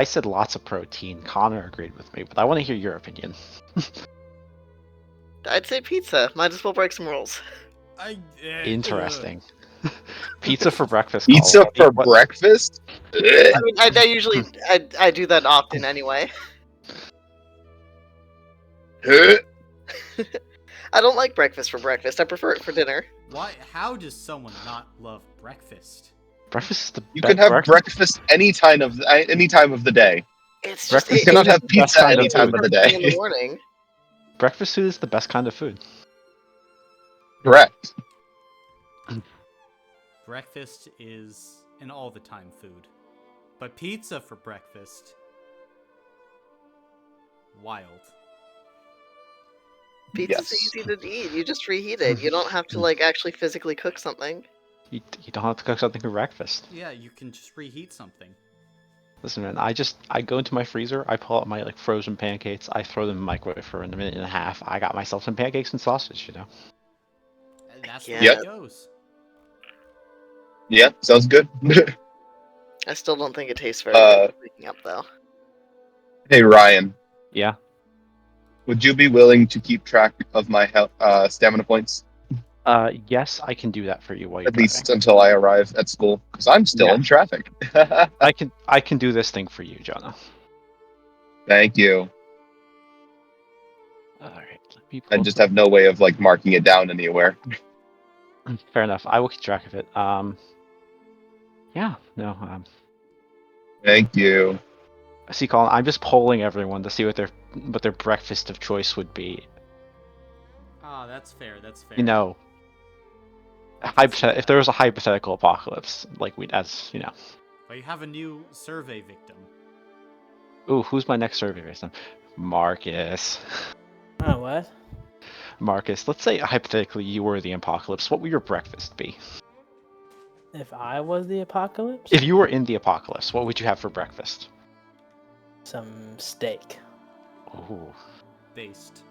I said lots of protein. Connor agreed with me, but I want to hear your opinion. I'd say pizza. Might as well break some rules. Interesting. Pizza for breakfast. Pizza Colin. for What- breakfast? I mean, I usually I do that often anyway. I don't like breakfast for breakfast. I prefer it for dinner. Why? How does someone not love breakfast? Breakfast is the You best. can have breakfast any time of the day. It's just Breakfast You cannot is have the best pizza kind any of time food. of the first thing in the day. morning. Breakfast food is the best kind of food. Correct. Breakfast is an all-the-time food. But pizza for breakfast... wild. Pizza's Yes. easy to eat. You just reheat it. You don't have to actually physically cook something. You don't have to cook something for breakfast. Yeah, you can just reheat something. Listen, man, I go into my freezer, I pull out my frozen pancakes, I throw them in the microwave for a minute and a half. I got myself some pancakes and sausage, you know. And that's Yeah. the way Yep. it goes. Yeah, sounds good. I still don't think it tastes very good waking up though. Hey Ryan, Yeah. would you be willing to keep track of my stamina points? Yes, I can do that for you while you're At driving. least until I arrive at school, because I'm still Yeah. in traffic. I can do this thing for you, Jonah. Thank you. All right, let me. I just have no way of marking it down anywhere. Fair enough. I will keep track of it. Yeah. No. Thank you. See, Colin, I'm just polling everyone to see what their breakfast of choice would be. Ah, that's fair, that's fair. You know, if there was a hypothetical apocalypse, But you have a new survey victim. Ooh, who's my next survey victim? Marcus. Oh, what? Marcus, let's say hypothetically you were the apocalypse. What would your breakfast be? If I was the apocalypse? If you were in the apocalypse, what would you have for breakfast? Some steak. Ooh. Based.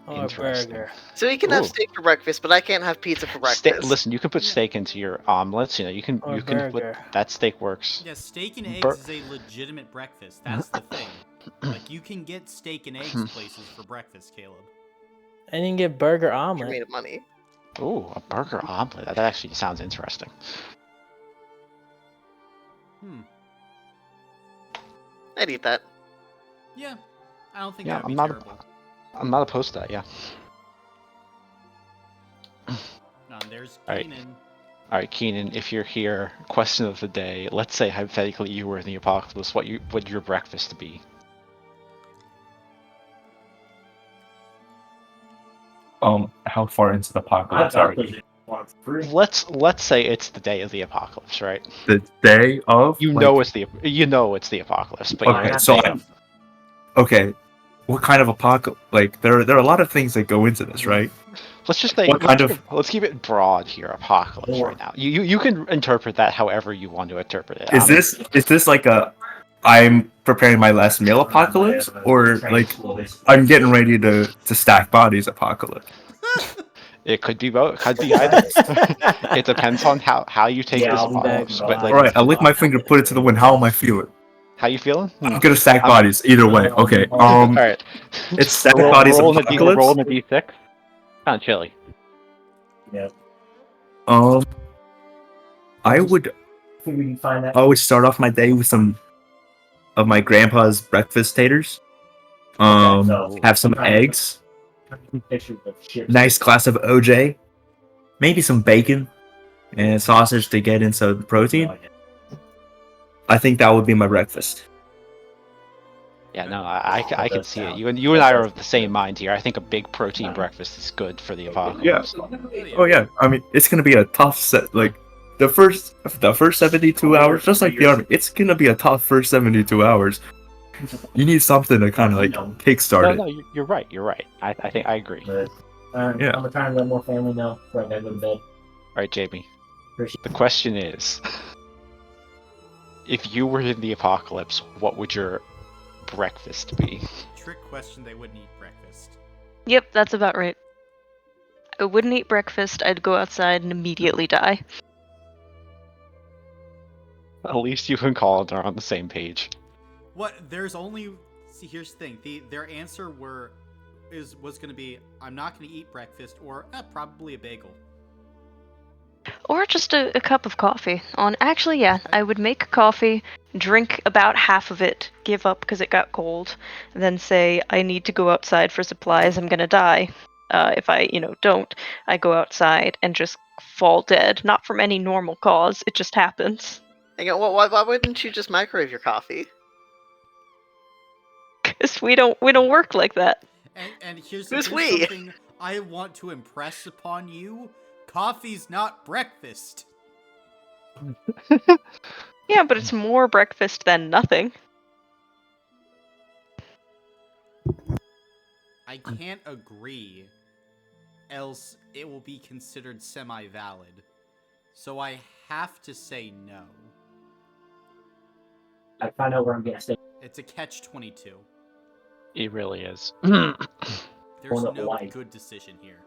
Or a Interesting. burger. So you can have Ooh. steak for breakfast, but I can't have pizza for breakfast. Listen, you can put steak into your omelets. You can Or you can put burger. that steak works. Yeah, steak and eggs Bur- is a legitimate breakfast. That's the thing. You can get steak and eggs places for breakfast, Caleb. I didn't get burger You're omelet. made of money. Ooh, a burger omelet. That actually sounds interesting. I'd eat that. Yeah, I don't think Yeah, that'd be I'm not. terrible. I'm not opposed to that. Yeah. No, there's All right. Keenan. All right, Keenan, if you're here, question of the day. Let's say hypothetically you were in the apocalypse. What would your breakfast be? How far into the apocalypse are we? Let's say it's the day of the apocalypse, right? The day of? It's the apocalypse, but Okay, it's so the day of. Okay, what kind of apocalypse? There are a lot of things that go into this, right? Let's just say let's keep it broad here. Apocalypse right now. You can interpret that however you want to interpret it. Is this like a I'm preparing my last meal apocalypse, or I'm getting ready to stack bodies apocalypse? It could be both. It could be either. It depends on how you take this apocalypse. But All right, I lick my finger, put it to the wind. How am I feeling? How you feeling? I'm gonna stack bodies either way. Okay. All right. It's stack bodies apocalypse. Rolling a d6. Kind of chilly. Yep. I would always start off my day with some of my grandpa's breakfast taters. Have some eggs. Nice glass of OJ. Maybe some bacon and sausage to get into the protein. I think that would be my breakfast. Yeah, no, I can see it. You and I are of the same mind here. I think a big protein breakfast is good for the apocalypse. Oh yeah. I mean, it's gonna be a tough set. The first 72 hours, just like the army, it's gonna be a tough first 72 hours. You need something to kind of kickstart it. No, you're right. You're right. I think I agree. Yeah. Yeah. I'm trying to get more family now. So I gotta go to bed. All right, Jamie. The question is, if you were in the apocalypse, what would your breakfast be? Trick question, they wouldn't eat breakfast. Yep, that's about right. I wouldn't eat breakfast, I'd go outside and immediately die. At least you and Colin are on the same page. What? There's only. See, here's the thing. Their answer was going to be, I'm not going to eat breakfast, or probably a bagel. Or just a cup of coffee. Actually, yeah, I would make coffee, drink about half of it, give up because it got cold, and then say, I need to go outside for supplies, I'm gonna die. If I, don't, I go outside and just fall dead. Not from any normal cause, it just happens. Hang on, why wouldn't you just microwave your coffee? Because we don't work like that. And here's Who's we? something I want to impress upon you. Coffee's not breakfast. Yeah, but it's more breakfast than nothing. I can't agree, else it will be considered semi-valid. So I have to say no. I find out where I'm getting stay. It's a catch-22. It really is. There's Going up no Hawaii. good decision here.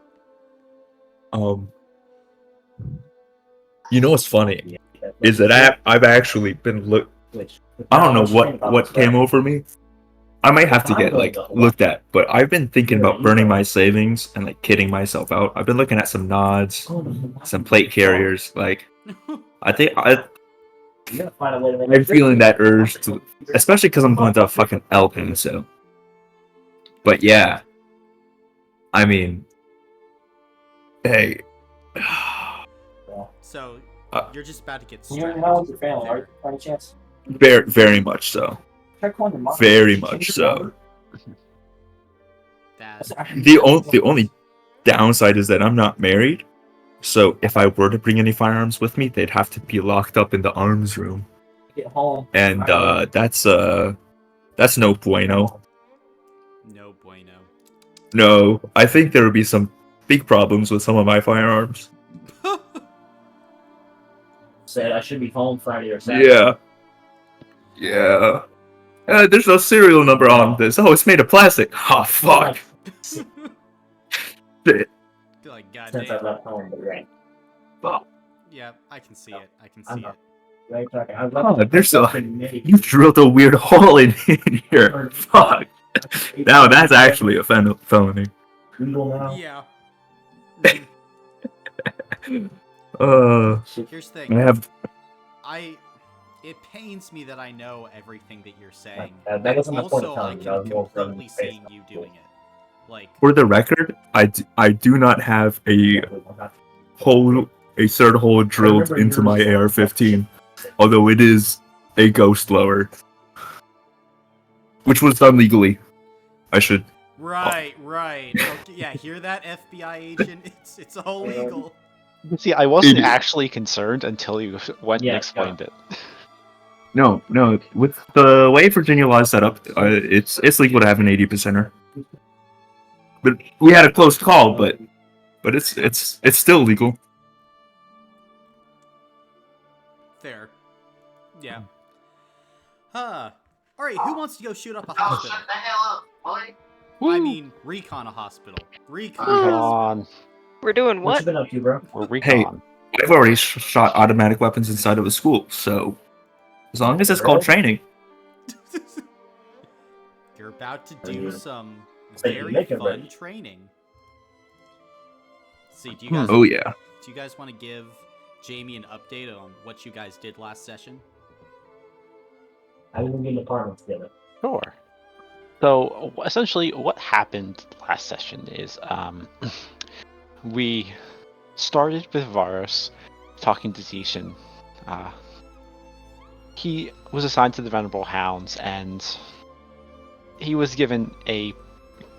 You know what's funny is that I've actually been I don't know what came over me. I might have to get looked at, but I've been thinking about burning my savings and kidding myself out. I've been looking at some nods, some plate carriers. I think I'm feeling that urge to, especially because I'm going to fucking Elkin. So, but yeah, I mean, hey. So, you're just about to get You're strapped. in hell with your family, are you? By any chance? Very much so. Check on your mom. Very much so. That's The only downside is that I'm not married, so if I were to bring any firearms with me, they'd have to be locked up in the arms room, Get home. and that's no bueno. no bueno. No, I think there would be some big problems with some of my firearms. Said I should be home Friday or Saturday. Yeah. There's no serial number on this. Oh, it's made of plastic. Oh, fuck. Since Like, I goddamn. left home, but right. Yeah, I can see it. I can I'm see not- it. Right, okay. I left Oh, there's you drilled a weird hole in here. Fuck. Now that's actually a felony. legal now. Yeah. Here's the I thing. have. It pains me that I know everything that you're saying. That but wasn't my point also, of I telling you. That can was more from completely the see face. you doing it. Like, For the record, I do not have a third hole drilled into my AR-15, although it is a ghost lower, which was done legally. I should. right. Okay, yeah, hear that, FBI agent? It's all legal. See, I wasn't Idiot. actually concerned until you went and explained it. No. With the way Virginia law is set up, it's legal to have an 80%er. But we had a close call, but it's still legal. Fair. Yeah. Alright, who wants to go shoot up a hospital? the hell up, boy. I mean, recon a hospital. Recon. Recon. We're doing What what? you been up to, bro? We're recon. I've already shot automatic weapons inside of a school, so as long as it's called training. You're about to do Yeah. some So you very make it fun ready. training. See, do you guys Oh yeah. do you guys want to give Jamie an update on what you guys did last session? I didn't get an apartment together. Sure. So essentially, what happened last session is we started with Varus talking to Zishan. He was assigned to the Venerable Hounds, and he was given a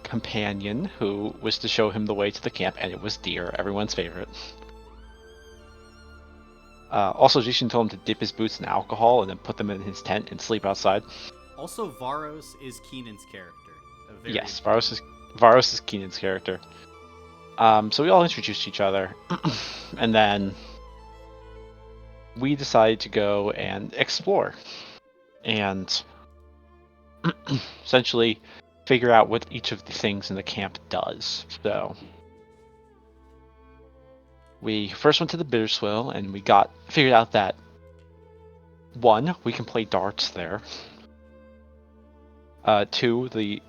companion who was to show him the way to the camp, and it was Deer, everyone's favorite. Also, Zishan told him to dip his boots in alcohol and then put them in his tent and sleep outside. Also, Varos is Keenan's character. Yes, Varus is Keenan's character. So we all introduced each other, and then we decided to go and explore, and essentially figure out what each of the things in the camp does. So we first went to the Bitterswill, and we figured out that 1, we can play darts there. 2, the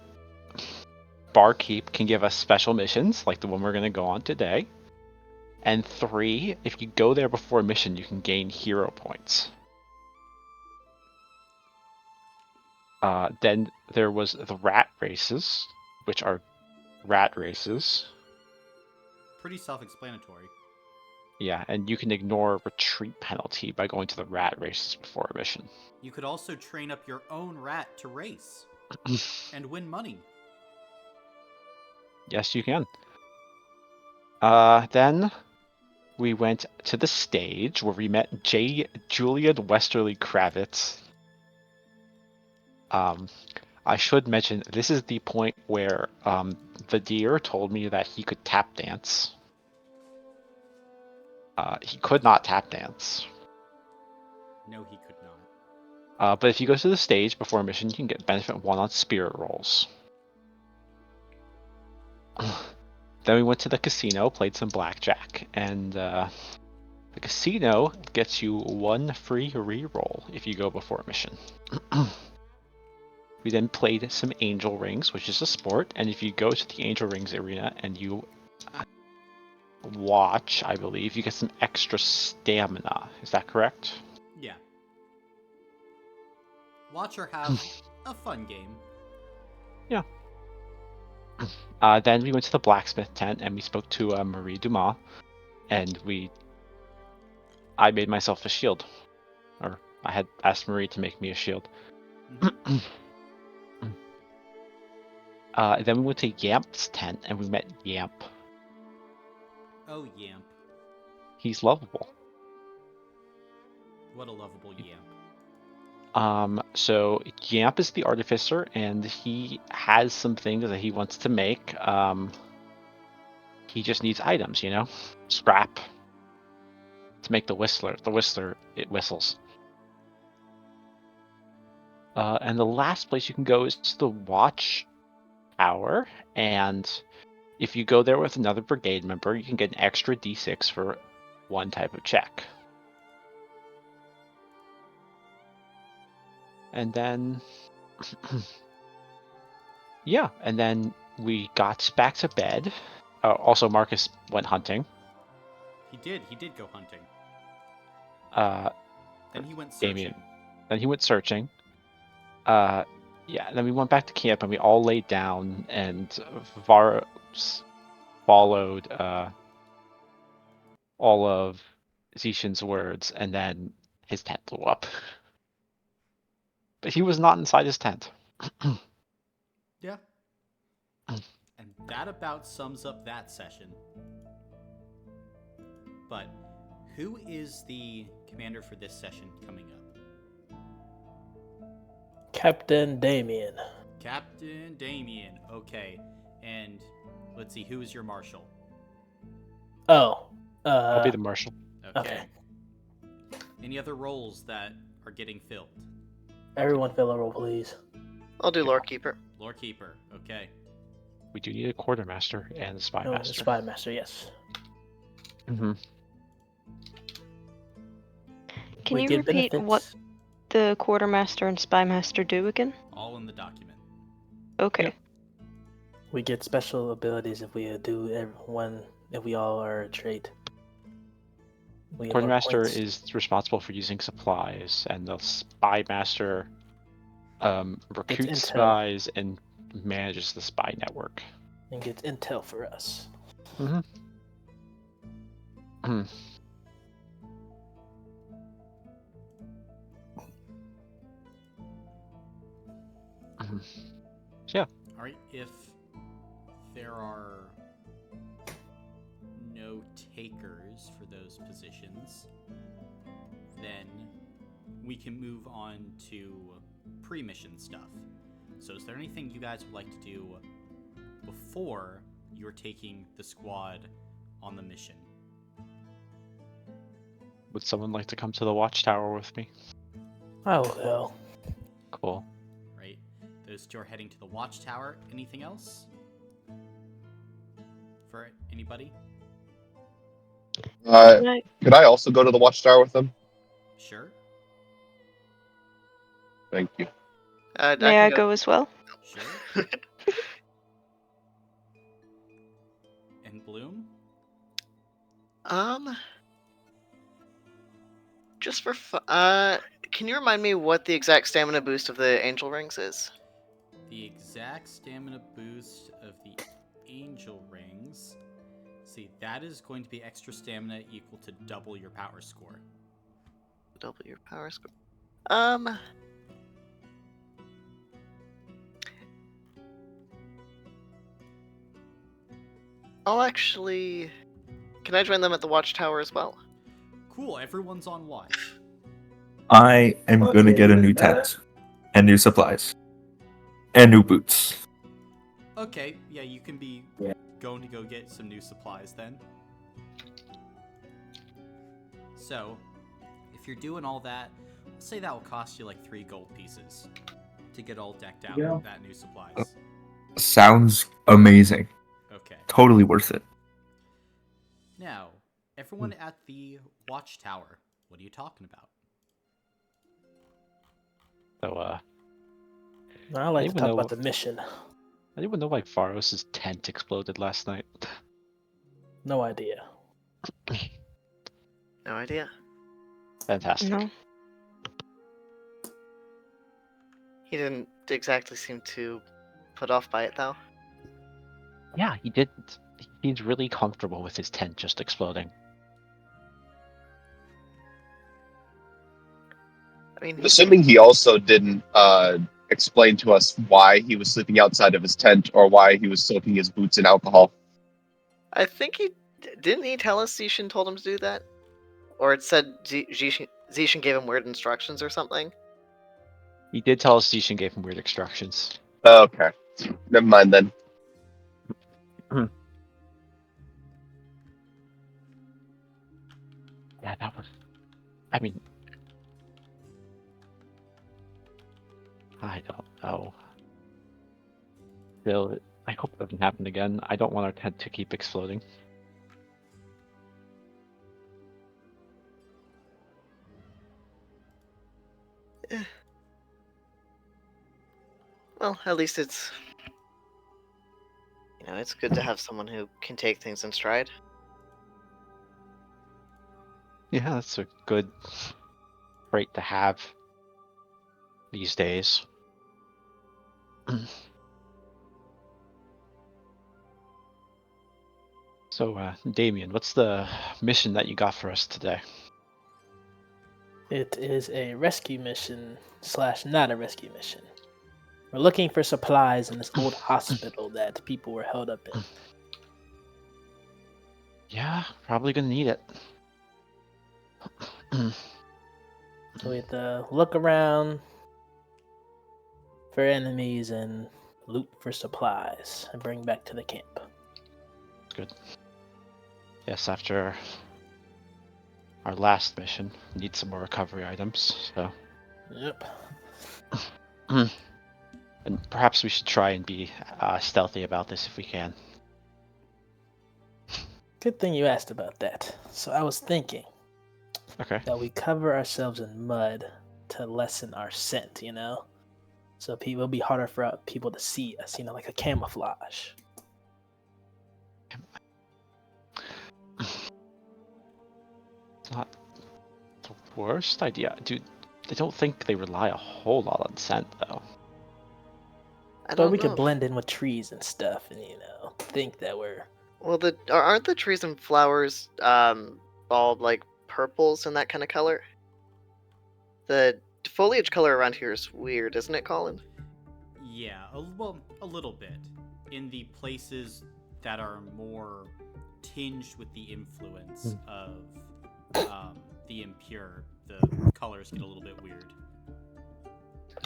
barkeep can give us special missions, like the one we're going to go on today. And 3, if you go there before a mission, you can gain hero points. Then there was the rat races, which are rat races. Pretty self-explanatory. Yeah, and you can ignore a retreat penalty by going to the rat races before a mission. You could also train up your own rat to race and win money. Yes, you can. Then we went to the stage where we met Julian Westerly Kravitz. I should mention, this is the point where the deer told me that he could tap dance. He could not tap dance. No, he could not. But if you go to the stage before a mission, you can get benefit 1 on spirit rolls. Then we went to the casino, played some blackjack, and the casino gets you 1 free reroll if you go before a mission. We then played some Angel Rings, which is a sport, and if you go to the Angel Rings arena and you watch, I believe, you get some extra stamina. Is that correct? Yeah. Watch or have a fun game. Yeah. Then we went to the blacksmith tent and we spoke to Marie Dumas, and I made myself a shield, or I had asked Marie to make me a shield. Then we went to Yamp's tent and we met Yamp. Oh, Yamp. He's lovable. What a lovable Yamp. So Yamp is the artificer, and he has some things that he wants to make. He just needs items, scrap to make the whistler. The whistler, it whistles. And the last place you can go is to the watch tower, and if you go there with another brigade member, you can get an extra d6 for 1 type of check. And then, yeah, and then we got back to bed. Also, Marcus went hunting. He did go hunting. Then he went searching. Damien. Then he went searching. Yeah, then we went back to camp and we all laid down, and Varus followed all of Zishan's words, and then his tent blew up. But he was not inside his tent. Yeah. And that about sums up that session. But who is the commander for this session coming up? Captain Damien. Captain Damien. Okay. And let's see, who is your marshal? Oh. I'll be the marshal. Okay. Any other roles that are getting filled? Everyone fill a roll, please. I'll do Lore Keeper. Lore Keeper. Okay. We do need a quartermaster and a spy Oh, master. the spy master, yes. Mm-hmm. Can We you get repeat benefits. what the quartermaster and spy master do again? All in the document. Okay. Yep. We get special abilities if we do everyone, if we all are a trait. We get more Quartermaster points is responsible for using supplies, and the spy master recruits intel. spies and manages the spy network. and gets intel for us. Mm-hmm. Yeah. Alright, if there are no takers for those positions, then we can move on to pre-mission stuff. So is there anything you guys would like to do before you're taking the squad on the mission? Would someone like to come to the watchtower with me? I will go. Cool. Right? Those two are heading to the watchtower. Anything else? For anybody? Could I also go to the watchtower with them? Sure. Thank you. I May I can go as well? Sure. And Bloom? Just for can you remind me what the exact stamina boost of the angel rings is? The exact stamina boost of the angel rings. See, that is going to be extra stamina equal to double your power score. Double your power score. I'll actually. Can I join them at the watchtower as well? Cool, everyone's on watch. I am gonna get a new tent and new supplies and new boots. Okay, yeah, you can be going to go get some new supplies then. So, if you're doing all that, let's say that will cost you like 3 gold pieces to get all decked out with that new supplies. Sounds amazing. Okay. Totally worth it. Now, everyone at the watchtower, what are you talking about? So, I like to Anyone talk know- about the mission. anyone know like Varos's tent exploded last night? No idea. No idea. Fantastic. No. He didn't exactly seem too put off by it, though. Yeah, he didn't. He's really comfortable with his tent just exploding. I mean, Assuming he also didn't explain to us why he was sleeping outside of his tent or why he was soaking his boots in alcohol. I think didn't he tell us Zishin told him to do that? Or it said Zishin gave him weird instructions or something? He did tell us Zishin gave him weird instructions. Okay. Never mind then. Yeah, that was. I mean, I don't know. Still, I hope it doesn't happen again. I don't want our tent to keep exploding. Well, at least it's. It's good to have someone who can take things in stride. Yeah, that's a good trait to have these days. So, Damien, what's the mission that you got for us today? It is a rescue mission / not a rescue mission. We're looking for supplies in this old hospital that people were held up in. Yeah, probably gonna need it. So we have to look around for enemies and loot for supplies and bring back to the camp. Good. Yes, after our last mission, we need some more recovery items, so. Yep. And perhaps we should try and be stealthy about this if we can. Good thing you asked about that. So I was thinking Okay. that we cover ourselves in mud to lessen our scent, So it'll be harder for people to see us, like a camouflage. It's not the worst idea. Dude, I don't think they rely a whole lot on scent, though. I But don't we know. could blend in with trees and stuff and, think that we're... Well, aren't the trees and flowers all like purples and that kind of color? The foliage color around here is weird, isn't it, Colin? Yeah, a little bit. In the places that are more tinged with the influence of the impure, the colors get a little bit weird.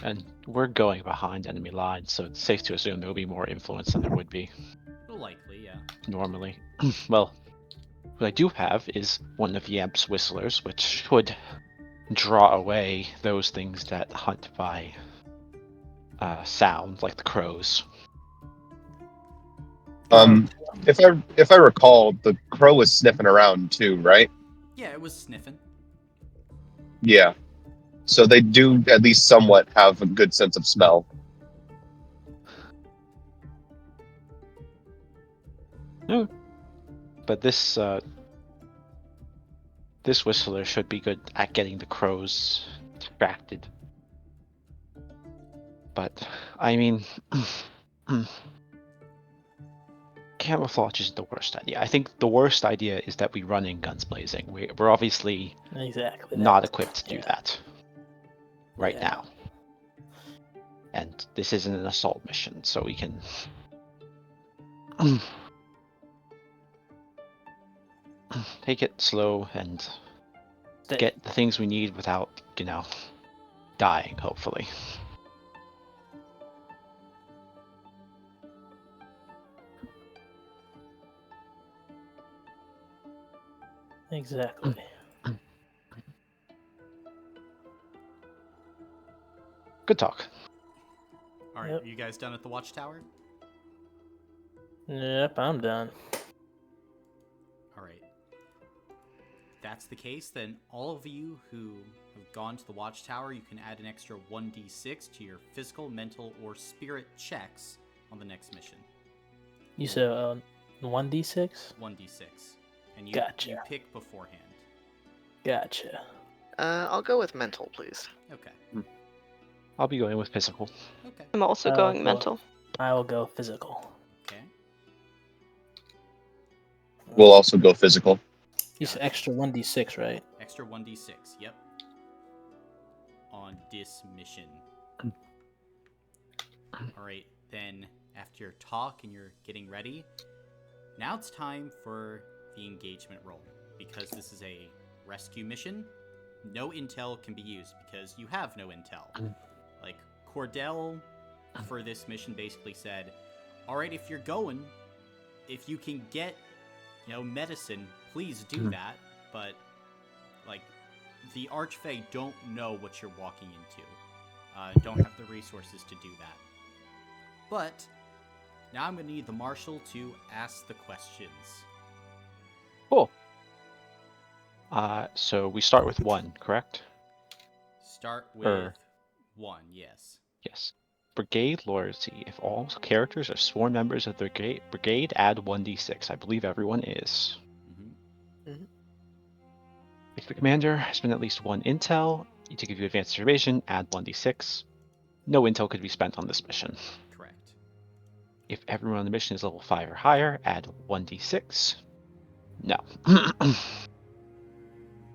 And we're going behind enemy lines, so it's safe to assume there will be more influence than there would be Likely, yeah. normally. Well, what I do have is one of Yamp's whistlers, which should draw away those things that hunt by sound, like the crows. If I recall, the crow was sniffing around too, right? Yeah, it was sniffing. Yeah. So they do at least somewhat have a good sense of smell. No. But this whistler should be good at getting the crows distracted. But I mean, camouflage isn't the worst idea. I think the worst idea is that we run in guns blazing. We're obviously Exactly. not that. equipped to do Yeah. that right Yeah. now. And this isn't an assault mission, so we can take it slow and Stay. get the things we need without, dying, hopefully. Exactly. Good talk. All right, Yep. are you guys done at the watchtower? Yep, I'm done. All right. If that's the case, then all of you who have gone to the watchtower, you can add an extra 1d6 to your physical, mental, or spirit checks on the next mission. You said 1d6? 1d6. And you Gotcha. pick beforehand. Gotcha. I'll go with mental, please. Okay. I'll be going with physical. Okay. I'm also Oh, going cool. mental. I will go physical. Okay. We'll also go physical. You said extra 1d6, right? Extra 1d6. Yep. On this mission. All right. Then after your talk and you're getting ready, now it's time for the engagement roll. Because this is a rescue mission, no intel can be used because you have no intel. Like, Cordell, for this mission, basically said, all right, if you're going, if you can get, medicine, please do that. But, like, the Archfey don't know what you're walking into. Don't have the resources to do that. But, now I'm going to need the Marshal to ask the questions. Cool. So we start with 1, correct? Start with 1, yes. Yes. Brigade loyalty. If all characters are sworn members of the brigade, add 1d6. I believe everyone is. Mm-hmm. If the commander has been at least 1 intel, to give you advanced information, add 1d6. No intel could be spent on this mission. Correct. If everyone on the mission is level 5 or higher, add 1d6. No.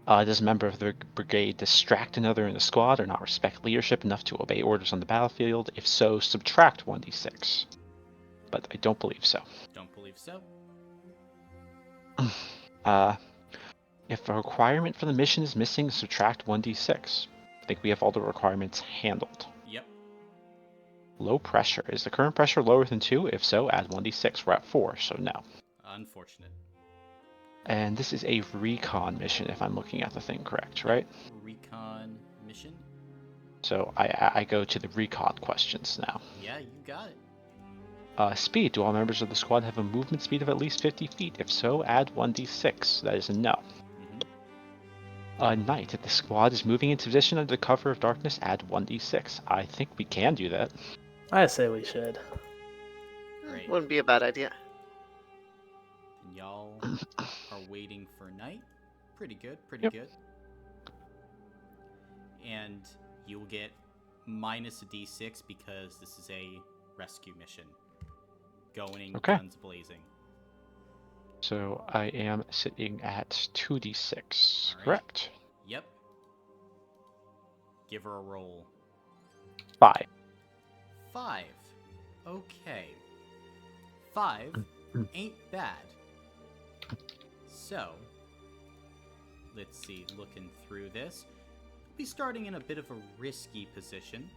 Does a member of the brigade distract another in the squad or not respect leadership enough to obey orders on the battlefield? If so, subtract 1d6. But I don't believe so. Don't believe so. If a requirement for the mission is missing, subtract 1d6. I think we have all the requirements handled. Yep. Low pressure. Is the current pressure lower than 2? If so, add 1d6. We're at 4, so no. Unfortunate. And this is a recon mission, if I'm looking at the thing correct, right? Recon mission? So I go to the recon questions now. Yeah, you got it. Speed. Do all members of the squad have a movement speed of at least 50 feet? If so, add 1d6. That is a no. Night. If the squad is moving into position under the cover of darkness, add 1d6. I think we can do that. I say we should. Great. Wouldn't be a bad idea. And y'all are waiting for night. Pretty good, Yep. good. And you'll get minus a d6 because this is a rescue mission. Going in guns blazing. So I am sitting at 2d6, Alright. correct? Yep. Give her a roll. 5. 5. Okay. 5 ain't bad. So, let's see, looking through this. We'll be starting in a bit of a risky position,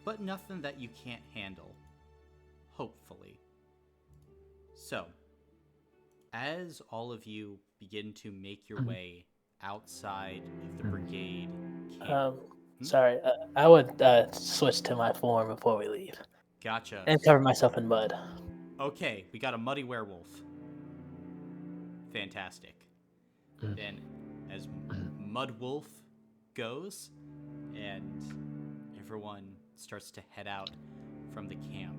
but nothing that you can't handle. Hopefully. So, as all of you begin to make your way outside of the brigade camp. Sorry, I would switch to my form before we leave Gotcha. and cover myself in mud. Okay, we got a muddy werewolf. Fantastic. Then, as Mud Wolf goes, and everyone starts to head out from the camp.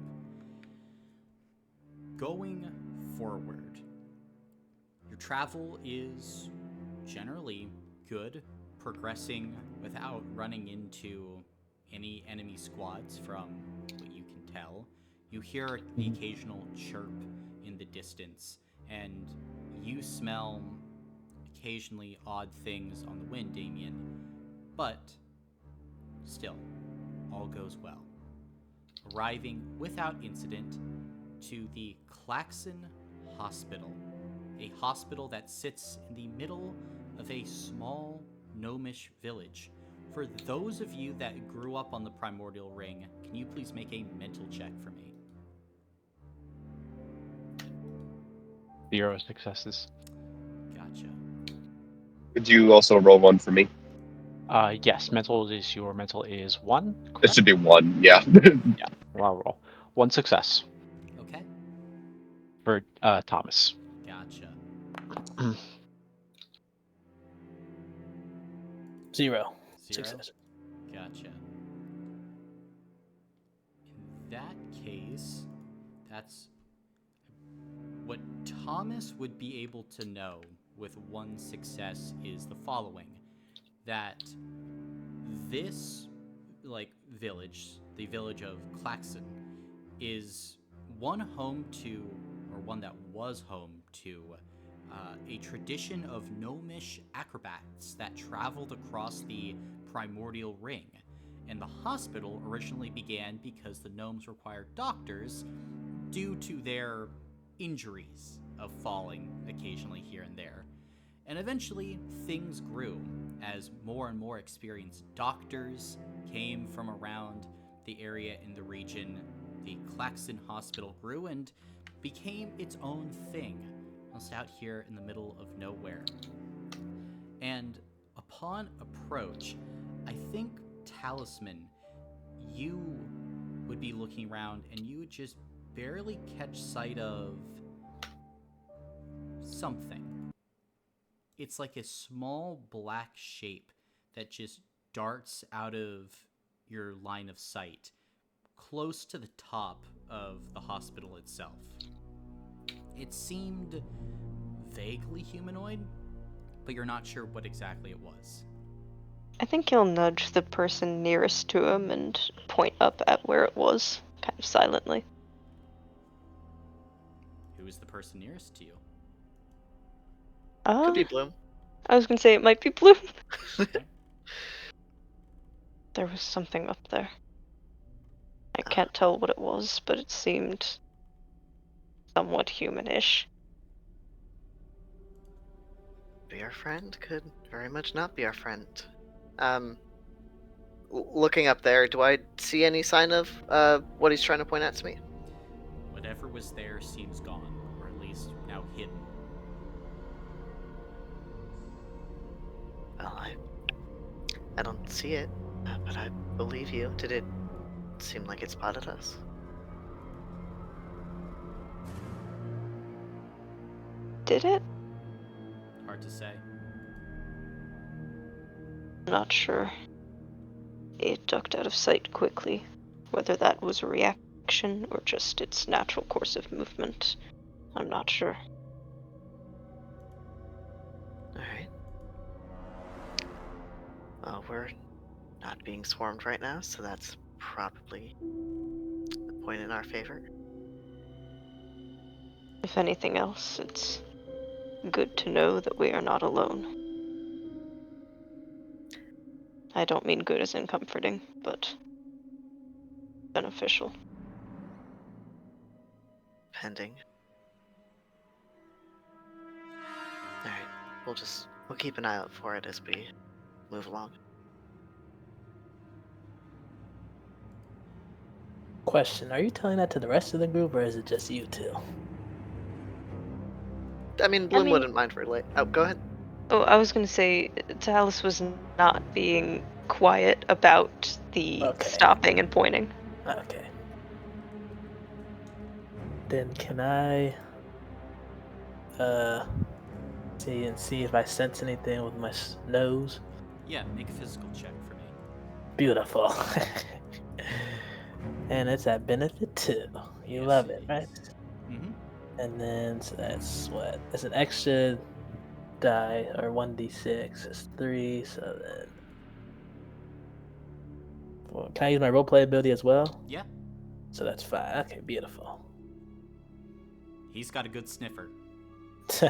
Going forward, Your travel is generally good, progressing without running into any enemy squads from what you can tell. You hear the occasional chirp in the distance, and you smell occasionally odd things on the wind, Damien. But still, all goes well. Arriving without incident to the Claxon Hospital, a hospital that sits in the middle of a small gnomish village. For those of you that grew up on the Primordial Ring, can you please make a mental check for me? 0 successes. Gotcha. Could you also roll one for me? Yes, mental is 1. It Correct? should be 1, yeah. Well, I'll roll. 1 success Okay. for Thomas. Gotcha. 0 0? success. Gotcha. In that case, that's what Thomas would be able to know with 1 success is the following: that this village, the village of Claxon, is one that was home to a tradition of gnomish acrobats that traveled across the Primordial Ring. And the hospital originally began because the gnomes required doctors due to their injuries of falling occasionally here and there. And eventually, things grew as more and more experienced doctors came from around the area in the region. The Claxon Hospital grew and became its own thing, almost out here in the middle of nowhere. And upon approach, I think, Talisman, you would be looking around and you would just barely catch sight of something. It's like a small black shape that just darts out of your line of sight, close to the top of the hospital itself. It seemed vaguely humanoid, but you're not sure what exactly it was. I think he'll nudge the person nearest to him and point up at where it was, kind of silently. Who is the person nearest to you? Could be Bloom. I was gonna say it might be Bloom. There was something up there. I can't tell what it was, but it seemed somewhat humanish. Be our friend? Could very much not be our friend. Looking up there, do I see any sign of what he's trying to point at to me? Whatever was there seems gone, or at least now hidden. Well, I don't see it, but I believe you. Did it seem like it spotted us? Did it? Hard to say. Not sure. It ducked out of sight quickly. Whether that was a reaction or just its natural course of movement, I'm not sure. Alright. Well, we're not being swarmed right now, so that's probably a point in our favor. If anything else, it's good to know that we are not alone. I don't mean good as in comforting, but beneficial. Pending. Alright, we'll keep an eye out for it as we move along. Question: are you telling that to the rest of the group, or is it just you two? I mean, Bloom wouldn't mind for late. Oh, go ahead. Oh, I was gonna say, Talus was not being quiet about the stopping and pointing. Okay. Then can I see if I sense anything with my nose? Yeah, make a physical check for me. Beautiful. And it's at benefit 2. You Yes, love it it, right? is. Mm-hmm. And then so that's what? That's an extra die or 1d6. It's 3. So then, well, can I use my roleplay ability as well? Yeah, So that's 5. Okay, beautiful. he's got a good sniffer. 2.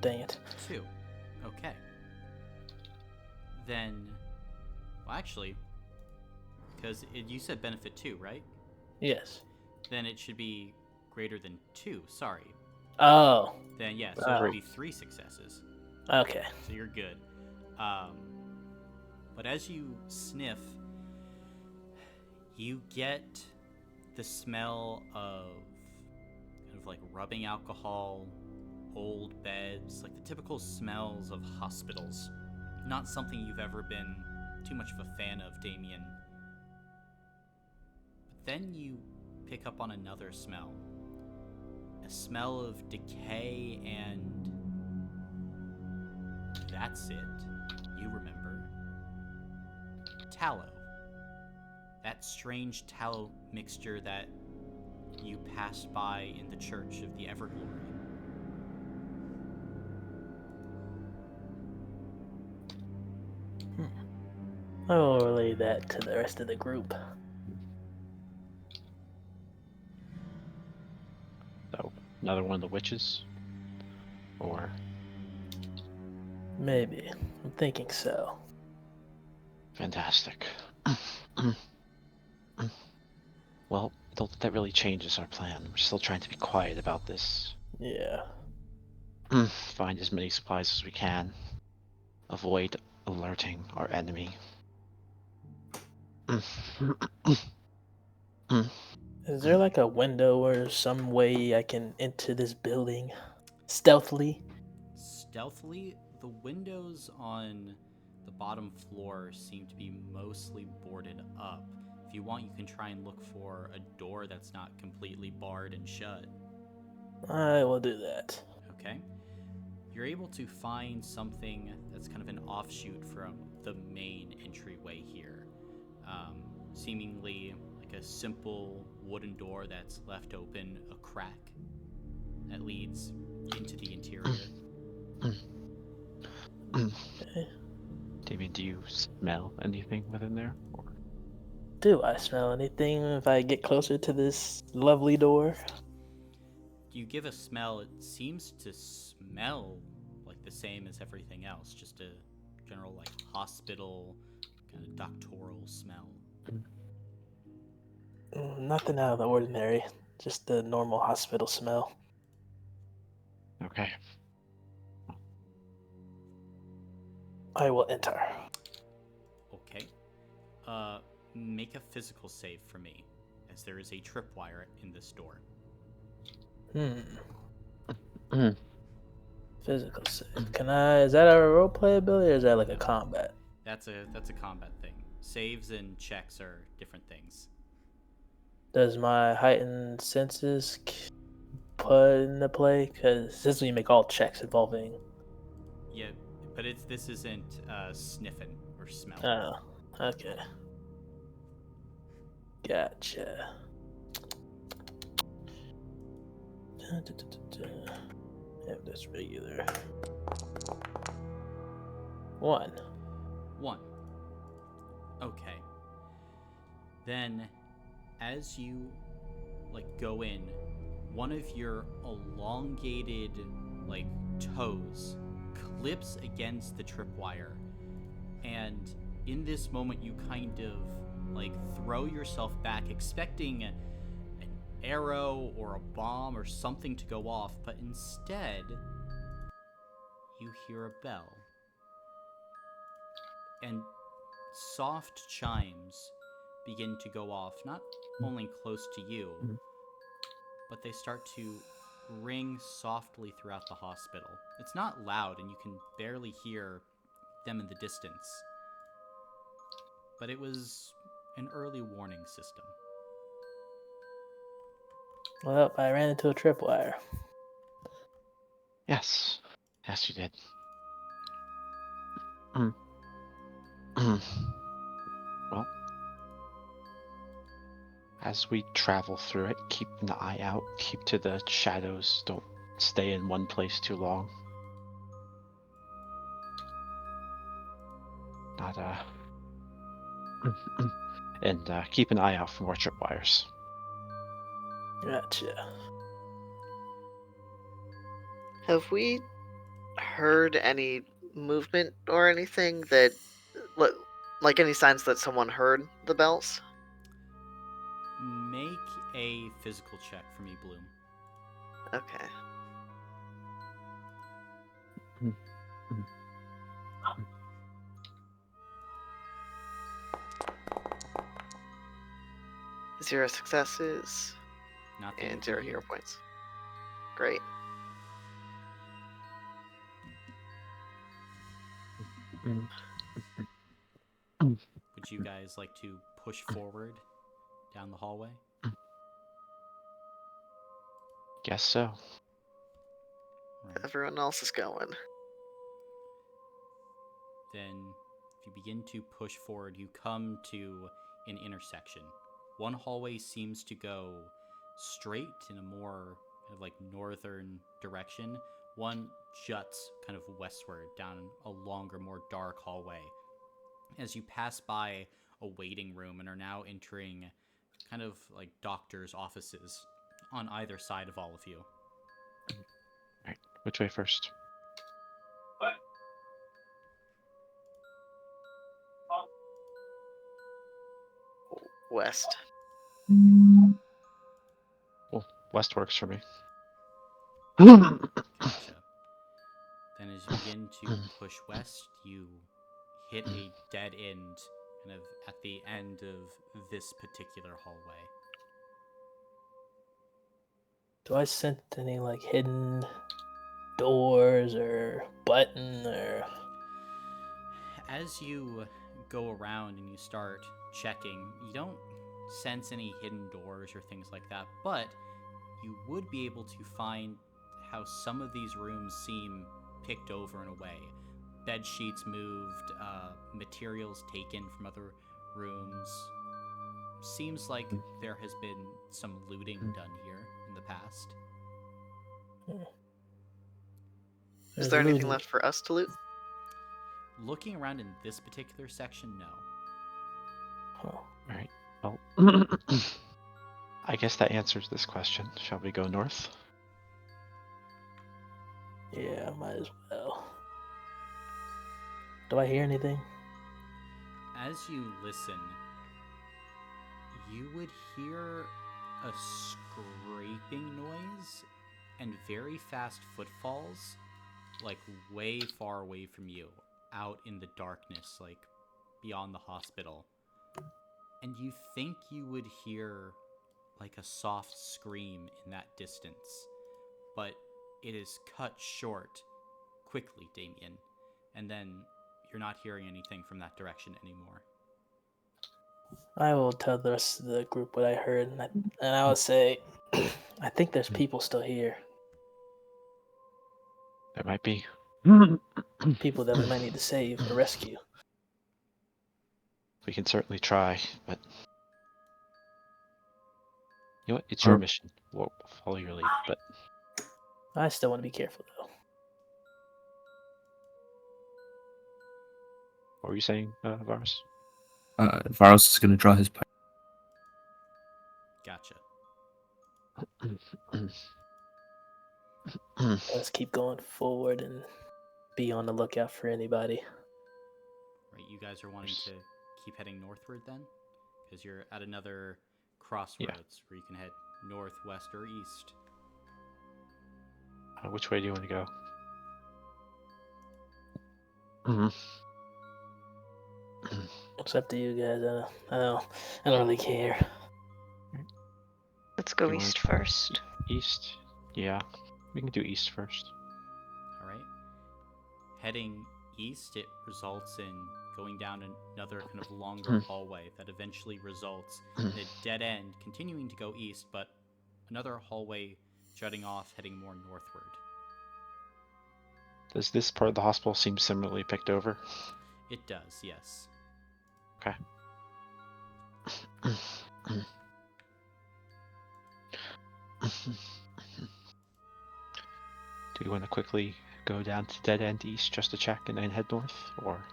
Dang it. 2. Okay. Then, well, actually, because you said benefit 2, right? Yes. Then it should be greater than 2. Sorry. Oh. Then yeah, so it would be 3 successes. Okay. So you're good. But as you sniff, you get the smell of kind of like rubbing alcohol, old beds, like the typical smells of hospitals. Not something you've ever been too much of a fan of, Damien. But then you pick up on another smell. A smell of decay, and that's it. You remember. Tallow. That strange tallow mixture that you passed by in the Church of the Everglory. I will relay that to the rest of the group. So, another one of the witches? Or Maybe. I'm thinking so. fantastic. Well, that really changes our plan. We're still trying to be quiet about this. Yeah. Find as many supplies as we can. Avoid alerting our enemy. Is there like a window or some way I can enter this building stealthily? Stealthily, the windows on the bottom floor seem to be mostly boarded up. If you want, you can try and look for a door that's not completely barred and shut. I will do that. Okay? You're able to find something that's kind of an offshoot from the main entryway here. Seemingly like a simple wooden door that's left open, a crack that leads into the interior. Okay. Damien, do you smell anything within there? Or... Do I smell anything if I get closer to this lovely door? You give a smell, it seems to smell like the same as everything else, just a general like hospital kind of doctoral smell. Nothing out of the ordinary, just the normal hospital smell. Okay. I will enter. Okay. Make a physical save for me, as there is a tripwire in this door. Physical save. Can I? Is that a roleplay ability or is that like a combat? That's a combat thing. Saves and checks are different things. Does my heightened senses put into play? Because this is when you make all checks involving. Yeah, but this isn't sniffing or smelling. Oh, okay. Gotcha. Have this regular. 1. 1. Okay. Then, as you go in, one of your elongated toes clips against the tripwire, and in this moment you kind of throw yourself back, expecting an arrow or a bomb or something to go off, but instead you hear a bell, and soft chimes begin to go off, not only close to you, but they start to ring softly throughout the hospital. It's not loud, and you can barely hear them in the distance, but it was an early warning system. Well, I ran into a tripwire. Yes. Yes, you did. Well, as we travel through it, keep an eye out, keep to the shadows, don't stay in one place too long. Not and keep an eye out for more tripwires. Gotcha. Have we heard any movement or anything that, like any signs that someone heard the bells? Make a physical check for me, Bloom. Okay. Zero successes Not that you and can 0 hear. hero points. Great. Would you guys like to push forward down the hallway? Guess so. Right. Everyone else is going. Then, if you begin to push forward, you come to an intersection. One hallway seems to go straight in a more kind of like northern direction. One juts kind of westward down a longer, more dark hallway. As you pass by a waiting room and are now entering kind of like doctors' offices on either side of all of you. Alright, which way first? West. Well, west works for me. Gotcha. Then as you begin to push west, you hit a dead end kind of at the end of this particular hallway. Do I sense any like hidden doors or button or? As you go around and you start checking, you don't sense any hidden doors or things like that, but you would be able to find how some of these rooms seem picked over in a way. Bed sheets moved, materials taken from other rooms. Seems like there has been some looting done here in the past. Is there anything left for us to loot? Looking around in this particular section, no. Huh. Alright, well, I guess that answers this question. Shall we go north? Yeah, might as well. Do I hear anything? As you listen, you would hear a scraping noise and very fast footfalls, like way far away from you, out in the darkness, like beyond the hospital. And you think you would hear like a soft scream in that distance, but it is cut short quickly, Damien, and then you're not hearing anything from that direction anymore. I will tell the rest of the group what I heard, and I will say, I think there's people still here. There might be. People that we might need to save or rescue. We can certainly try, but you know what? It's your mission. We'll follow your lead, but I still want to be careful though. what were you saying, Varus? Varus is going to draw his pipe. Gotcha. Let's keep going forward and be on the lookout for anybody. Right, you guys are wanting to keep heading northward then? Because you're at another crossroads where you can head north, west, or east. Which way do you want to go? It's up to you guys. I don't really care. Let's go You wanna east try first. East? Yeah, we can do east first. Alright. Heading east, it results in going down another kind of longer hallway that eventually results in a dead end, continuing to go east, but another hallway jutting off, heading more northward. Does this part of the hospital seem similarly picked over? It does, yes. Okay. Do we want to quickly go down to Dead End East just to check and then head north, or?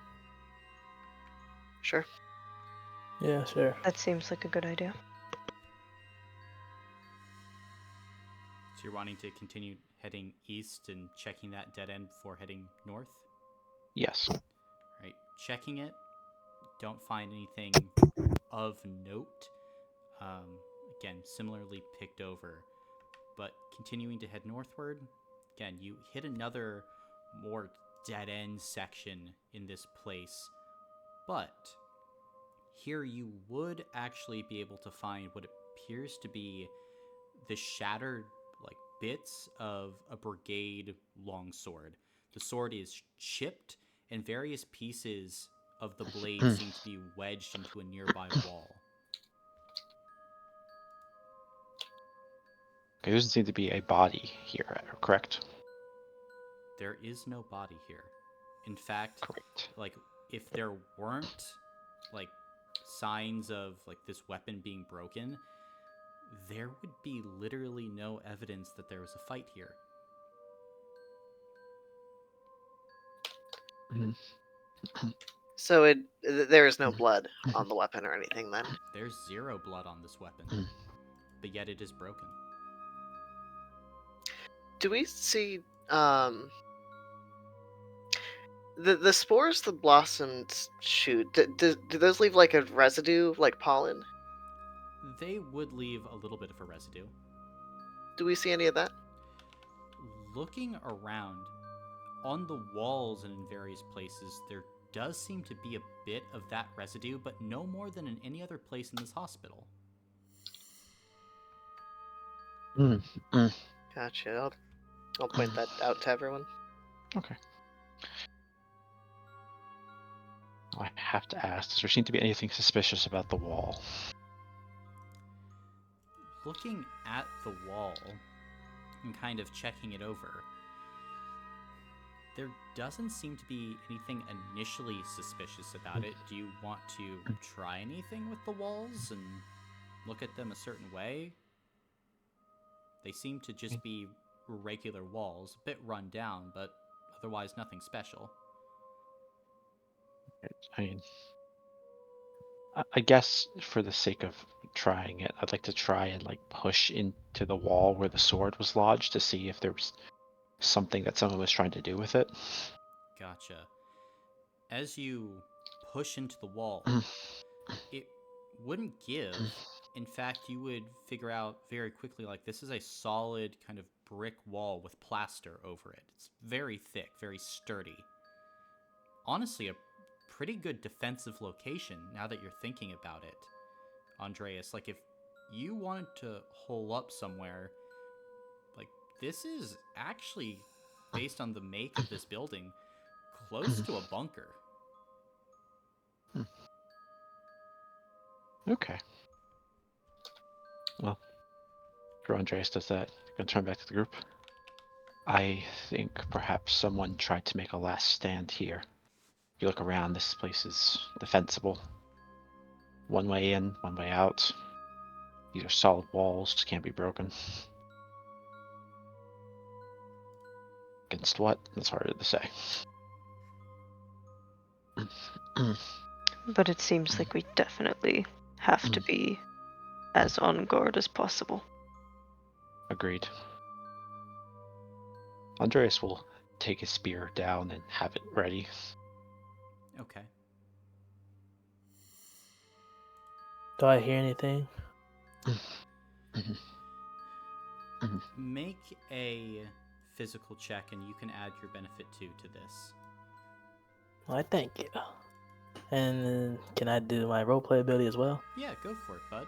Sure. Yeah, sure. That seems like a good idea. So you're wanting to continue heading east and checking that dead end before heading north? Yes. Right. Checking it, don't find anything of note. Again, similarly picked over. But continuing to head northward, again, you hit another more dead end section in this place. But here you would actually be able to find what appears to be the shattered bits of a brigade longsword. The sword is chipped, and various pieces of the blade seem to be wedged into a nearby wall. Okay, there doesn't seem to be a body here, correct? There is no body here. In fact, Great. if there weren't signs of this weapon being broken, there would be literally no evidence that there was a fight here. So there is no blood on the weapon or anything then. There's 0 blood on this weapon, but yet it is broken. Do we see the spores the blossoms shoot? Do those leave like a residue, like pollen? They would leave a little bit of a residue. Do we see any of that? Looking around, on the walls and in various places, there does seem to be a bit of that residue, but no more than in any other place in this hospital. Gotcha. I'll point that out to everyone. Okay. I have to ask, does there seem to be anything suspicious about the wall? Looking at the wall and kind of checking it over, there doesn't seem to be anything initially suspicious about it. Do you want to try anything with the walls and look at them a certain way? They seem to just be regular walls, a bit run down, but otherwise nothing special. I mean, I guess for the sake of trying it, I'd like to try and push into the wall where the sword was lodged to see if there was something that someone was trying to do with it. Gotcha. As you push into the wall, it wouldn't give. In fact, you would figure out very quickly, this is a solid kind of brick wall with plaster over it. It's very thick, very sturdy. Honestly, a pretty good defensive location now that you're thinking about it, Andreas. If you wanted to hole up somewhere, this is actually, based on the make of this building, close to a bunker. Okay. Well, after Andreas does that, I'm going to turn back to the group. I think perhaps someone tried to make a last stand here. You look around, this place is defensible. One way in, one way out. These are solid walls, can't be broken. Against what? That's harder to say. But it seems like we definitely have to be as on guard as possible. Agreed. Andreas will take his spear down and have it ready. Okay. Do I hear anything? Make a physical check, and you can add your benefit to this. Why, thank you. And can I do my roleplay ability as well? Yeah, go for it, bud.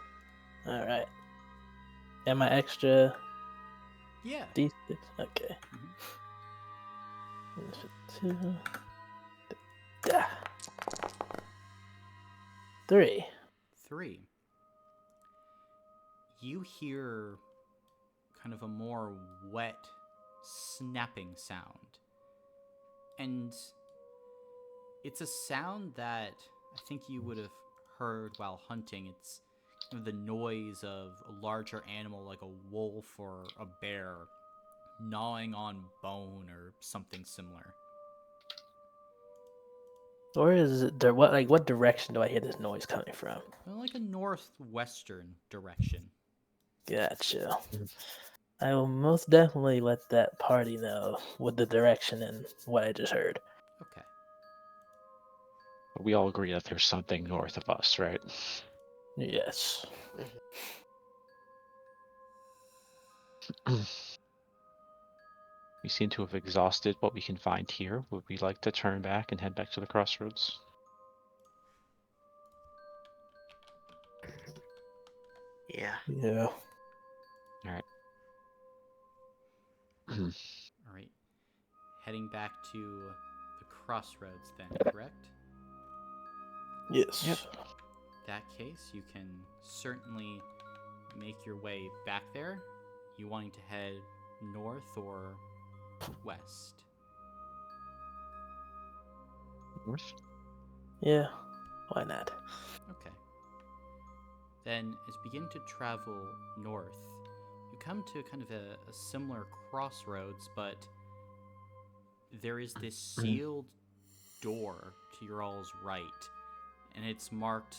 All right. And my extra. Yeah. D6. Okay. 2. 3. 3. You hear kind of a more wet, snapping sound. And it's a sound that I think you would have heard while hunting. It's the noise of a larger animal like a wolf or a bear gnawing on bone or something similar. Or is it there? What direction do I hear this noise coming from? Like a northwestern direction. Gotcha. I will most definitely let that party know what the direction and what I just heard. Okay. But we all agree that there's something north of us, right? Yes. We seem to have exhausted what we can find here. Would we like to turn back and head back to the crossroads? Yeah. Yeah. All right. Heading back to the crossroads then, correct? Yes. Yep. That case, you can certainly make your way back there. You wanting to head north or west? North? Yeah. Why not? Okay. Then, as you begin to travel north, you come to kind of a similar crossroads, but there is this sealed door to your all's right, and it's marked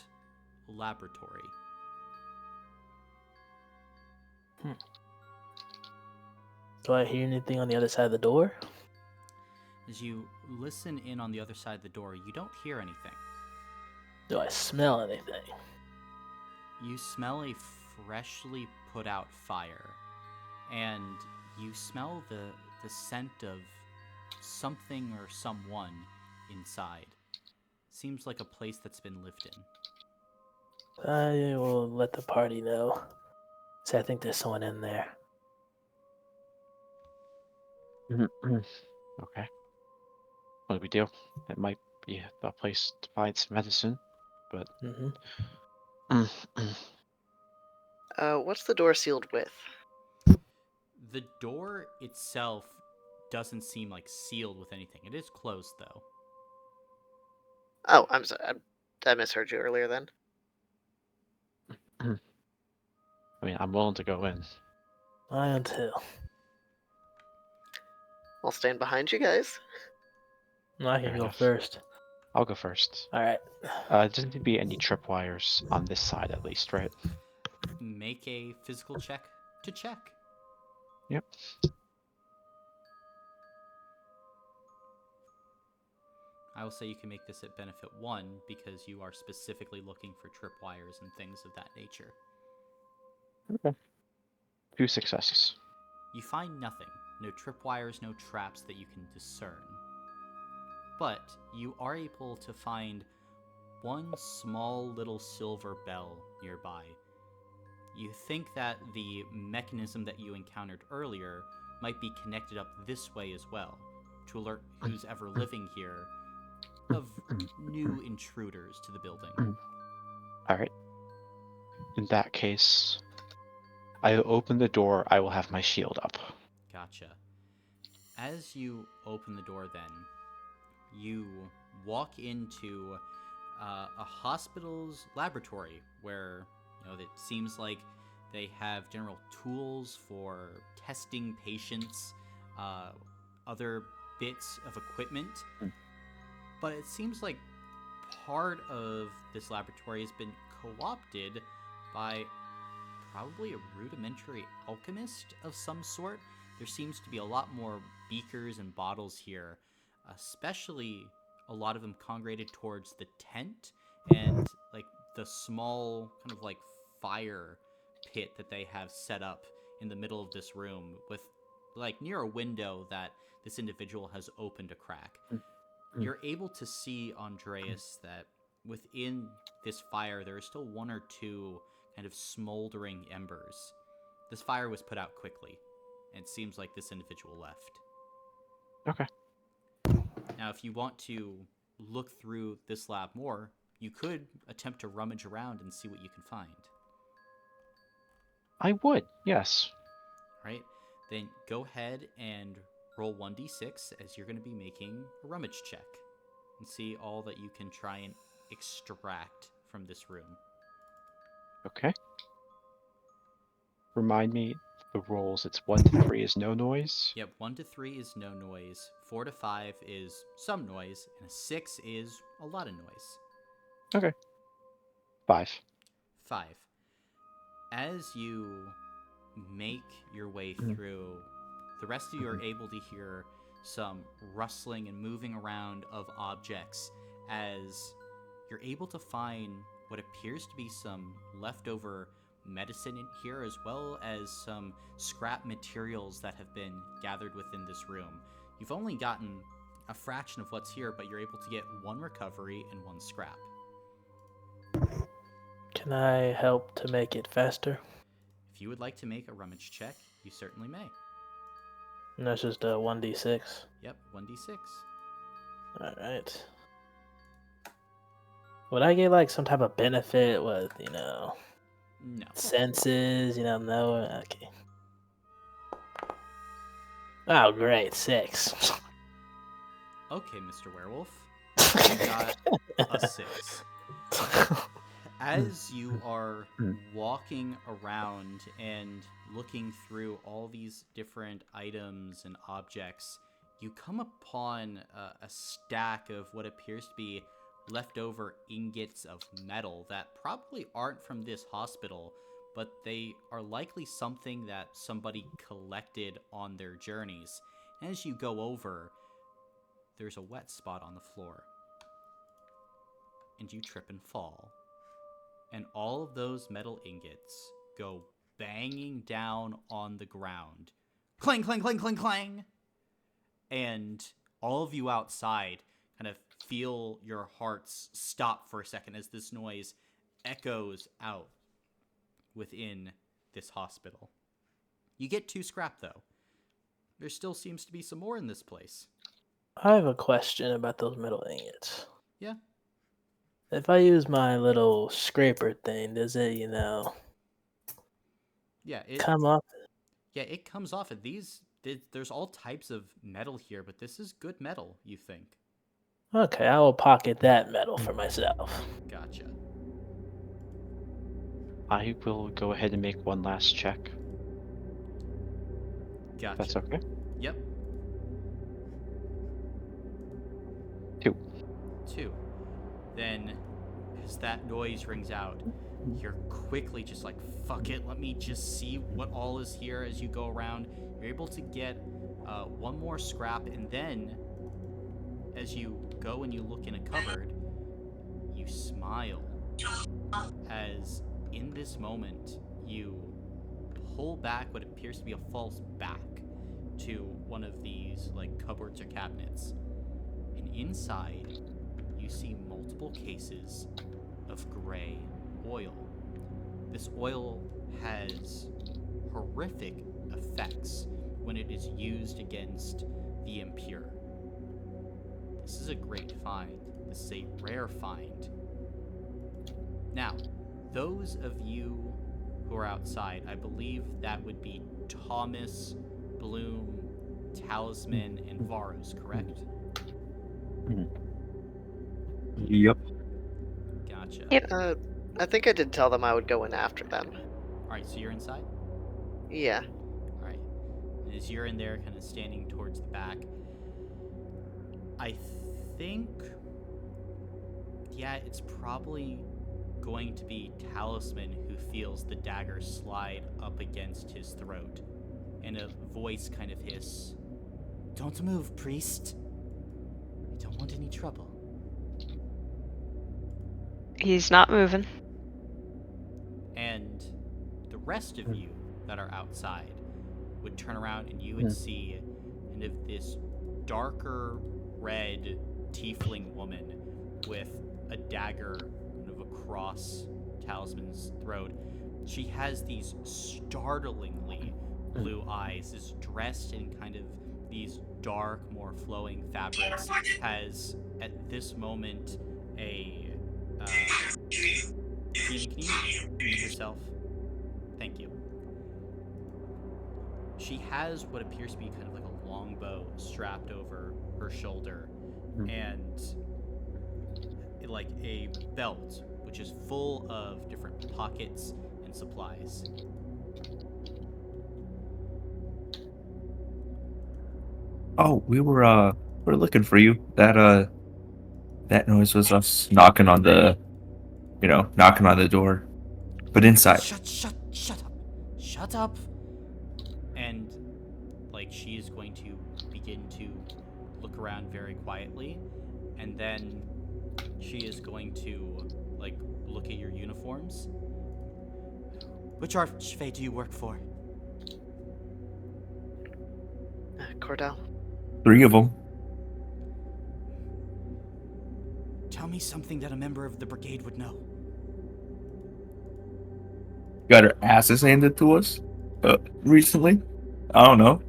laboratory. Do I hear anything on the other side of the door? As you listen in on the other side of the door, you don't hear anything. Do I smell anything? You smell a freshly put out fire, and you smell the scent of something or someone inside. Seems like a place that's been lived in. I will let the party know. Say I think there's someone in there. Okay. What do we do? It might be a place to find some medicine, but What's the door sealed with? The door itself doesn't seem like sealed with anything. It is closed, though. Oh, I'm sorry. I misheard you earlier then. I mean, I'm willing to go in. I am too. I'll stand behind you guys. I can Fair go enough. first. I'll go first. All right. Doesn't need to be any tripwires on this side, at least, right? Make a physical check to check. Yep. I will say you can make this at benefit 1 because you are specifically looking for tripwires and things of that nature. Okay. 2 successes. You find nothing. No tripwires, no traps that you can discern. But you are able to find one small little silver bell nearby. You think that the mechanism that you encountered earlier might be connected up this way as well, to alert who's ever living here of new intruders to the building. Alright. In that case, I open the door, I will have my shield up. Gotcha. As you open the door then, you walk into a hospital's laboratory where, it seems like they have general tools for testing patients, other bits of equipment. But it seems like part of this laboratory has been co-opted by probably a rudimentary alchemist of some sort. There seems to be a lot more beakers and bottles here, especially a lot of them congregated towards the tent and like the small kind of like fire pit that they have set up in the middle of this room with like near a window that this individual has opened a crack. You're able to see, Andreas, that within this fire there are still 1 or 2 kind of smoldering embers. This fire was put out quickly, and it seems like this individual left. Okay. Now, if you want to look through this lab more, you could attempt to rummage around and see what you can find. I would, yes. Right? Then go ahead and roll 1d6 as you're going to be making a rummage check and see all that you can try and extract from this room. Okay. Remind me the rolls. It's 1 to 3 is no noise. Yep, 1 to 3 is no noise, 4 to 5 is some noise, and a 6 is a lot of noise. Okay. 5. 5. As you make your way through, the rest of you are able to hear some rustling and moving around of objects as you're able to find what appears to be some leftover medicine in here, as well as some scrap materials that have been gathered within this room. You've only gotten a fraction of what's here, but you're able to get 1 recovery and 1 scrap. Can I help to make it faster? If you would like to make a rummage check, you certainly may. And that's just a 1d6. Yep, 1d6. Alright. Would I get like some type of benefit with, No. senses, no? Okay. Oh, great. 6. Okay, Mr. Werewolf. You got a 6. As you are walking around and looking through all these different items and objects, you come upon a stack of what appears to be leftover ingots of metal that probably aren't from this hospital, but they are likely something that somebody collected on their journeys. As you go over, there's a wet spot on the floor, and you trip and fall. And all of those metal ingots go banging down on the ground. Clang, clang, clang, clang, clang! And all of you outside kind of feel your hearts stop for a second as this noise echoes out within this hospital. You get 2 scrap, though. There still seems to be some more in this place. I have a question about those metal ingots. Yeah. If I use my little scraper thing, does it, Yeah, come up? Yeah, it comes off of these. There's all types of metal here, but this is good metal, you think. Okay, I will pocket that metal for myself. Gotcha. I will go ahead and make one last check. Gotcha. That's okay. Yep. 2. 2. Then, as that noise rings out, you're quickly just like, fuck it, let me just see what all is here as you go around. You're able to get 1 more scrap, and then, as you go and you look in a cupboard, you smile. As, in this moment, you pull back what appears to be a false back to one of these, cupboards or cabinets. And inside, you see multiple cases of gray oil. This oil has horrific effects when it is used against the impure. This is a great find. This is a rare find. Now, those of you who are outside, I believe that would be Thomas, Bloom, Talisman, and Varus, correct? Yep. Gotcha. Yep. I think I did tell them I would go in after them. Alright, so you're inside? Yeah. Alright. As you're in there, kind of standing towards the back, I think... yeah, it's probably going to be Talisman who feels the dagger slide up against his throat. And a voice kind of hiss, "Don't move, priest. I don't want any trouble." He's not moving. And the rest of you that are outside would turn around and you would see kind of this darker red tiefling woman with a dagger kind of across Talisman's throat. She has these startlingly blue eyes, is dressed in kind of these dark, more flowing fabrics, has at this moment a Keenan, can you mute yourself? Thank you. She has what appears to be kind of like a longbow strapped over her shoulder, and like a belt, which which is full of different pockets and supplies. Oh, we're looking for you. That noise was us knocking on the door. But inside. Shut up. And like she's going to begin to look around very quietly, and then she is going to like look at your uniforms. Which archfey do you work for? Cordell. 3 of them. Tell me something that a member of the brigade would know. Got our asses handed to us recently. I don't know.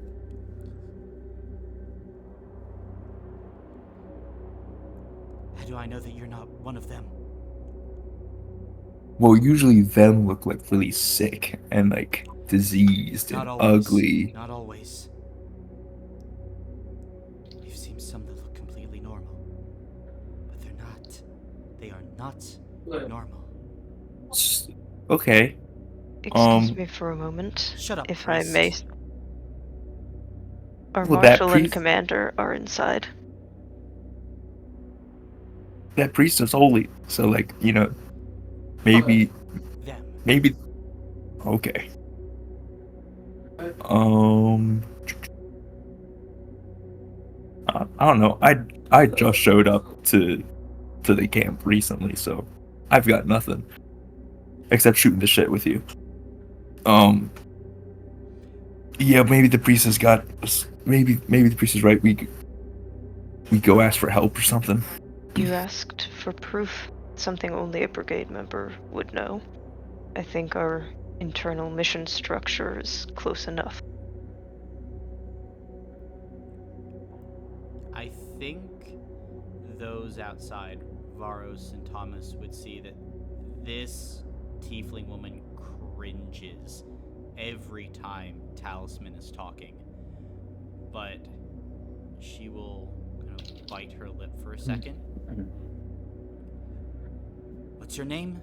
How do I know that you're not one of them? Well, usually them look like really sick and like diseased and ugly. Not always. We've seen some that look completely normal, but they're not. They are not normal. Okay. Excuse me for a moment. Shut up, if priest. I may. Our Well, that marshal and priest- commander are inside. That priest is holy, so like maybe. Them. Okay. I don't know. I just showed up to the camp recently, so I've got nothing except shooting the shit with you. Yeah, maybe the priest has got. Maybe the priest is right. We go ask for help or something. You asked for proof. Something only a brigade member would know. I think our internal mission structure is close enough. I think those outside, Varos and Thomas, would see that this tiefling woman cringes every time Talisman is talking. But she will kind of bite her lip for a second. What's your name?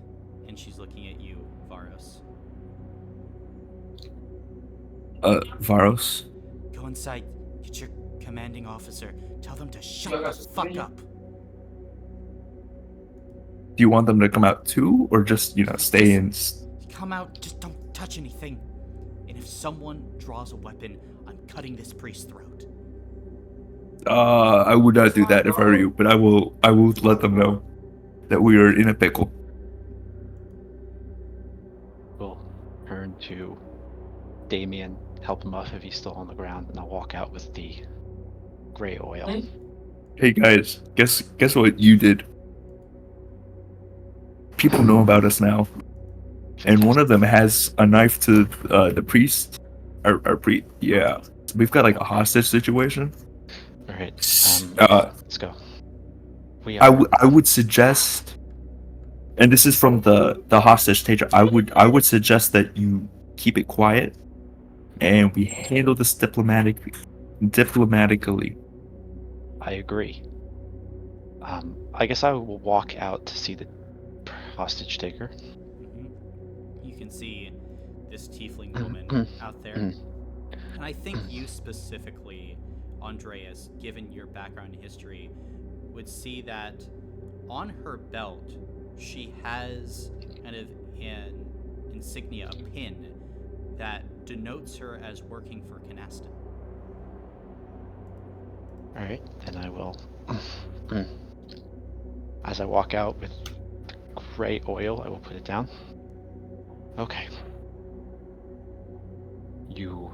And she's looking at you, Varos. Varos. Go inside, get your commanding officer. Tell them to shut the fuck up. Do you want them to come out too, or just stay in? Come out, just don't touch anything. And if someone draws a weapon, I'm cutting this priest's throat. I would not do that if I were you, but I will let them know that we are in a pickle. We'll turn to Damien, help him up if he's still on the ground, and I'll walk out with the gray oil. Hey guys, guess what you did? People know about us now, and one of them has a knife to the priest. Our priest, yeah. We've got like a hostage situation. All right, let's go. I would suggest, and this is from the hostage taker. I would suggest that you keep it quiet, and we handle this diplomatically. I agree. I guess I will walk out to see the hostage taker. You can see this tiefling woman out there. And I think you specifically, Andreas, given your background and history, would see that on her belt she has kind of an insignia, a pin, that denotes her as working for Canaston. Alright, then I will. As I walk out with gray oil, I will put it down. Okay. You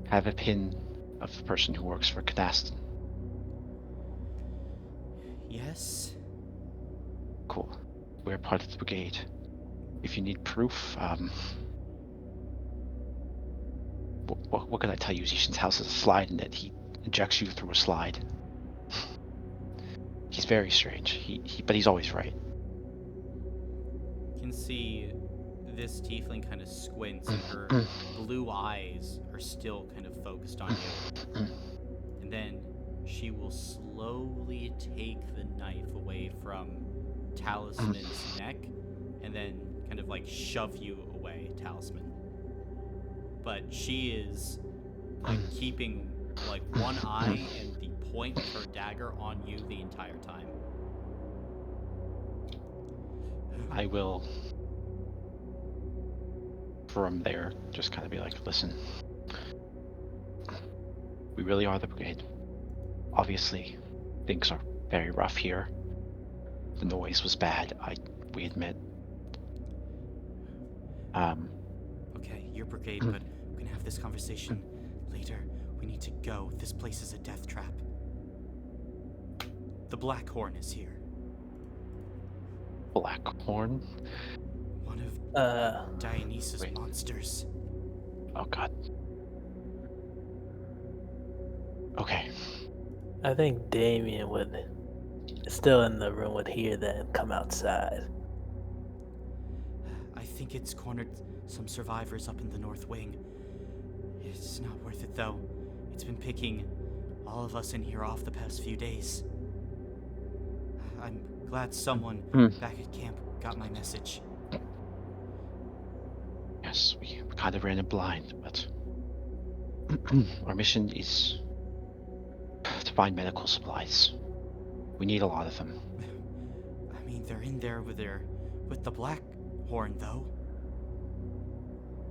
have a pin of the person who works for Canaston. Yes? Cool. We're part of the brigade. If you need proof, what can I tell you? Zishin's house is a slide in it. He ejects you through a slide. He's very strange. But he's always right. You can see this tiefling kind of squints, and her blue eyes are still kind of focused on you. And then she will slowly take the knife away from Talisman's neck and then kind of like shove you away, Talisman. But she is like keeping like one eye and the point of her dagger on you the entire time. I will, from there, just kind of be like, listen, we really are the brigade. Obviously, things are very rough here. The noise was bad, we admit. Okay, your brigade, but we can have this conversation later. We need to go. This place is a death trap. The Black Horn is here. Blackhorn? One of Dionysus' wait. monsters. Oh god. Okay. I think Damien would, still in the room, would hear that and come outside. I think it's cornered some survivors up in the North Wing. It's not worth it, though. It's been picking all of us in here off the past few days. I'm glad someone back at camp got my message. Yes, we kind of ran it blind, but our mission is to find medical supplies. We need a lot of them. I mean, they're in there with the Black Horn, though.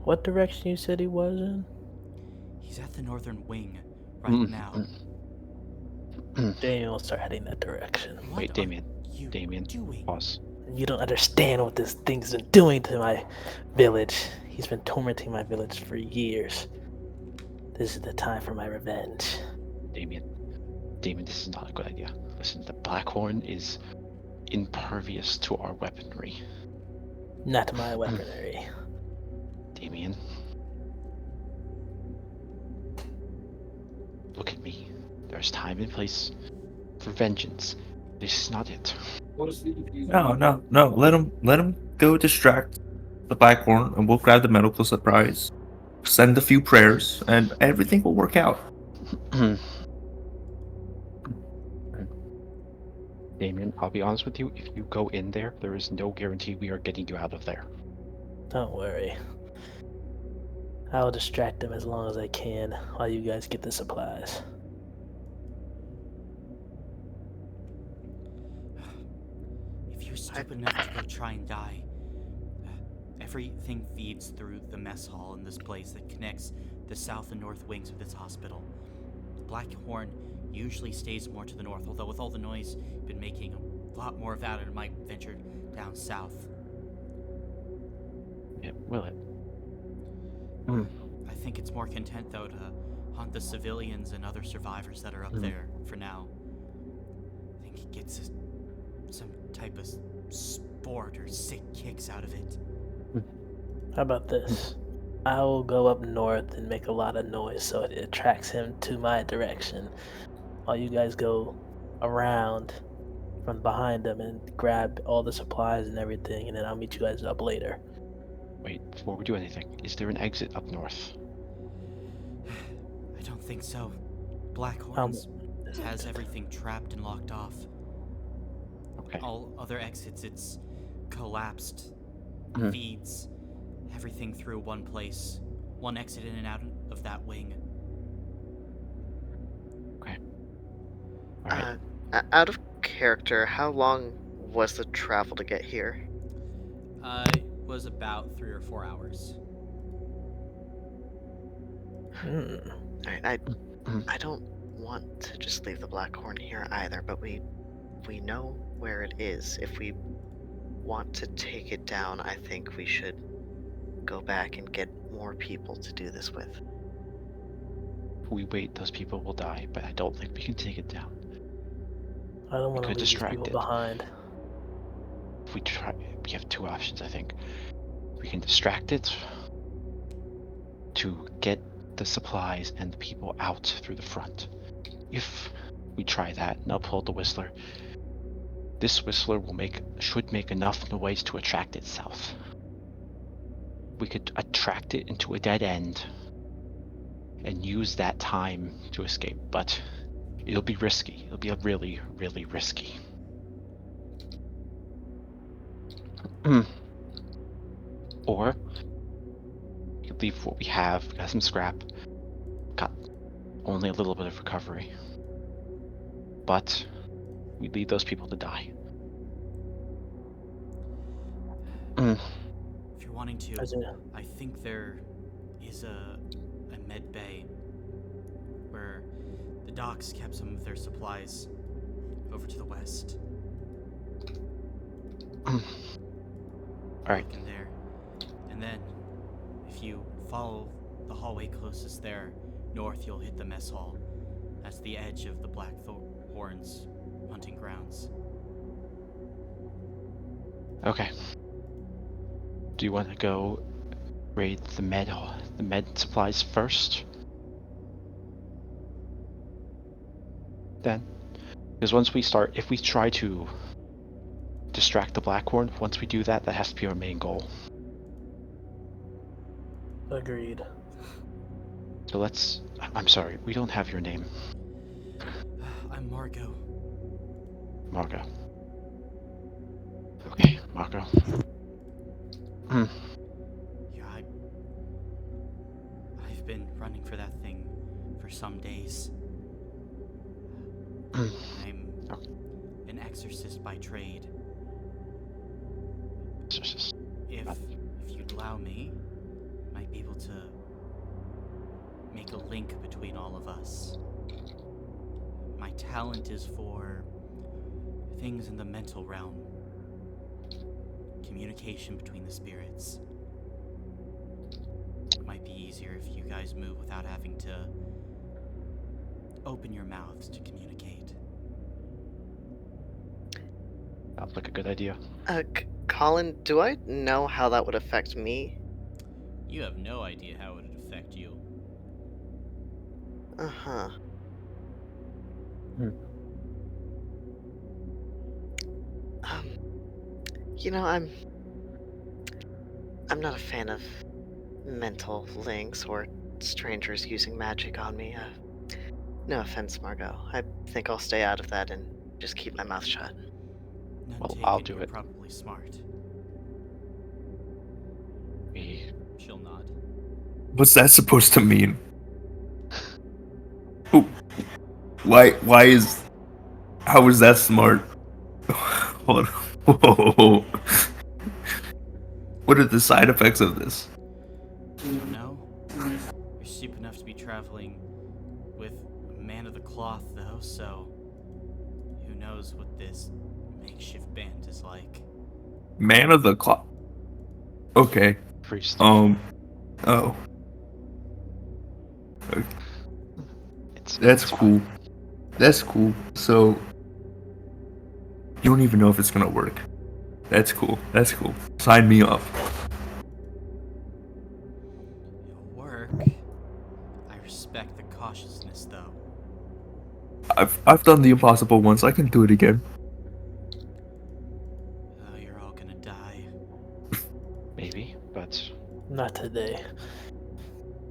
What direction you said he was in? He's at the Northern Wing right now. Damien will start heading that direction. What Wait, Damien. are you Damien, doing? pause. You don't understand what this thing's been doing to my village. He's been tormenting my village for years. This is the time for my revenge. Damien, this is not a good idea. Listen, the Blackhorn is impervious to our weaponry. Not my weaponry. Damien. Look at me. There's time and place for vengeance. This is not it. No. Let him go distract the Blackhorn, and we'll grab the medical supplies. Send a few prayers, and everything will work out. Damien, I'll be honest with you. If you go in there, there is no guarantee we are getting you out of there. Don't worry. I'll distract him as long as I can while you guys get the supplies. If you're stupid enough to go try and die, everything feeds through the mess hall in this place that connects the south and north wings of this hospital. The Black Horn usually stays more to the north, although with all the noise you've been making, a lot more of that, it might venture down south. Yeah, will it? I think it's more content, though, to hunt the civilians and other survivors that are up there for now. I think it gets some type of sport or sick kicks out of it. How about this? I will go up north and make a lot of noise so it attracts him to my direction, while you guys go around from behind him and grab all the supplies and everything, and then I'll meet you guys up later. Wait, before we do anything, is there an exit up north? I don't think so. Black Horns has everything trapped and locked off. Okay. All other exits, it's collapsed. Feeds everything through one place. One exit in and out of that wing. Okay. Alright. Out of character, how long was the travel to get here? It was about 3 or 4 hours. Alright, I don't want to just leave the Black Horn here either, but we know where it is. If we want to take it down, I think we should go back and get more people to do this with. If we wait, those people will die, but I don't think we can take it down. I don't want to could leave these distract people it. behind. If we try, we have two options, I think. We can distract it to get the supplies and the people out through the front. If we try that and uphold the Whistler, this Whistler should make enough noise to attract it south. We could attract it into a dead end and use that time to escape, but it'll be risky. It'll be really, really risky. Or we could leave what we have, got some scrap, got only a little bit of recovery. But we leave those people to die. If you're wanting to, As in- I think there is a med bay where the docks kept some of their supplies over to the west. Alright. Look in there. And then, if you follow the hallway closest there, north, you'll hit the mess hall. That's the edge of the Blackthorn's hunting grounds. Okay. Do you want to go raid the med supplies first? Then? Because once we start, if we try to distract the Blackhorn, once we do that, that has to be our main goal. Agreed. So let's... I'm sorry, we don't have your name. I'm Margot. Margot. Okay, Margot. Yeah, I've been running for that thing for some days. I'm an exorcist by trade. If you'd allow me, I might be able to make a link between all of us. My talent is for things in the mental realm. Communication between the spirits. It might be easier if you guys move without having to open your mouths to communicate. Sounds like a good idea. Colin, do I know how that would affect me? You have no idea how it would affect you. Uh-huh. You know, I'm not a fan of mental links or strangers using magic on me. No offense, Margot. I think I'll stay out of that and just keep my mouth shut. None Well, taken, I'll do you're it. probably smart. She'll nod. What's that supposed to mean? Ooh. Why is... How is that smart? Hold on. Whoa. What are the side effects of this? No? You're stupid enough to be traveling with a man of the cloth, though, so who knows what this makeshift band is like. Man of the clock. Okay. Priest. Oh. That's cool. That's cool. So you don't even know if it's gonna work. That's cool. Sign me up. It'll work. I respect the cautiousness, though. I've done the impossible once. I can do it again. Oh, you're all gonna die. Maybe, but Not today.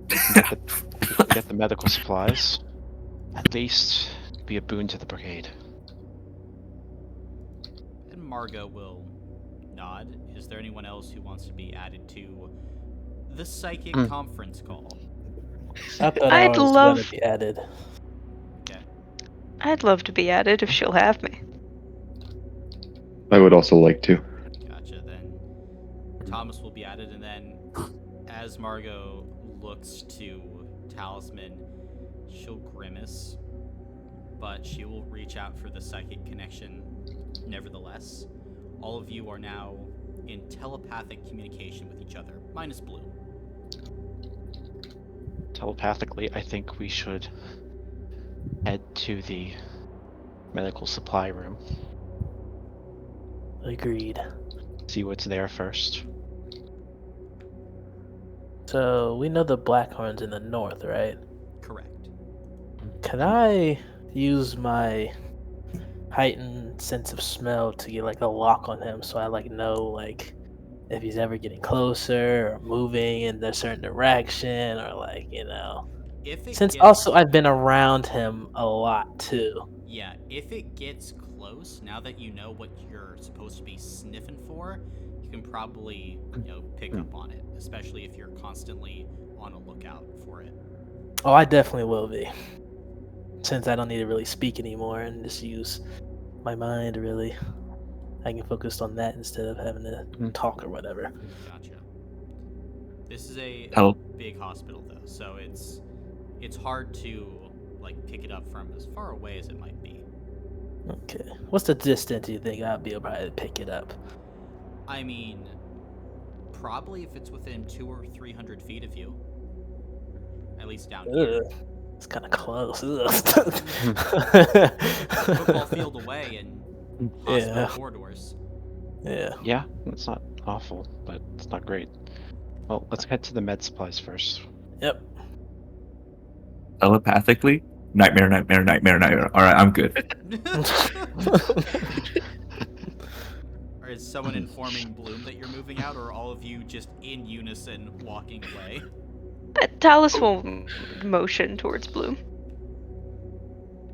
get the medical supplies. At least be a boon to the brigade. And Margot will nod. Is there anyone else who wants to be added to the psychic conference call? I thought I was gonna be added. Okay. I'd love to be added if she'll have me. I would also like to. Gotcha, then Thomas will be added, and then as Margot looks to Talisman, she'll grimace, but she will reach out for the psychic connection nevertheless. All of you are now in telepathic communication with each other, minus Blue. Telepathically, I think we should head to the medical supply room. Agreed. See what's there first. So we know the Blackhorn's in the north, right? Correct. Can I use my heightened sense of smell to get like a lock on him, so I like know like if he's ever getting closer or moving in a certain direction, or like, you know? If it Since gets, also I've been around him a lot too. yeah, if it gets close, now that you know what you're supposed to be sniffing for, you can probably, pick up on it, especially if you're constantly on a lookout for it. Oh, I definitely will be. Since I don't need to really speak anymore and just use my mind, really. I can focus on that instead of having to talk or whatever. Gotcha. This is a Hello. big hospital, though, so it's hard to pick it up from as far away as it might be. Okay. What's the distance you think I'll be able to pick it up? I mean, probably if it's within 200 or 300 feet of you. At least down here. Ugh. It's kind of close. Football field away and hospital Yeah. corridors. Yeah. Yeah, it's not awful, but it's not great. Well, let's head to the med supplies first. Yep. Telepathically? Nightmare. Alright, I'm good. Or is someone informing Bloom that you're moving out, or are all of you just in unison walking away? Talus will motion towards Bloom.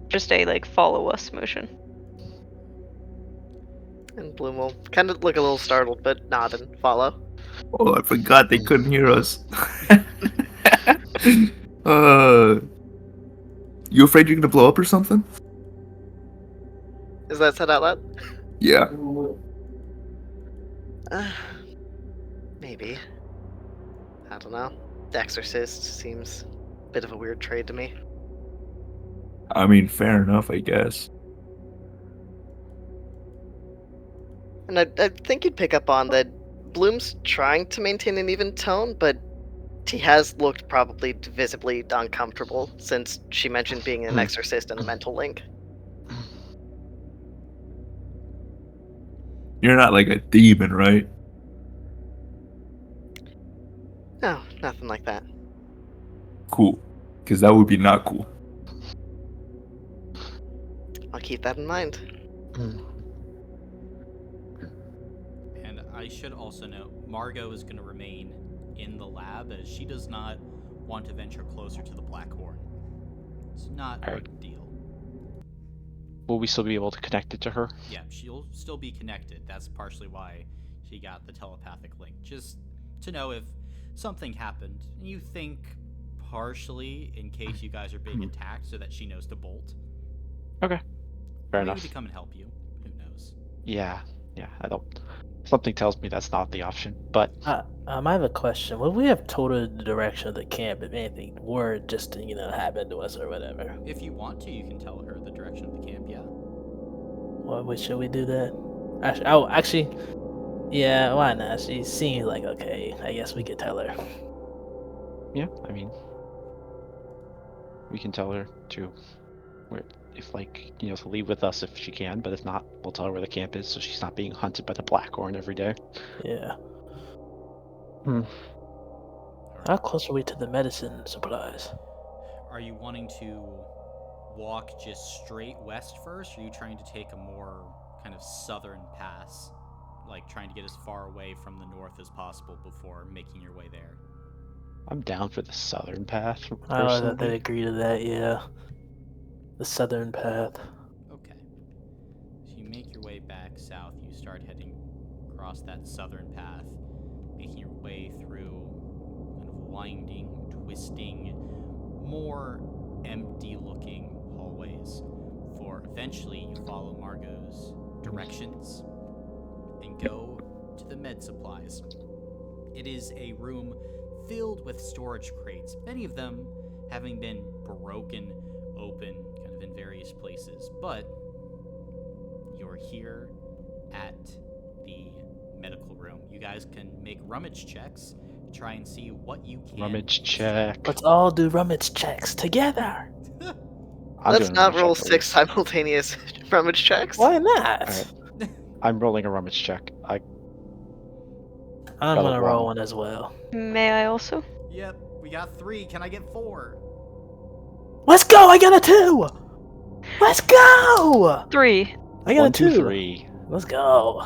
Just a follow us motion. And Bloom will kind of look a little startled, but nod and follow. Oh, I forgot they couldn't hear us. You afraid you're gonna blow up or something? Is that said out loud? Yeah. Maybe. I don't know. The Exorcist seems a bit of a weird trade to me. I mean, fair enough, I guess. And I think you'd pick up on that Bloom's trying to maintain an even tone, but he has looked probably visibly uncomfortable since she mentioned being an exorcist and a mental link. You're not like a demon, right? No, nothing like that. Cool. Because that would be not cool. I'll keep that in mind. And I should also note, Margot is going to remain in the lab as she does not want to venture closer to the Black Horn. It's not her deal. Will we still be able to connect it to her? Yeah, she'll still be connected. That's partially why she got the telepathic link. Just to know if something happened. You think partially in case you guys are being attacked so that she knows to bolt. Okay. Fair Maybe enough. to come and help you. Who knows? Yeah, I don't. Something tells me that's not the option, but I have a question. Would we have told her the direction of the camp if anything were just to, happen to us or whatever? If you want to, you can tell her the direction of the camp, yeah. Well, should we do that? Actually, yeah, why not? She seems like okay. I guess we could tell her. yeah, I mean, we can tell her to, to leave with us if she can, but if not, we'll tell her where the camp is so she's not being hunted by the Blackhorn every day. Yeah. How close are we to the medicine supplies? Are you wanting to walk just straight west first, or are you trying to take a more kind of southern pass? Trying to get as far away from the north as possible before making your way there? I'm down for the southern path, I would personally. agree to that, yeah. The southern path. Okay. So you make your way back south, you start heading across that southern path, making your way through kind of winding, twisting, more empty-looking hallways, for eventually you follow Margot's directions and go to the med supplies. It is a room filled with storage crates, many of them having been broken open kind of in various places, but you're here at the medical room. You guys can make rummage checks to try and see what you can. Rummage check. Let's all do rummage checks together. Let's not roll 6 simultaneous rummage checks. Why not? Alright. I'm rolling a rummage check. I'm Got it gonna roll wrong. one as well. May I also? Yep, we got 3. Can I get 4? Let's go! I got a 2! Let's go! 3. I got 1, a 2. 2, 3. Let's go.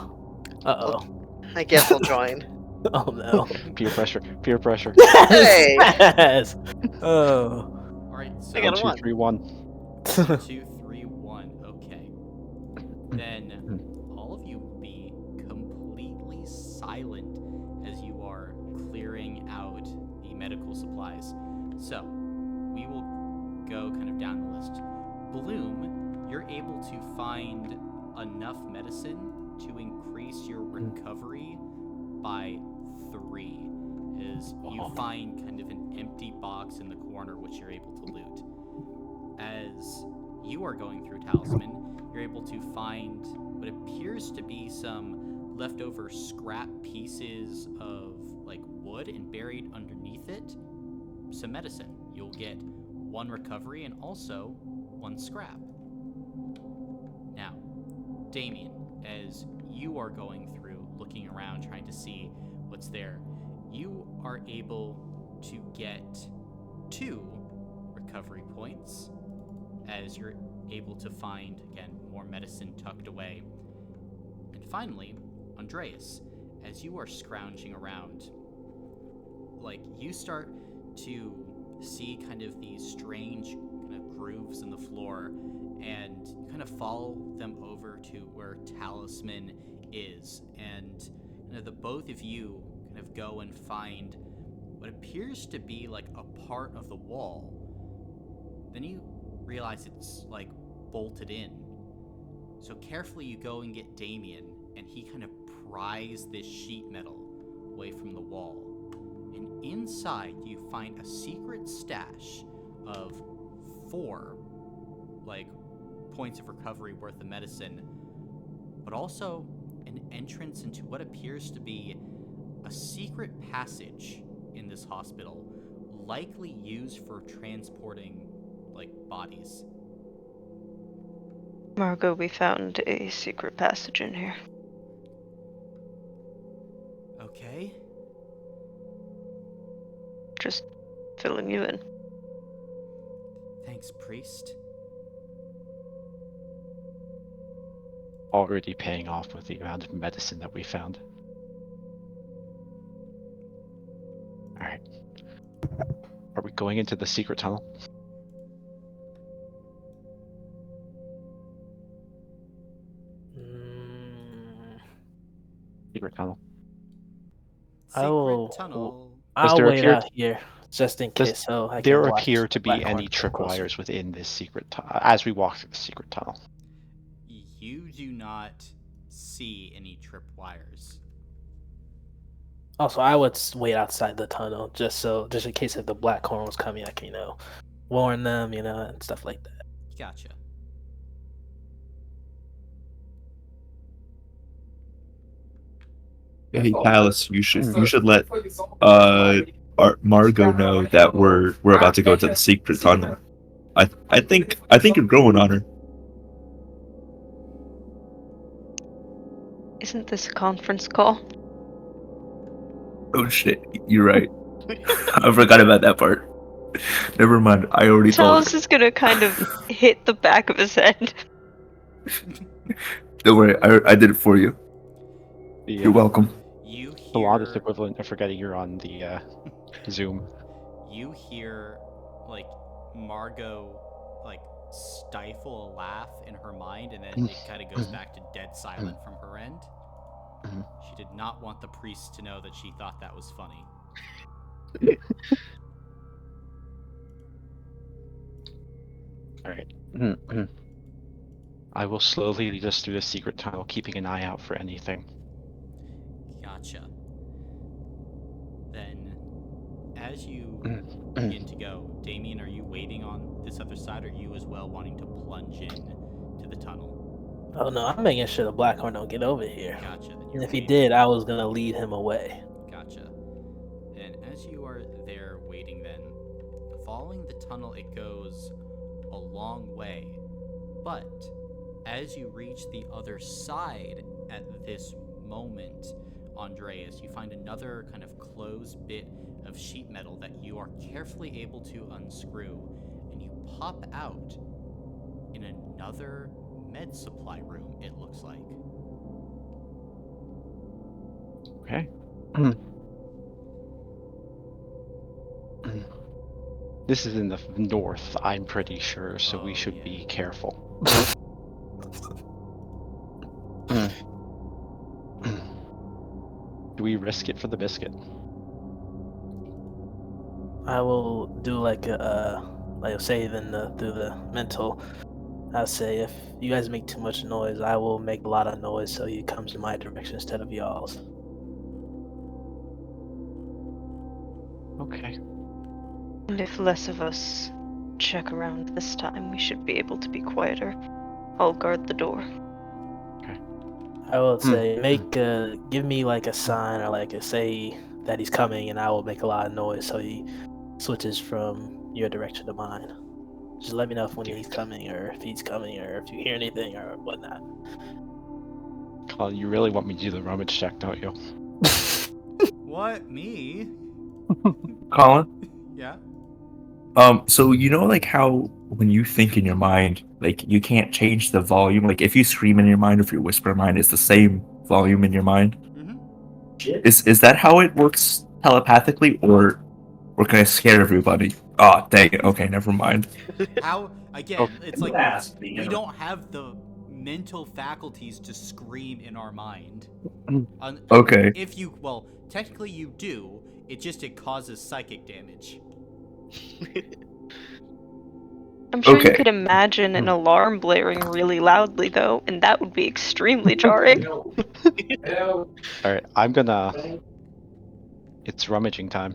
Uh-oh. I guess I'll join. Oh no. Peer pressure. Peer pressure. Hey! Yes! Oh. Alright, so I got a 1, 2, 3, 1. 2, 3, 1. Okay. then all of you will be completely silent as you are clearing out the medical supplies. So, we will go kind of down the list. Bloom, you're able to find enough medicine to increase your recovery by 3, as you find kind of an empty box in the corner which you're able to loot. As you are going through Talisman, you're able to find what appears to be some leftover scrap pieces of like wood, and buried underneath it, some medicine. You'll get 1 recovery and also 1 scrap. Now, Damien, as you are going through, looking around, trying to see what's there, you are able to get 2 recovery points, as you're able to find, again, more medicine tucked away. And finally, Andreas, as you are scrounging around, like, you start to see kind of these strange kind of grooves in the floor, and you kind of follow them over to where Talisman is, and kind of the both of you kind of go and find what appears to be like a part of the wall. Then you realize it's like bolted in. So carefully you go and get Damien, and he kind of pries this sheet metal away from the wall. And inside you find a secret stash of 4 like points of recovery worth of medicine, but also an entrance into what appears to be a secret passage in this hospital, likely used for transporting like bodies. Margot, we found a secret passage in here. Okay. Just filling you in. Thanks, priest. Already paying off with the amount of medicine that we found. Alright. Are we going into the secret tunnel? Secret tunnel. Secret tunnel. Does I'll there wait appear out here just in Does case. So I there can watch appear to be Black any Horn get closer. tripwires within this secret tunnel as we walk through the secret tunnel? You do not see any tripwires. Also, I would wait outside the tunnel just in case if the Black Horn was coming, I can warn them, and stuff like that. Gotcha. Hey, Palace, you should let Margot know that we're about to go to the secret tunnel. I think you're growing on her. Isn't this a conference call? Oh shit, you're right. I forgot about that part. Never mind, I already told Talus is gonna kind of hit the back of his head. Don't worry, I did it for you. You're welcome. You The Solandis hear equivalent of forgetting you're on the Zoom. you hear like Margot like stifle a laugh in her mind, and then it kind of goes back to dead silent from her end. She did not want the priest to know that she thought that was funny. Alright. I will slowly lead us through the secret tunnel, keeping an eye out for anything. Gotcha. Then, as you begin to go, Damien, are you waiting on this other side, or are you as well wanting to plunge in to the tunnel? Oh no, I'm making sure the Black Horn don't get over here. Gotcha. Then And you're if he waiting. did, I was gonna lead him away. Gotcha. And as you are there waiting, then, following the tunnel, it goes a long way. But as you reach the other side at this moment, Andreas, you find another kind of closed bit of sheet metal that you are carefully able to unscrew, and you pop out in another med supply room, it looks like. Okay. This is in the north, I'm pretty sure, so we Oh, should yeah. be careful. Do we risk it for the biscuit? I will do like a save through the mental. I'll say if you guys make too much noise, I will make a lot of noise so he comes in my direction instead of y'all's. Okay. And if less of us check around this time, we should be able to be quieter. I'll guard the door. I will say give me like a sign or like a say that he's coming, and I will make a lot of noise so he switches from your direction to mine. Just let me know when he's coming, or if he's coming, or if you hear anything or whatnot. Colin, you really want me to do the rummage check, don't you? What? Me? Colin? Yeah. So you know like how when you think in your mind, like you can't change the volume. Like if you scream in your mind, or if you whisper in your mind, it's the same volume in your mind. Mm-hmm. Is that how it works telepathically, or can I scare everybody? Oh, dang it. Okay, never mind. How again? It's like we don't have the mental faculties to scream in our mind. Okay. If you technically you do. It causes psychic damage. I'm sure you Okay. could imagine an alarm blaring really loudly, though, and that would be extremely jarring. Alright, I'm gonna... It's rummaging time.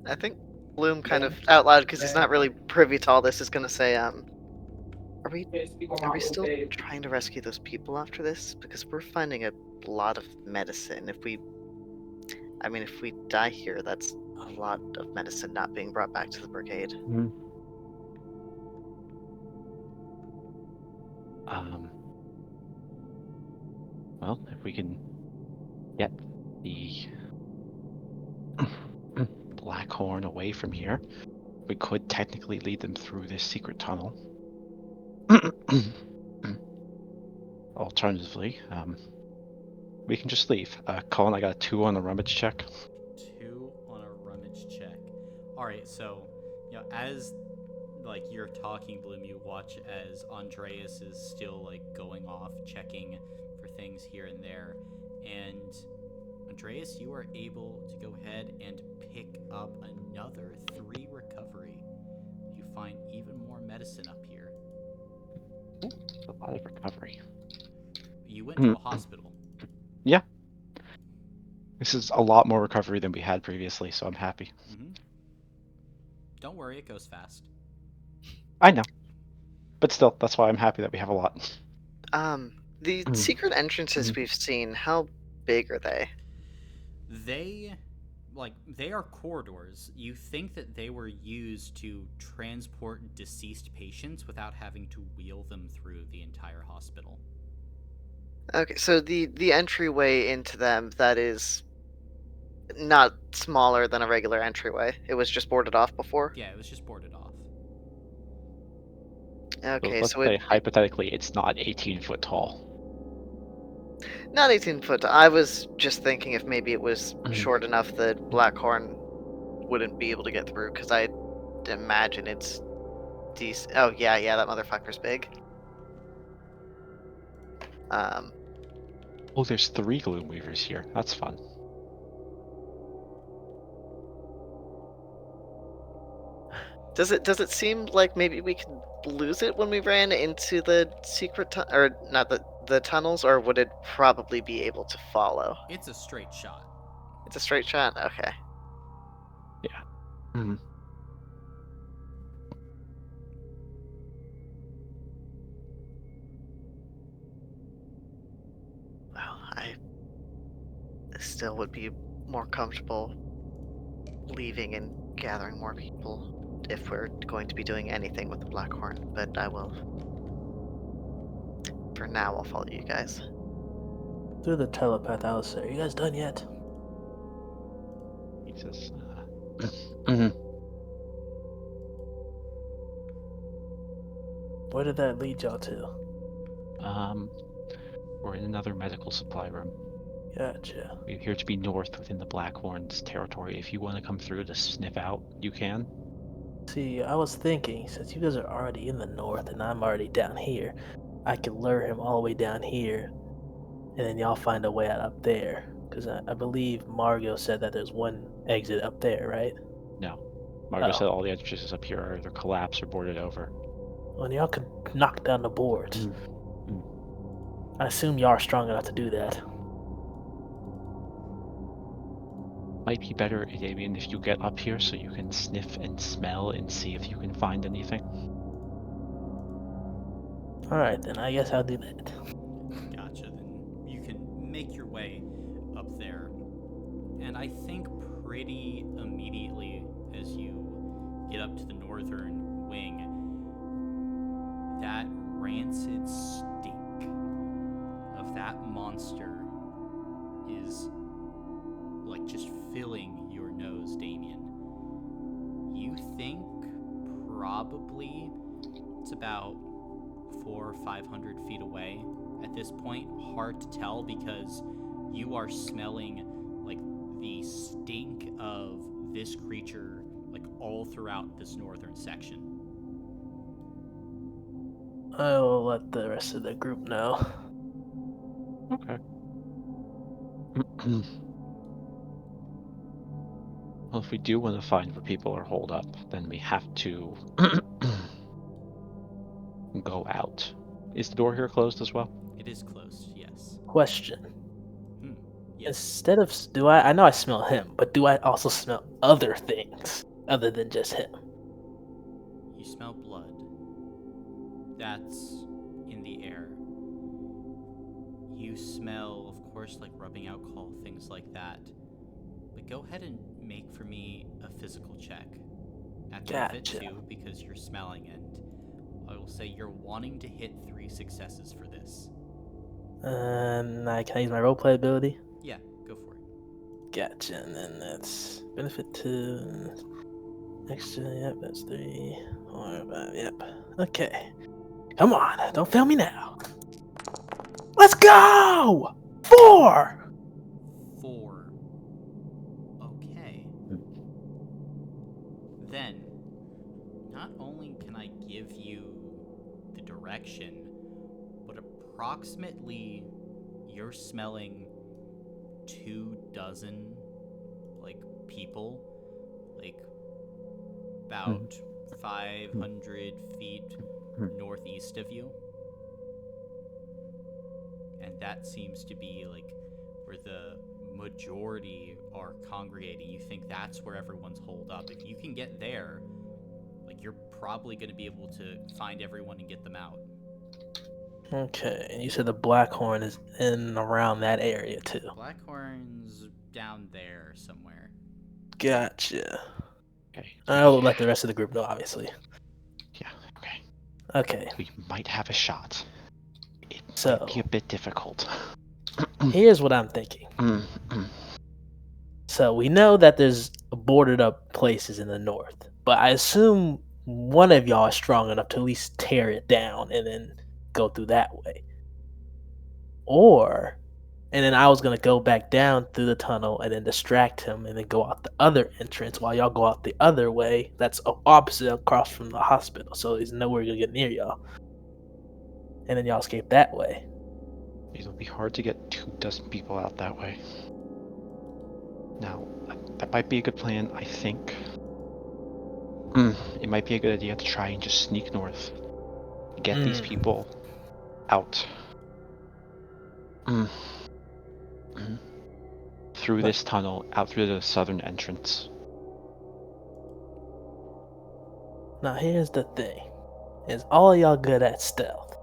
I think Bloom kind of out loud, because he's not really privy to all this, is gonna say, are we still trying to rescue those people after this? Because we're finding a lot of medicine. If we die here, that's a lot of medicine not being brought back to the brigade. Well, if we can get the Black Horn away from here, we could technically lead them through this secret tunnel. Alternatively, we can just leave. Colin, I got a 2 on the rummage check. 2 on a rummage check. Alright, so as you're talking, Bloom, you watch as Andreas is still going off, checking for things here and there. And Andreas, you are able to go ahead and pick up another 3 recovery. You find even more medicine up here. A lot of recovery. You went to a hospital. Yeah. This is a lot more recovery than we had previously, so I'm happy. Mm-hmm. Don't worry, it goes fast. I know. But still, that's why I'm happy that we have a lot. The secret entrances we've seen, how big are they? They are corridors. You think that they were used to transport deceased patients without having to wheel them through the entire hospital. Okay, so the entryway into them, that is not smaller than a regular entryway. It was just boarded off before? Yeah, it was just boarded off. Okay, Let's say hypothetically it's not 18 foot tall. Not 18 foot. I was just thinking if maybe it was short enough that Blackhorn wouldn't be able to get through, because I imagine it's decent. Oh, yeah, that motherfucker's big. Oh, there's 3 Gloomweavers here. That's fun. Does it seem like maybe we could lose it when we ran into the secret or not the tunnels, or would it probably be able to follow? It's a straight shot. It's a straight shot? Okay. Yeah. Mm-hmm. Well, I still would be more comfortable leaving and gathering more people if we're going to be doing anything with the Blackhorn, but I will. For now, I'll follow you guys. Through the telepath, I will say, are you guys done yet? Jesus. Where did that lead y'all to? We're in another medical supply room. Gotcha. We appear to be north within the Blackhorn's territory. If you want to come through to sniff out, you can. See, I was thinking, since you guys are already in the north and I'm already down here, I could lure him all the way down here, and then y'all find a way out up there. Because I believe Margot said that there's one exit up there, right? No. Margot said Oh. all the entrances up here are either collapsed or boarded over. Well, y'all could knock down the boards. I assume y'all are strong enough to do that. Might be better, Damien, if you get up here so you can sniff and smell and see if you can find anything. Alright, then I guess I'll do that. Gotcha. Then you can make your way up there. And I think pretty immediately as you get up to the northern wing, that rancid stink of that monster is like just filling your nose, Damien. You think probably it's about 400 or 500 feet away at this point. Hard to tell because you are smelling like the stink of this creature like all throughout this northern section. I will let the rest of the group know. Okay. Well, if we do want to find where people are holed up, then we have to go out. Is the door here closed as well? It is closed, yes. Question. Yes. Instead of I know I smell him, but do I also smell other things other than just him? You smell blood. That's in the air. You smell, of course, like rubbing alcohol, things like that. But go ahead and make for me a physical check. At the of it too, because you're smelling, and I will say you're wanting to hit 3 successes for this. Can I use my roleplay ability? Yeah, go for it. Gotcha, and then that's benefit to extra, yep, that's 3, 4, 5, yep. Okay. Come on, don't fail me now. Let's go! 4! 4. Okay. Then, not only can I give you the direction, but approximately you're smelling 24 like people, like about 500 feet northeast of you. And that seems to be like where the majority are congregating. You think that's where everyone's holed up. If you can get there, like you're probably going to be able to find everyone and get them out. Okay, and you said the Blackhorn is in and around that area too. Blackhorn's down there somewhere. Gotcha. Okay. I'll let the rest of the group know, obviously. Yeah, okay. Okay. We might have a shot. It So, might be a bit difficult. Here's what I'm thinking. So we know that there's boarded up places in the north, but I assume one of y'all is strong enough to at least tear it down and then go through that way. And then I was going to go back down through the tunnel and then distract him and then go out the other entrance while y'all go out the other way. That's opposite across from the hospital, so there's nowhere to get near y'all. And then y'all escape that way. It'll be hard to get 24 people out that way. Now, that might be a good plan, I think. It might be a good idea to try and just sneak north. Get these people out. Through this tunnel, out through the southern entrance. Now here's the thing. Is all of y'all good at stealth?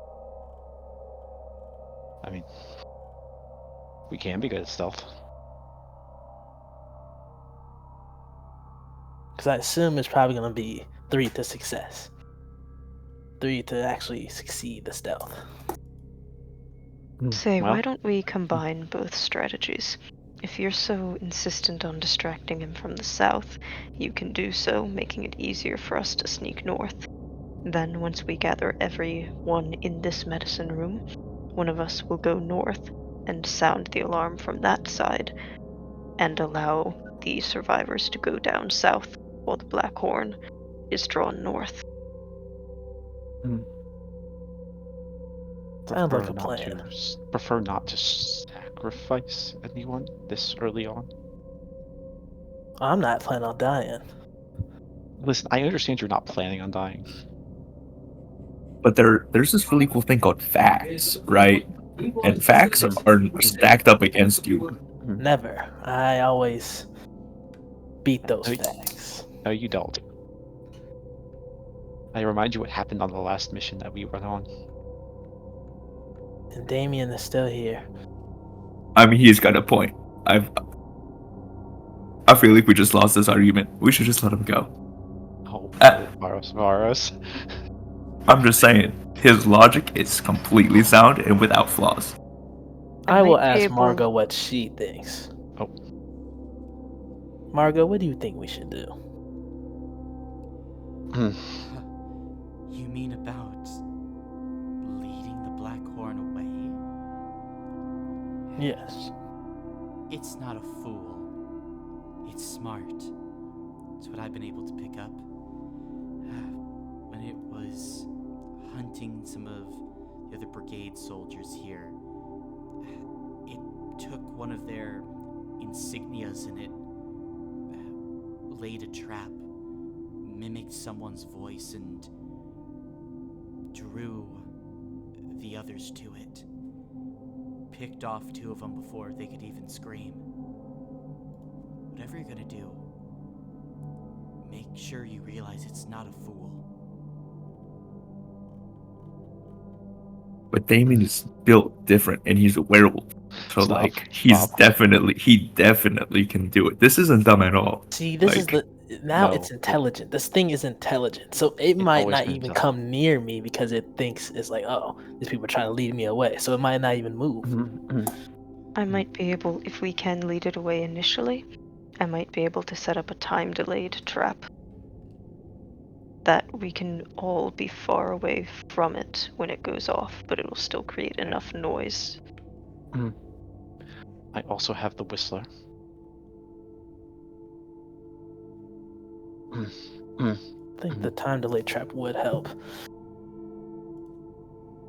I mean, we can be good at stealth. Because I assume it's probably going to be 3 to success. 3 to actually succeed the stealth. Why don't we combine both strategies? If you're so insistent on distracting him from the south, you can do so, making it easier for us to sneak north. Then, once we gather everyone in this medicine room, one of us will go north and sound the alarm from that side, and allow the survivors to go down south while the Black Horn is drawn north. Sounds like a plan. Prefer not to sacrifice sacrifice anyone this early on? I'm not planning on dying. Listen, I understand you're not planning on dying. But there's this really cool thing called facts, right? And facts are stacked up against you. Never. I always beat those No, facts. No, you don't. I remind you what happened on the last mission that we went on. And Damien is still here. I mean, he's got a point. I feel like we just lost this argument. We should just let him go. Oh, Uh, Varos. I'm just saying, his logic is completely sound and without flaws. I will might be ask able- Margot what she thinks. Oh. Margot, what do you think we should do? You mean about leading the Black Horn away? Yes. It's not a fool. It's smart. It's what I've been able to pick up. When it was hunting some of the other brigade soldiers here, it took one of their insignias and it laid a trap, mimicked someone's voice, and drew the others to it. Picked off 2 of them before they could even scream. Whatever you're gonna do, make sure you realize it's not a fool. But Damien is built different, and he's a werewolf. So Stop. he Stop. definitely can do it. This isn't dumb at all. See, this is Like, now no. it's intelligent. This thing is intelligent. So it might always not been even intelligent. come near me because it thinks it's like, oh, these people are trying to lead me away. So it might not even move. I might be able, if we can lead it away initially, I might be able to set up a time delayed trap. That we can all be far away from it when it goes off, but it will still create enough noise. I also have the Whistler. I think the time delay trap would help.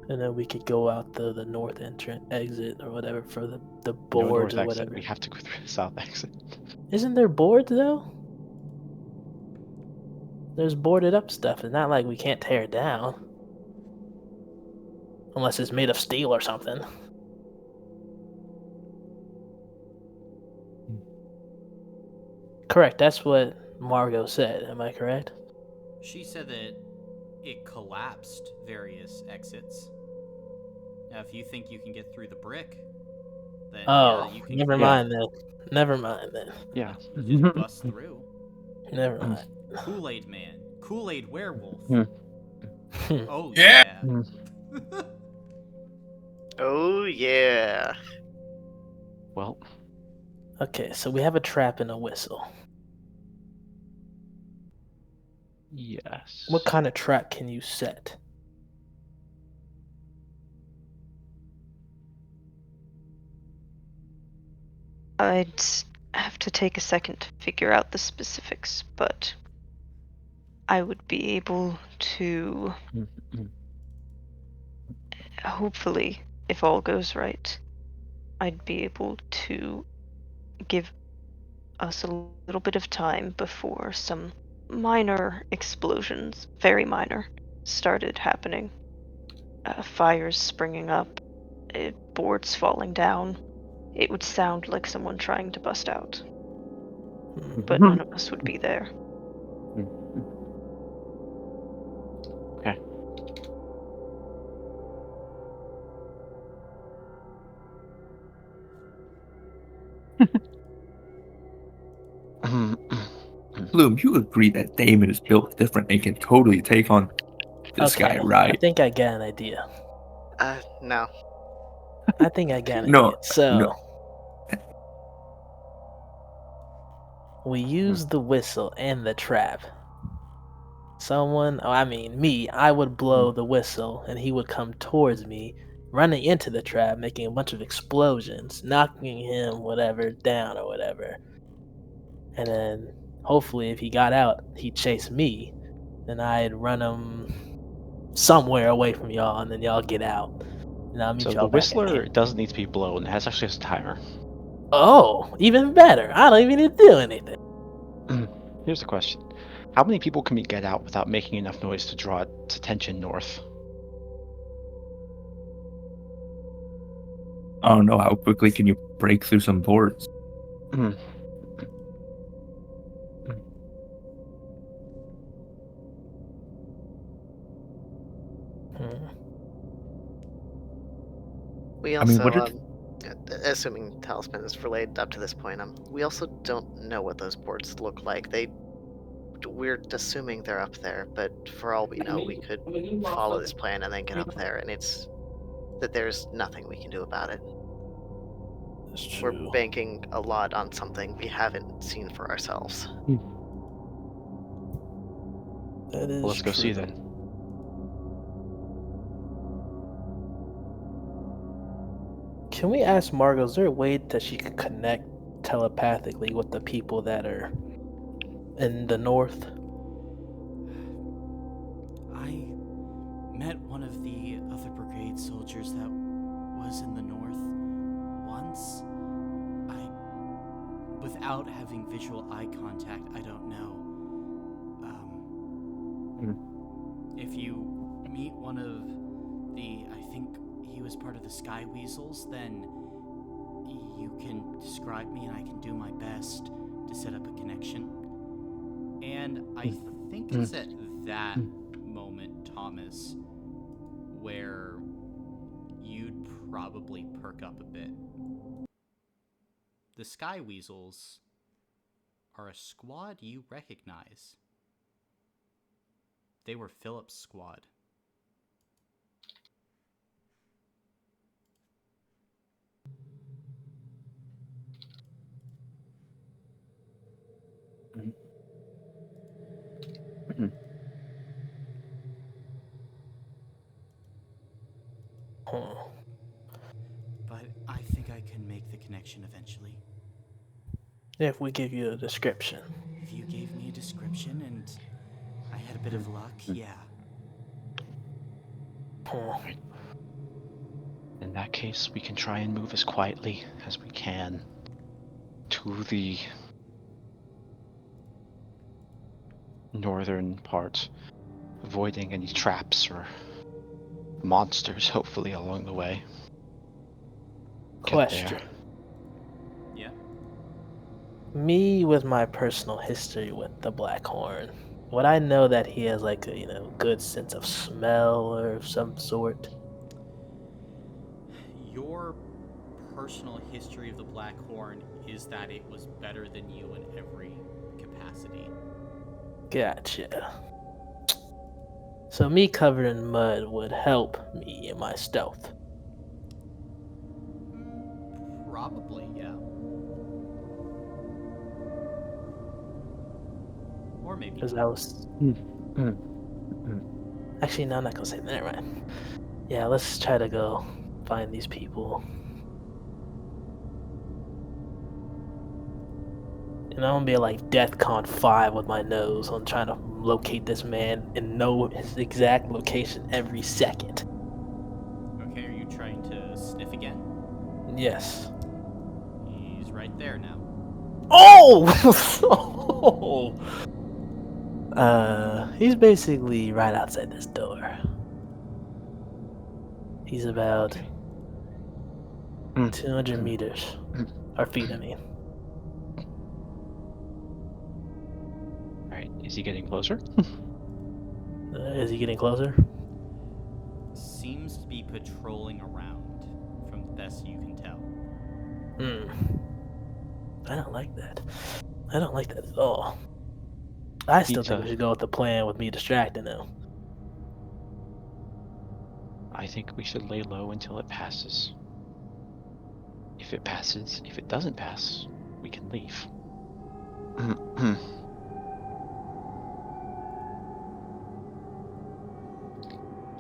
And then we could go out the north exit or whatever for the No boards north or exit. whatever. We have to go through the south exit. Isn't there boards though? There's boarded up stuff. It's not like we can't tear it down. Unless it's made of steel or something. Correct, that's what Margot said. Am I correct? She said that it collapsed various exits. Now, if you think you can get through the brick, then Oh, yeah, you can. never mind then. Never mind then. Yeah. You just bust through. Never mind. Kool-Aid Man, Kool-Aid Werewolf. Hmm. Oh Yeah. yeah. Oh yeah. Well, Okay, so we have a trap and a whistle. yes. What kind of trap can you set? I'd have to take a second to figure out the specifics, but I would be able to, hopefully, if all goes right, I'd be able to give us a little bit of time before some minor explosions, very minor, started happening. Fires springing up, boards falling down. It would sound like someone trying to bust out, but none of us would be there. Okay. Bloom, you agree that Damon is built different and can totally take on this guy, I right? think I got an idea. No. I think I got an No, idea. So no. we use the whistle and the trap. Me, I would blow the whistle and he would come towards me, running into the trap, making a bunch of explosions, knocking him whatever down or whatever. And then hopefully if he got out, he'd chase me, and I'd run him somewhere away from y'all, and then y'all get out. And I'll meet So the y'all back at whistler camp. doesn't need to be blown. It has actually has a timer. Oh, even better. I don't even need to do anything. Here's the question: how many people can we get out without making enough noise to draw its attention north? I don't know, how quickly can you break through some boards? We I mean, also, what assuming Talisman is relayed up to this point, we also don't know what those boards look like. We're assuming they're up there, but for all we know, we could follow this plan and then get up there, and it's that there's nothing we can do about it. That's We're true. banking a lot on something we haven't seen for ourselves. That is Well, let's go true. see then. Can we ask Margot, is there a way that she could connect telepathically with the people that are in the north? I met one of the other brigade soldiers that was in the north once. Without having visual eye contact, I don't know. If you meet one of I think he was part of the Sky Weasels, then you can describe me and I can do my best to set up a connection. And I think it's at that moment, Thomas, where you'd probably perk up a bit. The Sky Weasels are a squad you recognize. They were Philip's squad. But I think I can make the connection eventually. If we give you a description. If you gave me a description and I had a bit of luck, yeah. In that case, we can try and move as quietly as we can to the northern part, avoiding any traps or monsters, hopefully, along the way. Get there. Question. Yeah? Me with my personal history with the Black Horn, would I know that he has like a good sense of smell or some sort? Your personal history of the Black Horn is that it was better than you in every capacity. Gotcha. So me covered in mud would help me in my stealth. Probably, yeah. Or maybe Because not. I was... Actually, no, I'm not gonna say that. Never mind. Yeah, let's try to go find these people. And I'm gonna be like DEFCON 5 with my nose on trying to locate this man and know his exact location every second. Okay, are you trying to sniff again? Yes. He's right there now. Oh! He's basically right outside this door. He's about 200 meters. Or feet, I mean. Alright, is he getting closer? Is he getting closer? Seems to be patrolling around, from the best you can tell. I don't like that. I don't like that at all. I still think we should go with the plan with me distracting him. I think we should lay low until it passes. If it passes, if it doesn't pass, we can leave.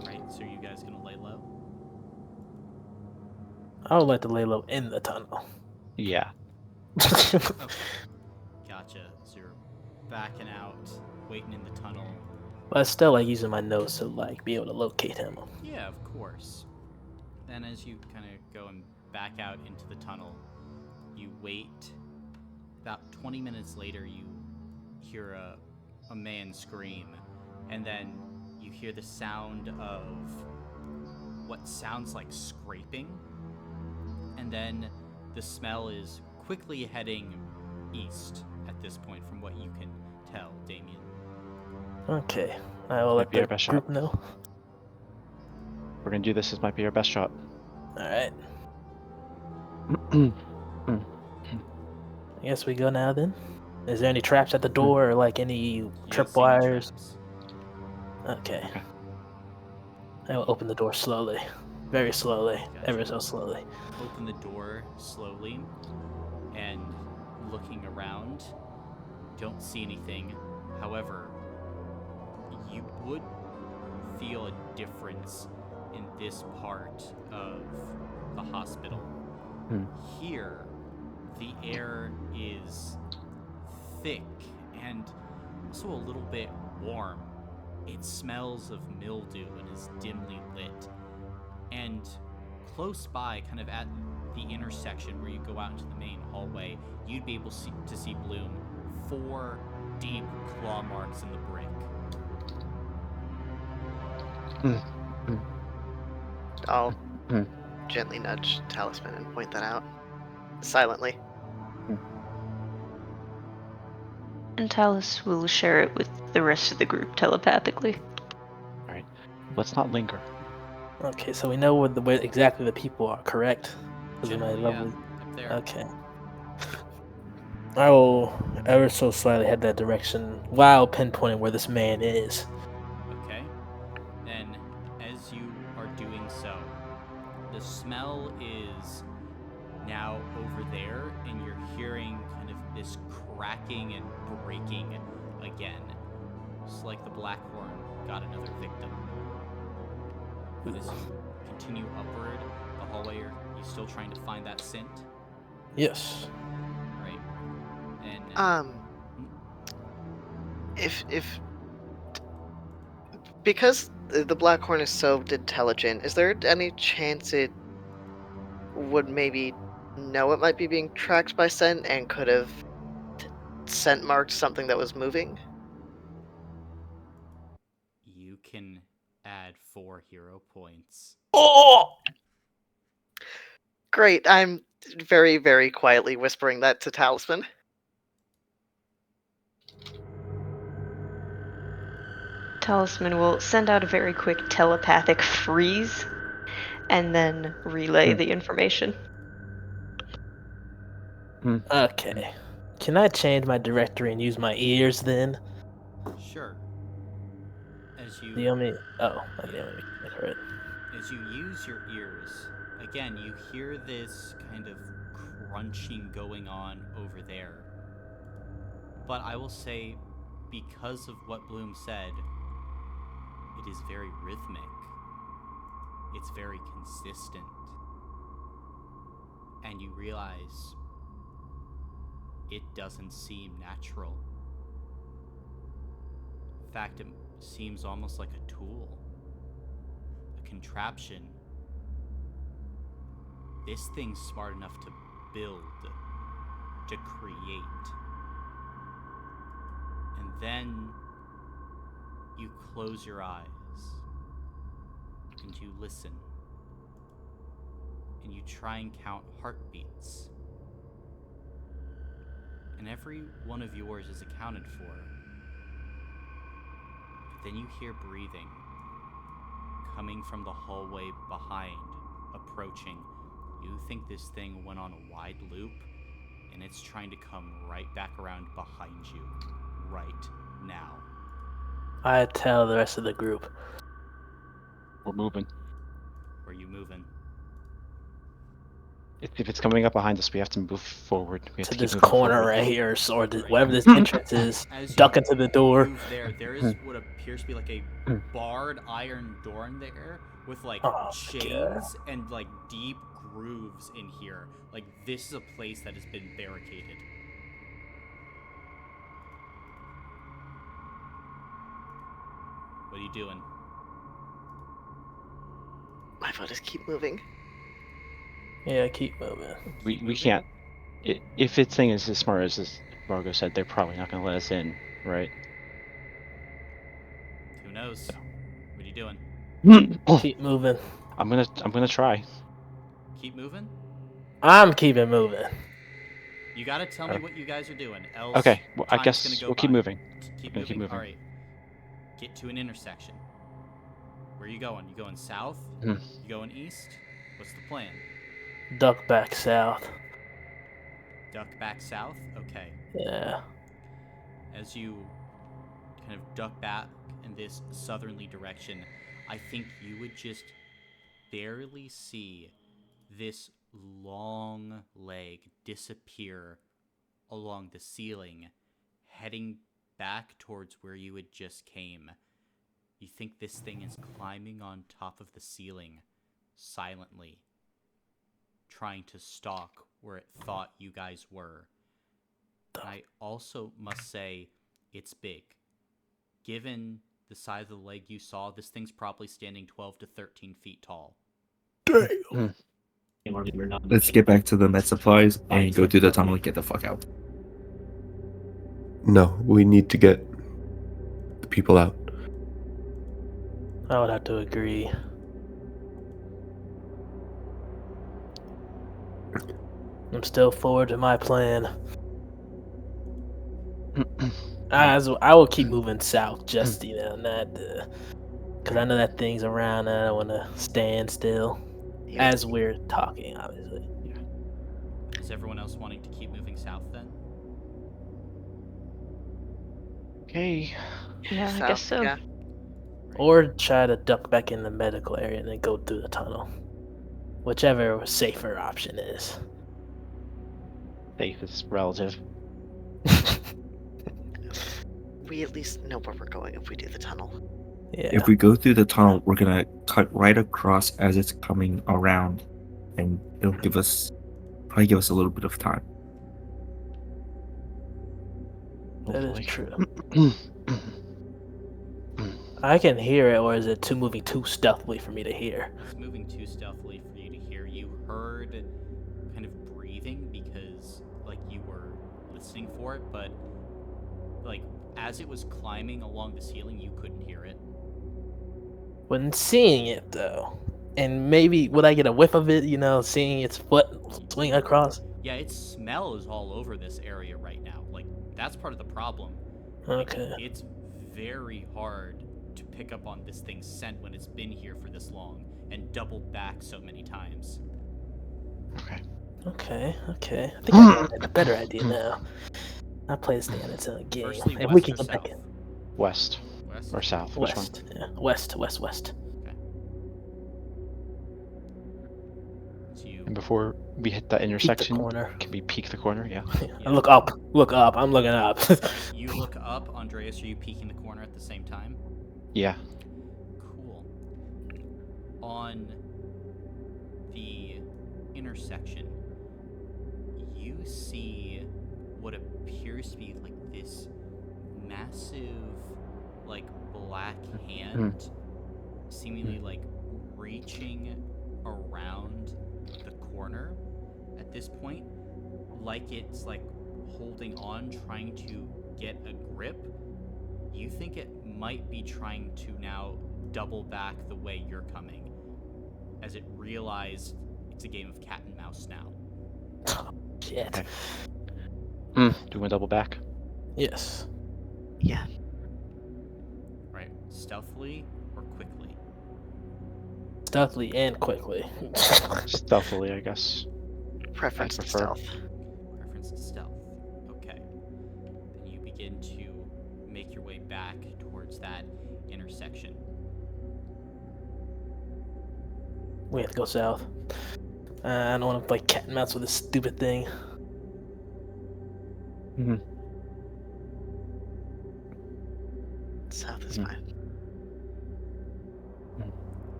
Right, so are you guys gonna lay low? I would like to lay low in the tunnel. Yeah. Okay. Gotcha. So you're backing out, waiting in the tunnel. But I still like using my nose to like be able to locate him. Yeah, of course. then as you kind of go and back out into the tunnel, you wait. About 20 minutes later, you hear a man scream, and then you hear the sound of what sounds like scraping, and then the smell is quickly heading east at this point, from what you can tell, Damien. Okay, I will Might let be our the best group shot. know. We're gonna do this. This might be our best shot. All right. I guess we go now then. Is there any traps at the door or like any You don't see any tripwires? traps. Okay. Okay. I will open the door slowly, very slowly, Gotcha. ever so slowly. Open the door slowly, and looking around, don't see anything. However, you would feel a difference in this part of the hospital. Here, the air is thick and also a little bit warm. It smells of mildew and is dimly lit. And close by, kind of at the intersection where you go out into the main hallway, you'd be able to see Bloom 4 deep claw marks in the brick. I'll gently nudge Talisman and point that out. Silently. And Talus will share it with the rest of the group telepathically. All right. Let's not linger. Okay, so we know where exactly the people are, correct? Those are my Generally, yeah, lovely. up there. Okay. I will ever so slightly head that direction while pinpointing where this man is. Okay. Then, as you are doing so, the smell is now over there, and you're hearing kind of this cracking and breaking again. It's like the Blackhorn got another victim. But as you continue upward the hallway, are you still trying to find that scent? Yes. Right. And If because the Black Horn is so intelligent, is there any chance it would maybe know it might be being tracked by scent and could have scent marked something that was moving? you can add 4 hero points. Oh! Great, I'm very, very quietly whispering that to Talisman. Talisman will send out a very quick telepathic freeze and then relay the information. Okay. Can I change my directory and use my ears then? Sure. As you The only. Oh, okay, let me make it right. As you use your ears, again, you hear this kind of crunching going on over there. But I will say, because of what Bloom said, it is very rhythmic. It's very consistent. And you realize it doesn't seem natural. In fact, it seems almost like a tool. Contraption. This thing's smart enough to build, to create. And then you close your eyes and you listen and you try and count heartbeats. And every one of yours is accounted for. But then you hear breathing coming from the hallway behind, approaching. You think this thing went on a wide loop, and it's trying to come right back around behind you, right now. I tell the rest of the group. We're moving. Where are you moving? If it's coming up behind us, we have to move forward. We have To to keep this moving corner forward. right here, or Right. whatever this entrance is. As Duck you into the door. move there is what appears to be like a barred iron door in there with like Oh, chains and like deep grooves in here. Like this is a place that has been barricaded. What are you doing? My foot is keep moving. Yeah, keep moving. We can't. If its thing is as smart as this Margo said, they're probably not going to let us in, right? Who knows? What are you doing? Keep moving. I'm gonna try. Keep moving? I'm keeping moving. You gotta tell me what you guys are doing, else Okay, well, I time's gonna guess go we'll by. keep moving. Keep We're gonna keep moving? moving. Alright. Get to an intersection. Where are you going? You going south? Hmm. You going east? What's the plan? Duck back south. Duck back south? Okay. Yeah. As you kind of duck back in this southerly direction, I think you would just barely see this long leg disappear along the ceiling, heading back towards where you had just came. You think this thing is climbing on top of the ceiling, silently, trying to stalk where it thought you guys were. And I also must say, it's big. Given the size of the leg you saw, this thing's probably standing 12 to 13 feet tall. Damn. Let's get back to the med supplies and go through the tunnel and get the fuck out. No, we need to get the people out. I would have to agree. I'm still forward to my plan. I will keep moving south, just not because I know that thing's around and I don't want to stand still. As we're talking, obviously. Is everyone else wanting to keep moving south then? Okay. Yeah, I guess so. Yeah. Or try to duck back in the medical area and then go through the tunnel. Whichever safer option is. Safe is relative. We at least know where we're going if we do the tunnel. Yeah. If we go through the tunnel, we're gonna cut right across as it's coming around, and it'll probably give us a little bit of time. That is Hopefully. true. I can hear it, or is it moving too stealthily for me to hear? It's moving too stealthily for you to hear. You heard kind of breathing because, like, you were listening for it, but, like, as it was climbing along the ceiling, you couldn't hear it. When seeing it, though, and maybe would I get a whiff of it, seeing its foot swing across? Yeah, its smell is all over this area right now. Like, that's part of the problem. Like, Okay. it's very hard to pick up on this thing's scent when it's been here for this long and doubled back so many times. Okay. I think I got a better idea now. I play this thing in its own game. Firstly, If west we can or get back south? in. West West? or south? Which one? West. Yeah. West. Okay. So you And before we hit that Peek the intersection, corner. can we peek the corner? Yeah. I look up. I'm looking up. you look up, Andreas. Are you peeking the corner at the same time? Yeah. Cool. On the intersection, you see what appears to be like this massive, like, black hand, seemingly like reaching around the corner at this point, like it's like holding on, trying to get a grip. You think it might be trying to now double back the way you're coming, as it realized it's a game of cat and mouse now. Shit. Okay. Do we want to double back? Yes. Yeah. Right, stealthily or quickly? Stealthily and quickly. Stealthily, I guess. Preference to prefer- stealth. Preference to stealth. Okay. Then you begin to make your way back towards that intersection. We have to go south. I don't want to play cat and mouse with this stupid thing. South is Mhm. fine.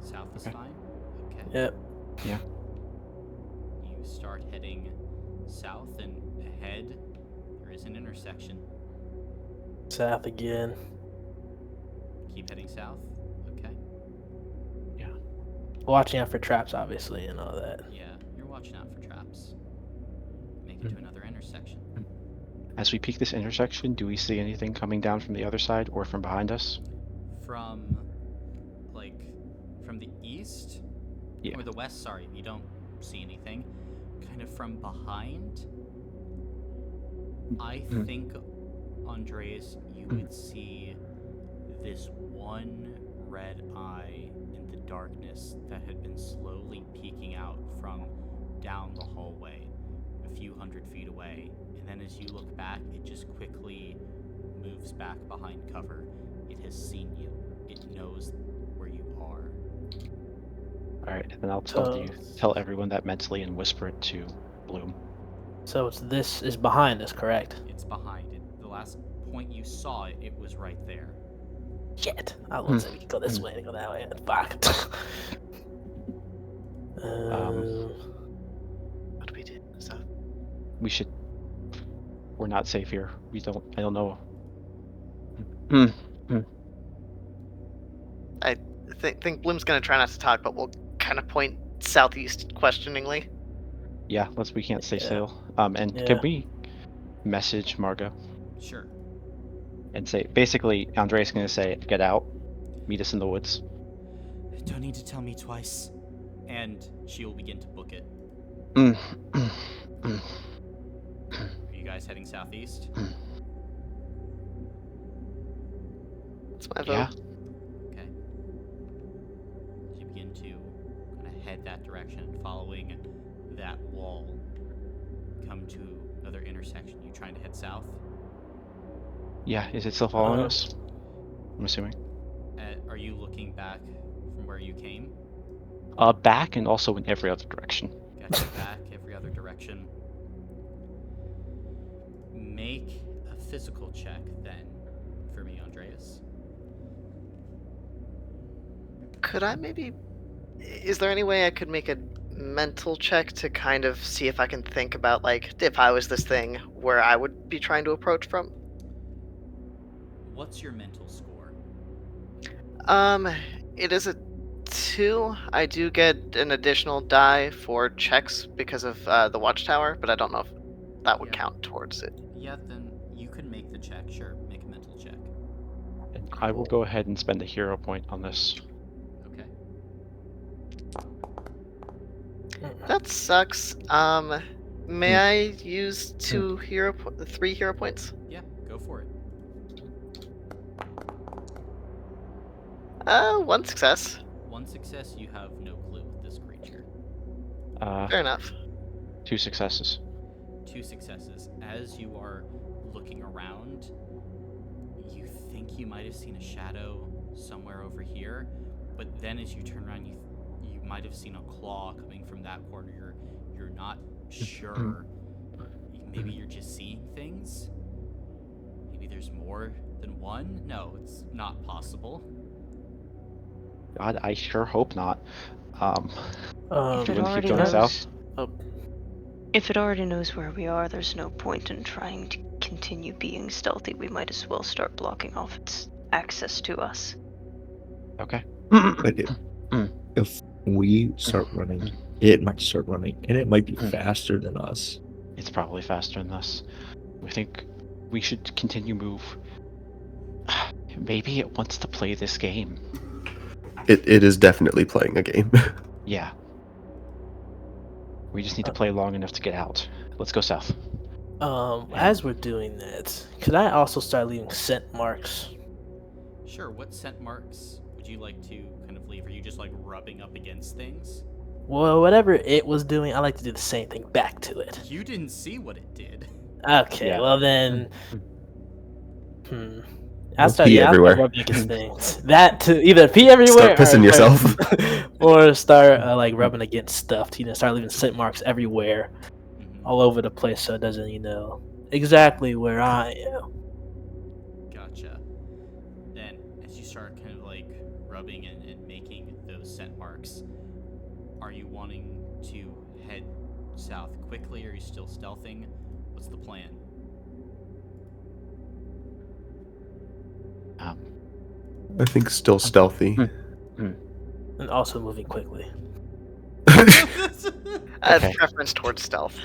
South is Okay. fine? Okay. Yep. You start heading south, and ahead there is an intersection. South again. Keep heading south? Okay. Watching out for traps, obviously, and all that. Yeah, you're watching watching out for traps. Make it to another intersection. As we peek this intersection, do we see anything coming down from the other side or from behind us? From the east? Yeah. Or the west, sorry, you don't see anything. Kind of from behind, I think, Andreas, you would see this one red eye in the darkness that had been slowly peeking out from down the hallway, a few hundred feet away. And then as you look back, it just quickly moves back behind cover. It has seen you. It knows where you are. Alright, and then I'll tell everyone that mentally and whisper it to Bloom. So this is behind us, correct? It's behind it. The last point you saw it, it was right there. Shit. I was gonna say we could go this way and go that way. Fuck. What do we do? So, We should. We're not safe here. I don't know. I think Bloom's gonna try not to talk, but we'll kind of point southeast questioningly. Yeah, we can't stay still. And Yeah. can we message Margot Sure. and say, basically, Andre's gonna say, get out, meet us in the woods. Don't need to tell me twice. And she will begin to book it. Mm. Are you guys heading southeast? That's my vote. Yeah. Okay. You begin to kind of head that direction, and following that wall, come to another intersection. You trying to head south? Yeah, is it still following us? I'm assuming. Are you looking back from where you came? Back and also in every other direction. Gotcha. Back every other direction. Make a physical check then for me, Andreas. Could I maybe? Is there any way I could make a mental check to kind of see if I can think about, like, if I was this thing, where I would be trying to approach from? What's your mental score? It is a 2. I do get an additional die for checks because of the watchtower, but I don't know if that would count towards it. Yeah, then you can make the check. Sure, make a mental check. And I will go ahead and spend a hero point on this. Okay. That sucks. May I use 3 hero points? Yeah, go for it. 1 success. 1 success, you have no clue with this creature. Fair enough. 2 successes. 2 successes. As you are looking around, you think you might have seen a shadow somewhere over here, but then as you turn around, you might have seen a claw coming from that corner. You're not sure. Maybe you're just seeing things. Maybe there's more than one. No, it's not possible. God, I sure hope not. If Do it you want to already keep going south? If it already knows where we are, there's no point in trying to continue being stealthy. We might as well start blocking off its access to us. Okay. But if we start running, it might start running, and it might be faster than us. It's probably faster than us. We think we should continue move. Maybe it wants to play this game. It is definitely playing a game. Yeah. We just need to play long enough to get out. Let's go south. As we're doing that, could I also start leaving scent marks? Sure, what scent marks would you like to kind of leave? Are you just like rubbing up against things? Well, whatever it was doing, I like to do the same thing back to it. You didn't see what it did. Okay, Yeah. well then, I'll Don't start pee everywhere. rubbing against things. That to either pee everywhere, Start pissing yourself. or start like rubbing against stuff. To start leaving scent marks everywhere, Mhm. all over the place, so it doesn't, exactly where I am. Gotcha. Then, as you start kind of like rubbing and making those scent marks, are you wanting to head south quickly? Or are you still stealthing? What's the plan? I think still stealthy. And also moving quickly. Okay. Preference towards stealth.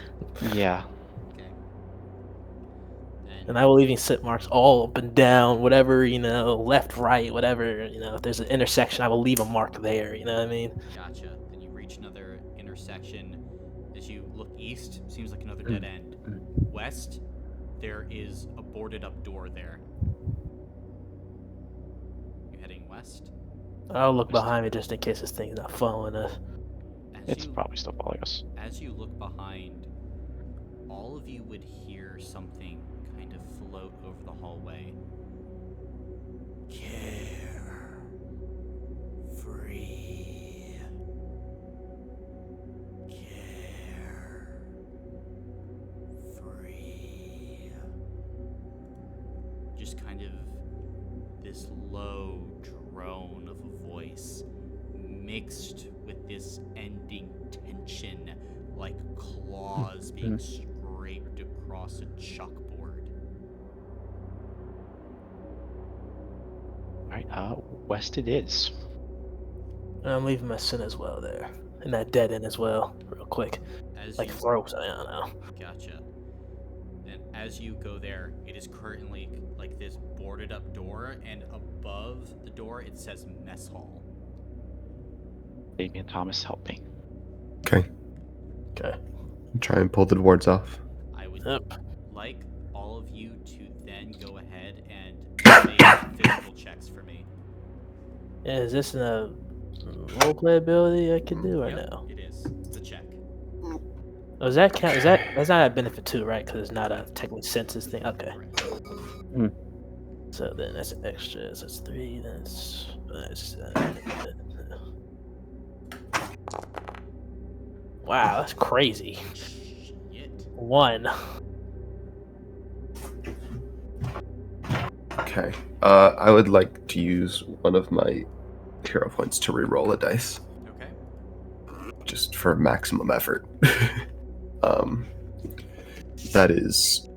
Yeah. Okay. And I will leaving scent marks all up and down, whatever, left, right, whatever, if there's an intersection, I will leave a mark there, you know what I mean? Gotcha. Then you reach another intersection. As you look east, seems like another dead end. West, there is a boarded up door there. You heading west? I'll look behind me just in case this thing's not following us. It's probably still following us. As you look behind, all of you would hear something kind of float over the hallway. Care. Free. Care. Free. Just kind of this low drone of a voice mixed with this ending tension like claws being scraped across a chalkboard. Alright, west it is. I'm leaving my scent as well there. And that dead end as well, real quick. As Like you throws, I don't know. Gotcha. And as you go there, it is currently like this boarded up door, and above the door it says mess hall. Damien Thomas, help me. Okay. Okay. Try and pull the dwarves off. I would Yep. like all of you to then go ahead and make physical checks for me. Yeah, is this a roleplay ability I can do or Yep, no? it is. It's a check. Oh, does that count? That's not a benefit too, right? Because it's not a technically census thing. Okay. Correct. So then that's an extra. So it's 3. That's wow, that's crazy. Shit. 1. Okay. I would like to use one of my hero points to re-roll a dice, Okay. just for maximum effort. That is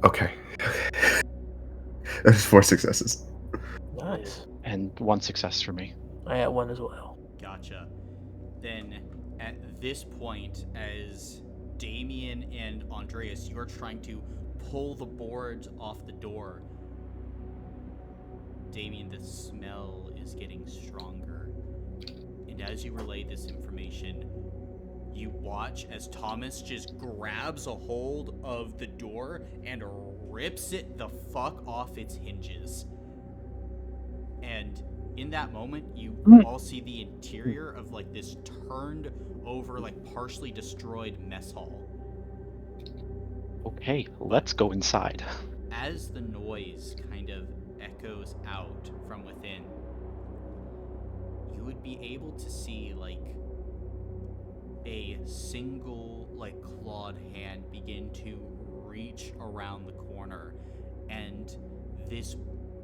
okay. That's 4 successes. Nice. And 1 success for me. I had 1 as well. Gotcha. Then at this point, as Damien and Andreas, you are trying to pull the boards off the door. Damien, the smell is getting stronger. And as you relay this information, you watch as Thomas just grabs a hold of the door and rips it the fuck off its hinges. And in that moment, you all see the interior of like this turned over, like partially destroyed mess hall. Okay, let's go inside. As the noise kind of echoes out from within, you would be able to see like a single like clawed hand begin to reach around the corner, and this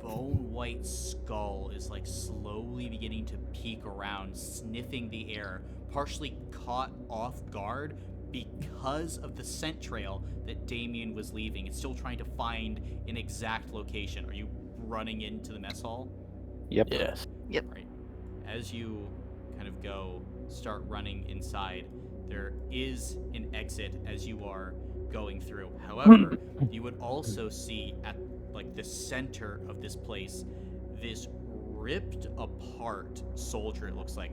bone white skull is like slowly beginning to peek around, sniffing the air, partially caught off guard because of the scent trail that Damien was leaving. It's still trying to find an exact location. Are you running into the mess hall? Yep. Yes. Right. As you kind of start running inside, there is an exit as you are going through. However, you would also see at like the center of this place this ripped apart soldier. It looks like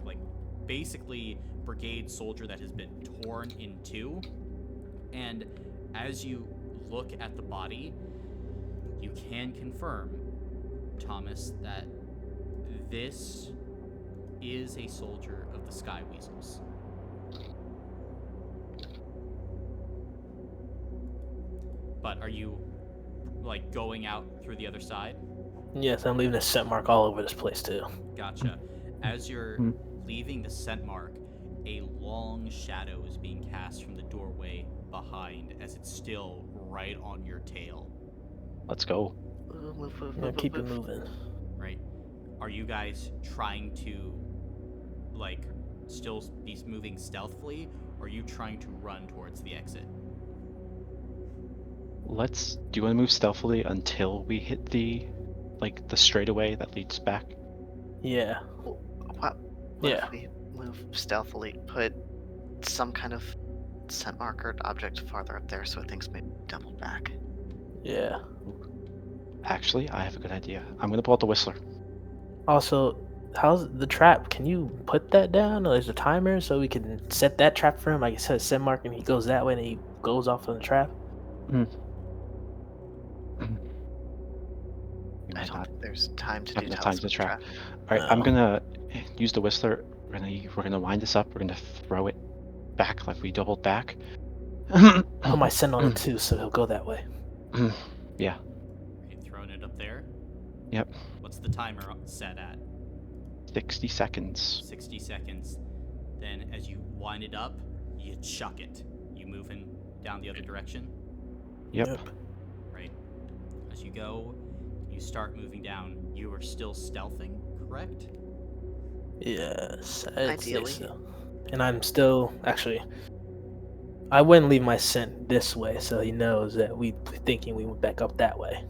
basically brigade soldier that has been torn in two. And as you look at the body, you can confirm, Thomas, that this is a soldier of the Sky Weasels. But are you like going out through the other side? Yes, I'm leaving a scent mark all over this place too. Gotcha. As you're leaving the scent mark, a long shadow is being cast from the doorway behind, as it's still right on your tail. Let's go. Keep it moving. Right. Are you guys trying to like still be moving stealthily, or are you trying to run towards the exit? Do you want to move stealthily until we hit the straightaway that leads back? Yeah. What Yeah. if we move stealthily, put some kind of scent marker object farther up there so things may double back? Yeah. Actually, I have a good idea. I'm gonna pull out the whistler. Also, how's the trap? Can you put that down? Or there's a timer so we can set that trap for him? Like it says send mark and he goes that way and he goes off on the trap. We I might don't not think there's time to have do enough time to telescope trap. trap. All right, I'm No. gonna use the whistler. We're gonna wind this up. We're gonna throw it back like we doubled back. Put my scent on it too, so he'll go that way. Yeah. Are you throwing it up there? Yep. What's the timer set at? 60 seconds. 60 seconds. Then as you wind it up, you chuck it. You moving down the other direction? Yep. Right. As you go, you start moving down. You are still stealthing, correct? Yes, I'd say Ideally. so. And I'm still actually. I wouldn't leave my scent this way, so he knows that we thinking we went back up that way.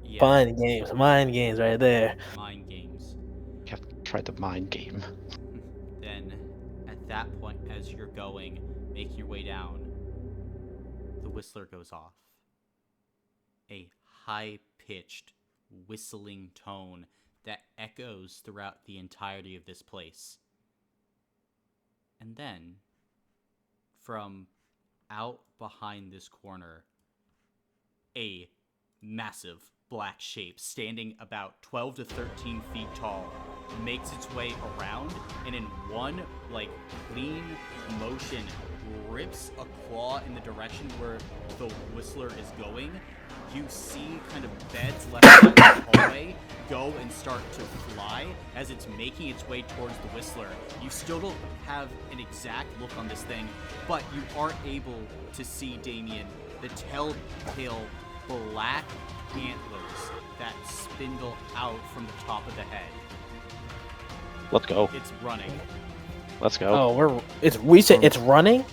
Yeah. Mind games right there. Mind games. You have to try the mind game. Then, at that point, as you're going, making your way down, the whistler goes off. A high-pitched, whistling tone that echoes throughout the entirety of this place. And then, from out behind this corner, a massive black shape standing about 12 to 13 feet tall makes its way around and in one clean motion rips a claw in the direction where the whistler is going. You see kind of beds left side of the hallway go and start to fly as it's making its way towards the whistler. You still don't have an exact look on this thing, but you are able to see, Damien, the telltale black antlers that spindle out from the top of the head. Let's go. It's running. Let's go. Oh, it's running?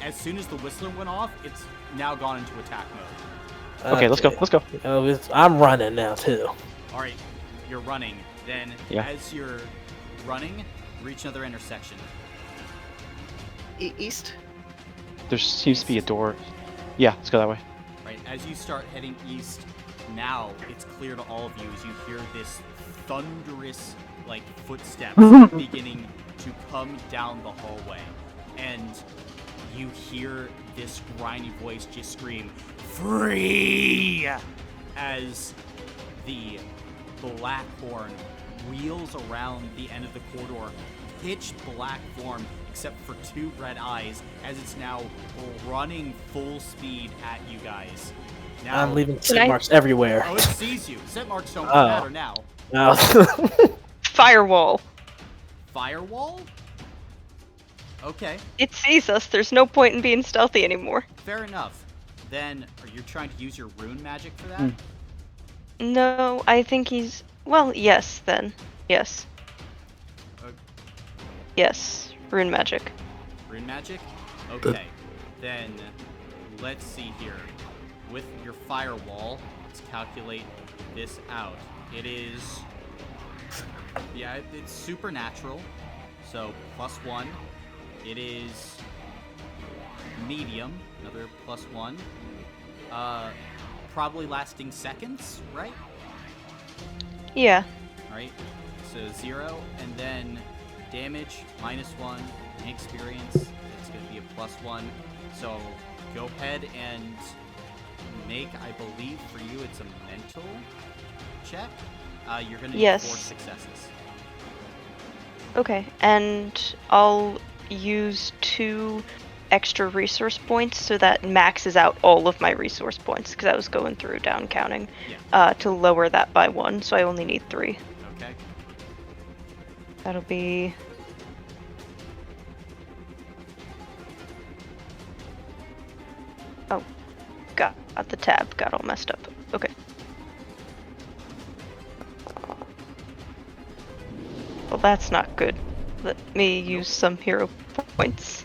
As soon as the whistler went off, it's now gone into attack mode. Okay, let's go. Let's go. Oh, I'm running now too. All right, you're running. Then, Yeah. as you're running, reach another intersection. East? There seems to be a door. Yeah, let's go that way. Right, as you start heading east, now it's clear to all of you as you hear this thunderous, footsteps beginning to come down the hallway, and you hear this grimy voice just scream, "Free!" as the black horn wheels around the end of the corridor, pitch black form except for two red eyes, as it's now running full speed at you guys. Now, I'm leaving scent marks everywhere. Oh, it sees you. Scent marks don't matter now. No. Firewall. Firewall? Okay, It sees us. There's no point in being stealthy anymore. fair enough. Then, are you trying to use your rune magic for that? No, I think he's. Well, yes, then. Yes. Yes. Rune magic. Rune magic? Okay. Then, let's see here. With your firewall, let's calculate this out. It is... Yeah, it's supernatural. So, +1. It is medium, another +1. Probably lasting seconds, right? Yeah. Alright, so 0, and then damage, -1, and experience, it's going to be a +1. So go ahead and make, I believe for you it's a mental check. You're going to need 4 successes. Okay, and I'll use 2 extra resource points so that maxes out all of my resource points, because I was going through down counting to lower that by 1, so I only need 3. Okay. That'll be... Oh, got the tab got all messed up. Okay. Well, that's not good. Let me use some hero points.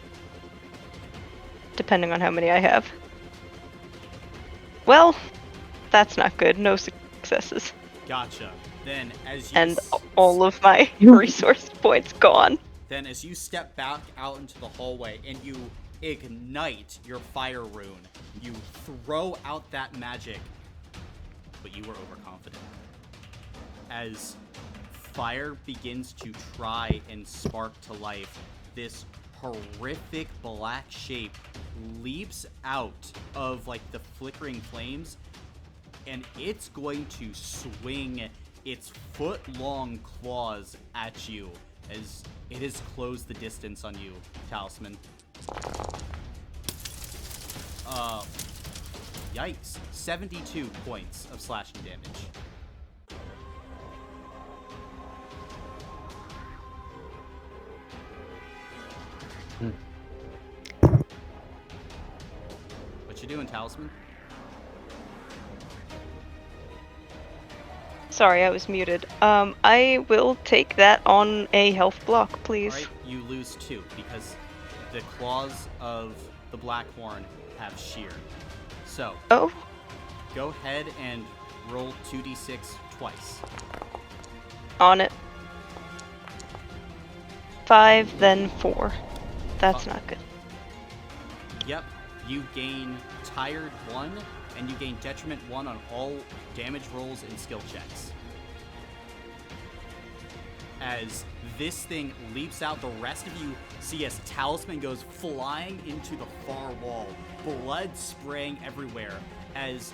Depending on how many I have. Well, that's not good. No successes. Gotcha. Then as you and all of my resource points gone. Then as you step back out into the hallway and you ignite your fire rune, you throw out that magic, but you were overconfident. As fire begins to try and spark to life, this horrific black shape leaps out of like the flickering flames, and it's going to swing its foot-long claws at you as it has closed the distance on you, Talisman. Yikes. 72 points of slashing damage. What you doing, Talisman? Sorry, I was muted. I will take that on a health block, please. Alright, you lose 2 because the claws of the Blackhorn have shear. So, Oh, go ahead and roll 2d6 twice. on it. 5, then 4. That's not good. Yep, you gain Tired 1, and you gain Detriment 1 on all damage rolls and skill checks. As this thing leaps out, the rest of you see as Talisman goes flying into the far wall, blood spraying everywhere, as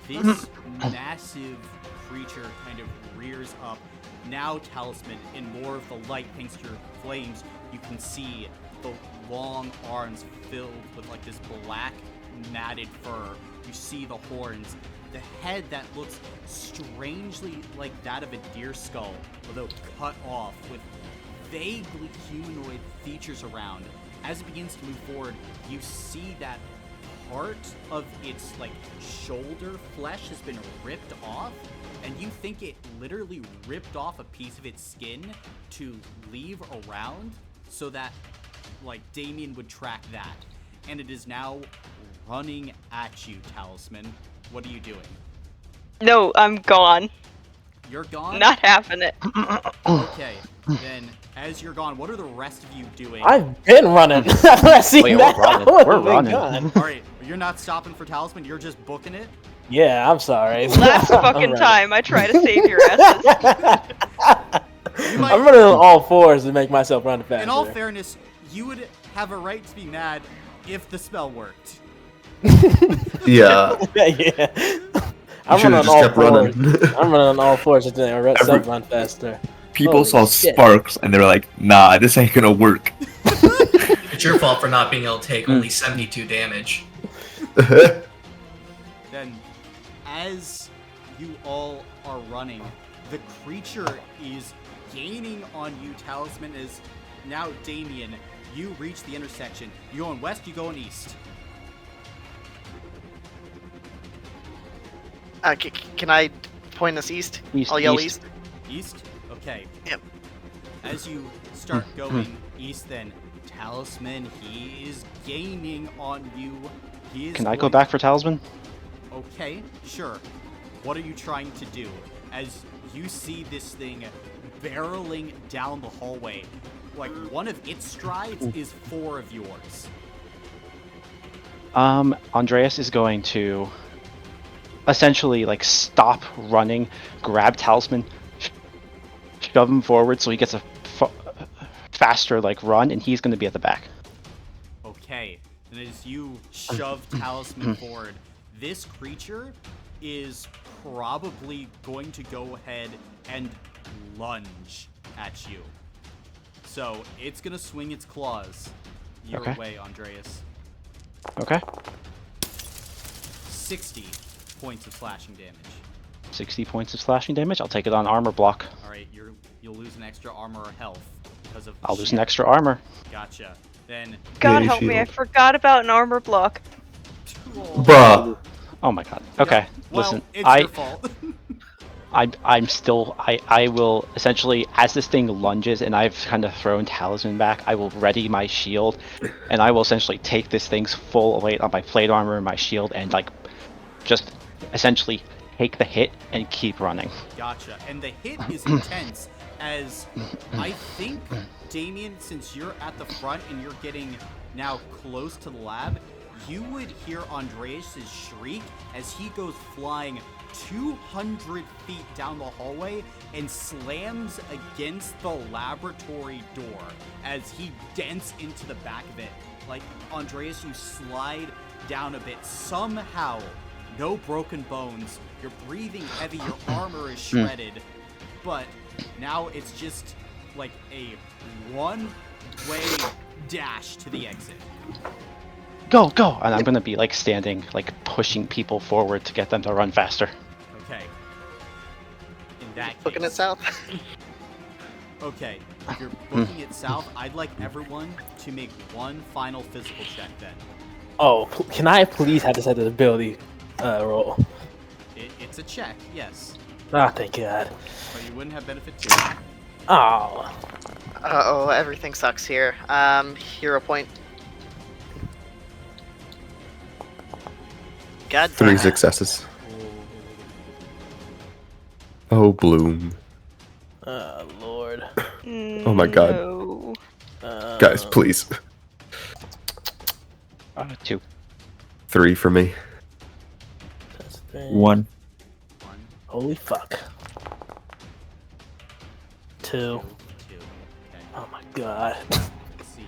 this massive creature kind of rears up. Now, Talisman, in more of the light thanks to your flames, you can see the long arms filled with like this black matted fur. You see the horns, the head that looks strangely like that of a deer skull, although cut off with vaguely humanoid features around. As it begins to move forward, you see that part of its like shoulder flesh has been ripped off, and you think it literally ripped off a piece of its skin to leave around so that like Damien would track that. And it is now running at you, Talisman. What are you doing? No, I'm gone. You're gone? Not having it. Okay, then as you're gone, what are the rest of you doing? I've been running. I've seen Wait, that. we're running. I would've We're been running. gone. Alright, you're not stopping for Talisman, you're just booking it? Yeah, I'm sorry. Last fucking time I try to save your asses. I'm running on all fours to make myself run faster. In all fairness, you would have a right to be mad if the spell worked. Yeah. Yeah. You should have just kept running. I'm running on all fours to make myself run faster. People Holy saw shit. sparks and they were like, "Nah, this ain't gonna work." It's your fault for not being able to take only 72 damage. Then, as you all are running, the creature is gaining on you, Talisman, as now Damien, you reach the intersection. You going west, you going east? Can I point us east? East, I'll yell east. east. East? Okay. Yep. As you start going east, then, Talisman, he is gaining on you. He is Can I go going- back for Talisman? Okay, sure. What are you trying to do? As you see this thing barreling down the hallway, like one of its strides is 4 of yours. Andreas is going to essentially like stop running, grab Talisman, shove him forward so he gets a faster like run, and he's going to be at the back. Okay, and as you shove Talisman forward, this creature is probably going to go ahead and lunge at you. So it's gonna swing its claws your Okay. way, Andreas. Okay. 60 points of slashing damage. 60 points of slashing damage. I'll take it on armor block. All right, you'll lose an extra armor or health because of. I'll lose an extra armor. Gotcha. Then. God Yeah, help me, I shield. forgot about an armor block. Bruh. Oh my god. Okay. Well, Listen, it's I your fault. I will essentially, as this thing lunges and I've kind of thrown Talisman back, I will ready my shield, and I will essentially take this thing's full weight on my plate armor and my shield and like just essentially take the hit and keep running. Gotcha. And the hit is intense, as I think, Damien, since you're at the front and you're getting now close to the lab, you would hear Andreas' shriek as he goes flying 200 feet down the hallway and slams against the laboratory door as he dents into the back of it. Like, Andreas, you slide down a bit. Somehow, no broken bones. You're breathing heavy. Your armor is shredded. But now it's just like a one-way dash to the exit. Go, go! And I'm gonna be like standing, like pushing people forward to get them to run faster. Okay. In that case. Looking at south. Okay, if you're booking it south, I'd like everyone to make one final physical check then. Oh, can I please have this at the ability roll? It's a check, yes. Ah, thank God. But you wouldn't have benefit too. Oh. Uh-oh, everything sucks here. Hero point. God damn 3 it. successes. Oh, Bloom. Oh, Lord. Oh my God. No. Guys, please. 2. 3 for me. That's three. 1. Holy fuck. 2. 2. Okay, Oh my God. let's see.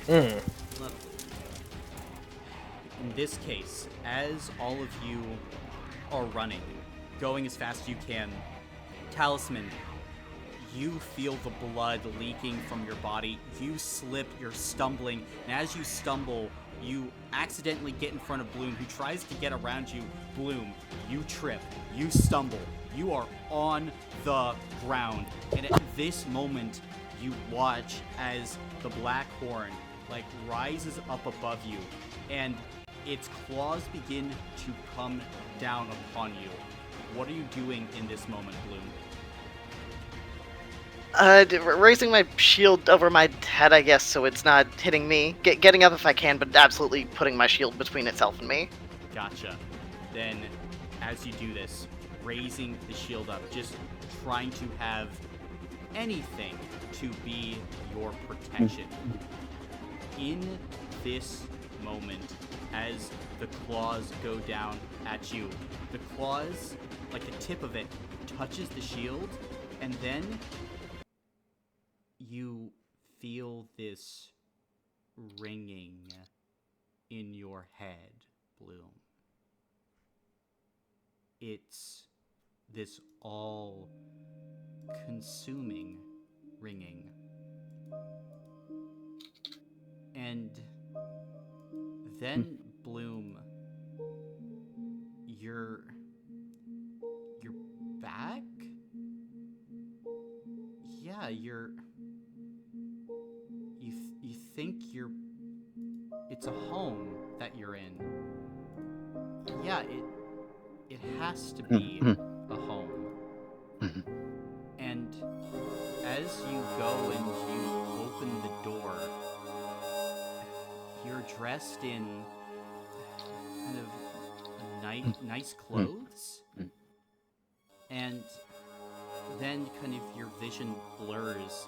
Mm. Look. In this case, as all of you are running, going as fast as you can, Talisman, you feel the blood leaking from your body. You slip, you're stumbling, and as you stumble, you accidentally get in front of Bloom, who tries to get around you. Bloom, you trip, you stumble, you are on the ground, and at this moment, you watch as the Black Horn, like, rises up above you, and its claws begin to come down upon you. What are you doing in this moment, Bloom? Raising my shield over my head, I guess, so it's not hitting me. Getting up if I can, but absolutely putting my shield between itself and me. Gotcha. Then, as you do this, raising the shield up, just trying to have anything to be your protection. In this moment, as the claws go down at you, the claws, like the tip of it, touches the shield, and then you feel this ringing in your head, Bloom. It's this all-consuming ringing. And then, Bloom, you're back? Yeah, you think it's a home that you're in. Yeah, it has to be a home. And as you go and you open the door, you're dressed in kind of nice clothes, and then kind of your vision blurs,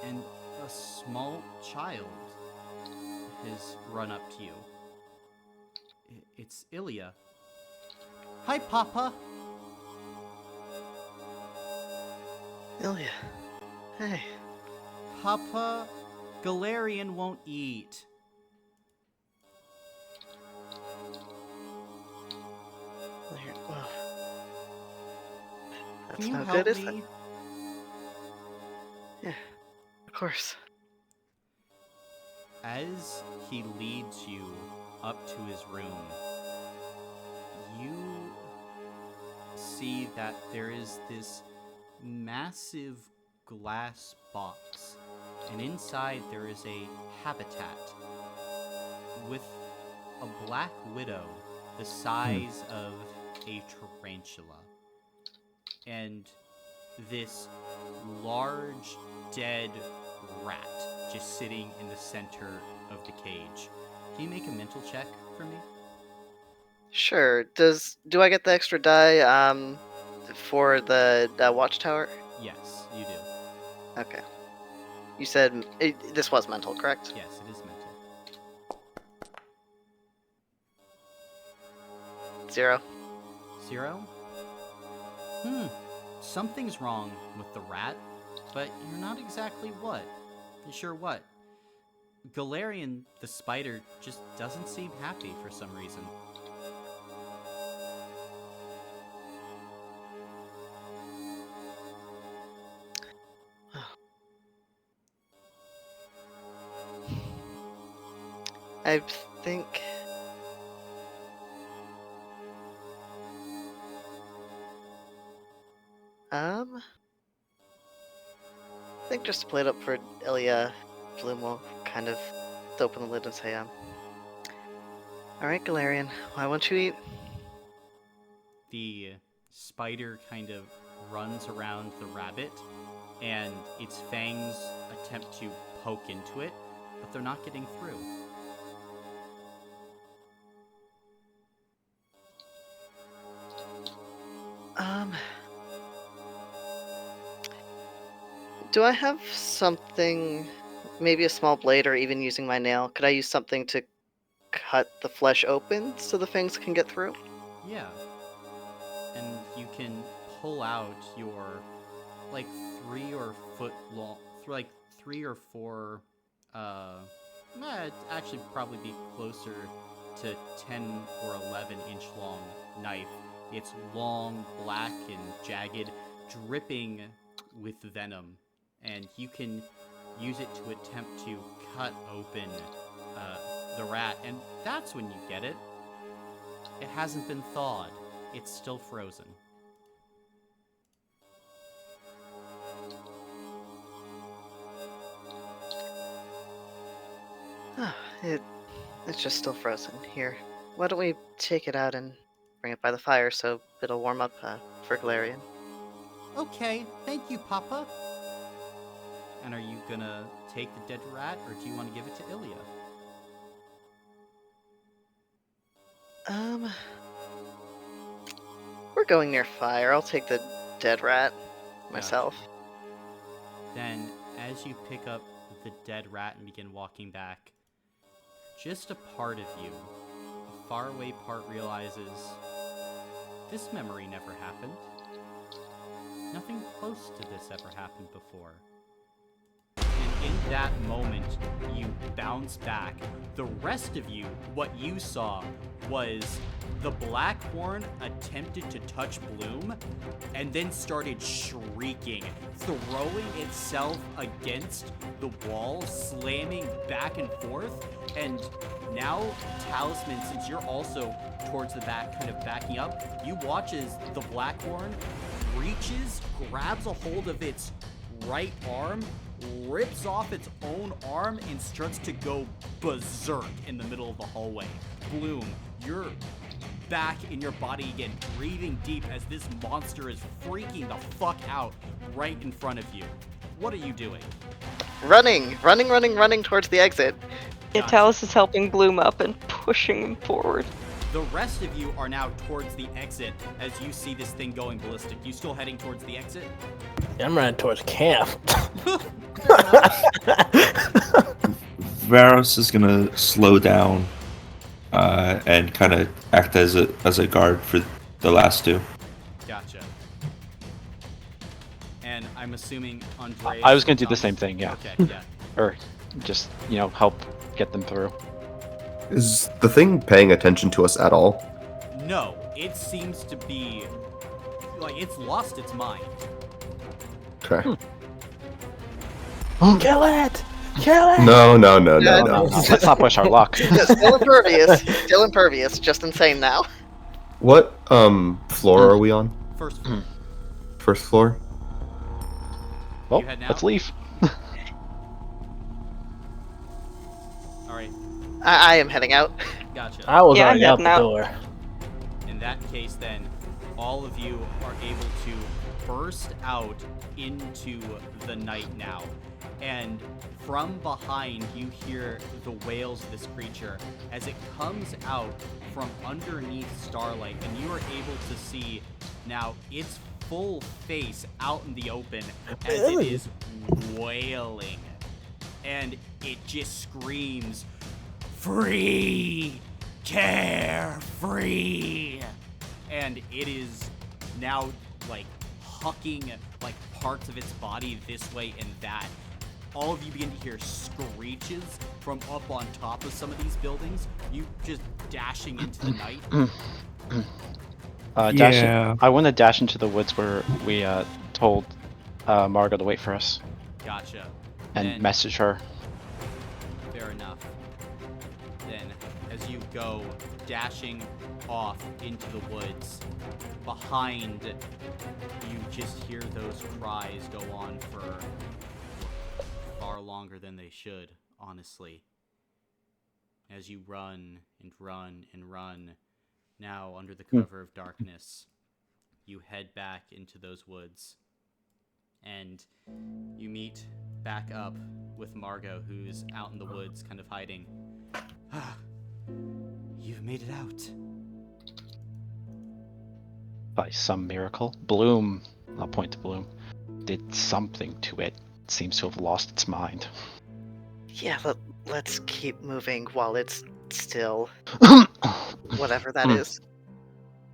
and a small child has run up to you. It's Ilya. Hi, Papa. Ilya. Hey. Papa, Galarian won't eat. Well, that's Can you not help good, is it? me? Yeah, of course. As he leads you up to his room, you see that there is this massive glass box, and inside there is a habitat with a black widow the size of a tarantula, and this large dead rat just sitting in the center of the cage. Can you make a mental check for me? Sure. Do I get the extra die for the watchtower? Yes, you do. Okay. You said this was mental, correct? Yes, it is mental. 0. 0? Something's wrong with the rat, but you're not exactly what. Sure what? Galarian, the spider, just doesn't seem happy for some reason. I think... I think just to play it up for Ilya, Bloom will kind of open the lid and say, Alright, Galarian, why won't you eat? The spider kind of runs around the rabbit, and its fangs attempt to poke into it, but they're not getting through. Do I have something, maybe a small blade or even using my nail? Could I use something to cut the flesh open so the fangs can get through? Yeah. And you can pull out your, like, 3 or 4 long, like 3 or 4, it'd actually probably be closer to 10 or 11 inch long knife. It's long, black, and jagged, dripping with venom. And you can use it to attempt to cut open the rat, and that's when you get it. It hasn't been thawed. It's still frozen. It's just still frozen. Here, why don't we take it out and bring it by the fire so it'll warm up for Galarian? Okay, thank you, Papa. And are you gonna take the dead rat, or do you want to give it to Ilya? We're going near fire. I'll take the dead rat myself. Gotcha. Then, as you pick up the dead rat and begin walking back, just a part of you, a faraway part, realizes this memory never happened. Nothing close to this ever happened before. And in that moment, you bounce back. The rest of you, what you saw was the black horn attempted to touch Bloom and then started shrieking, throwing itself against the wall, slamming back and forth. And now, Talisman, since you're also towards the back, kind of backing up, you watch as the black horn reaches, grabs a hold of its right arm, rips off its own arm, and starts to go berserk in the middle of the hallway. Bloom, you're back in your body again, breathing deep as this monster is freaking the fuck out right in front of you. What are you doing? Running towards the exit. Yeah, Talus is helping Bloom up and pushing him forward. The rest of you are now towards the exit as you see this thing going ballistic. You still heading towards the exit? Yeah, I'm running towards camp. Varos is gonna slow down and kind of act as a guard for the last two. Gotcha. And I'm assuming Andreas... I was going to do the same thing, yeah. Okay, yeah. Or just, help get them through. Is the thing paying attention to us at all? No, it seems to be... like, it's lost its mind. Okay. Kill it! Kill it! No. Let's not push our luck. Still impervious, just insane now. What floor are we on? First floor. First floor? Well, You head now? let's leave. Alright, I am heading out. gotcha. I was Yeah, already I'm out the heading out. door. In that case, then, all of you are able to burst out into the night now. And from behind, you hear the wails of this creature as it comes out from underneath starlight, and you are able to see now its full face out in the open as it is wailing. And it just screams, "Free! Carefree!" And it is now like hucking like parts of its body this way and that. All of you begin to hear screeches from up on top of some of these buildings. You just dashing into the night. Dashing, I want to dash into the woods where we told Margot to wait for us Gotcha. and Then- message her. Fair enough. Then, as you go dashing off into the woods, behind, you just hear those cries go on for far longer than they should, honestly. As you run and run and run, now under the cover of darkness, you head back into those woods. And you meet back up with Margot, who's out in the woods, kind of hiding. You've made it out. By some miracle, Bloom, I'll point to Bloom, did something to it. It seems to have lost its mind. Yeah, let's keep moving while it's still whatever that is.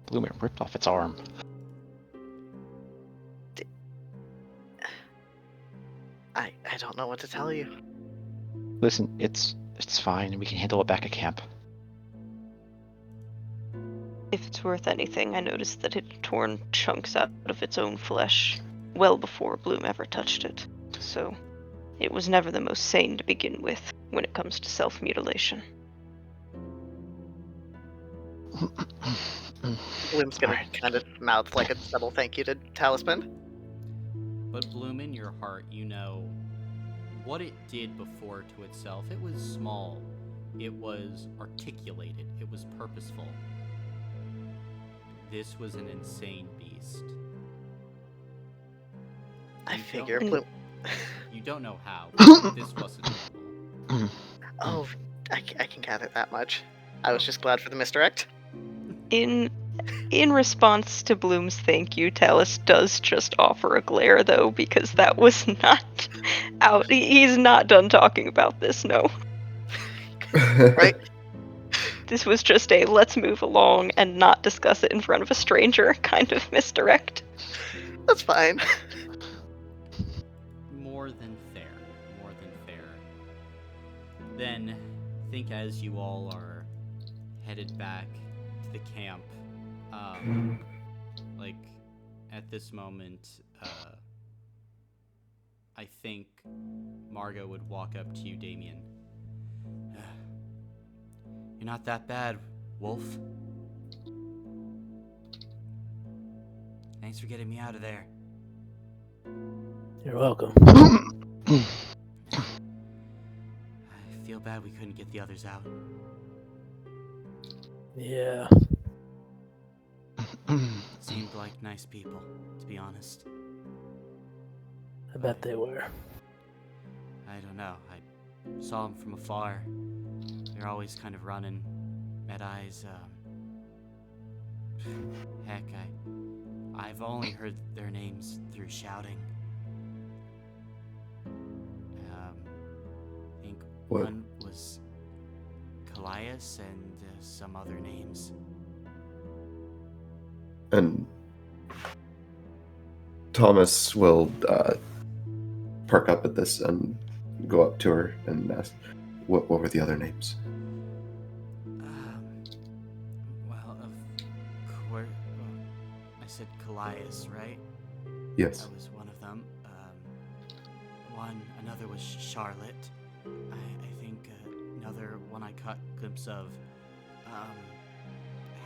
Bloom, it ripped off its arm. I don't know what to tell you. Listen, it's fine. We can handle it back at camp. If it's worth anything, I noticed that it had torn chunks out of its own flesh well before Bloom ever touched it. So, it was never the most sane to begin with when it comes to self-mutilation. Bloom's gonna Alright. kind of mouth like a subtle thank you to Talisman. But Bloom, in your heart, you know what it did before to itself. It was small. It was articulated. It was purposeful. This was an insane beast. I You figure don't- Bloom. You don't know how, but this wasn't normal. Oh, I can gather that much. I was just glad for the misdirect. In response to Bloom's thank you, Talus does just offer a glare, though, because that was not out. He's not done talking about this, no. Right? This was just a let's move along and not discuss it in front of a stranger kind of misdirect. That's fine. More than fair. More than fair. Then, I think as you all are headed back to the camp, like, at this moment, I think Margot would walk up to you, Damien. You're not that bad, Wolf. Thanks for getting me out of there. You're welcome. I feel bad we couldn't get the others out. Yeah. Seemed like nice people, to be honest. I bet they were. I don't know. I saw them from afar. They're always kind of running. Met eyes. Heck, I've only heard their names through shouting. I think What? one was Callias and some other names. And Thomas will perk up at this and go up to her and ask, "What were the other names?" Well, of course, I said Callias, right? Yes. That was one of them. Another was Charlotte. I think another one I caught a glimpse of.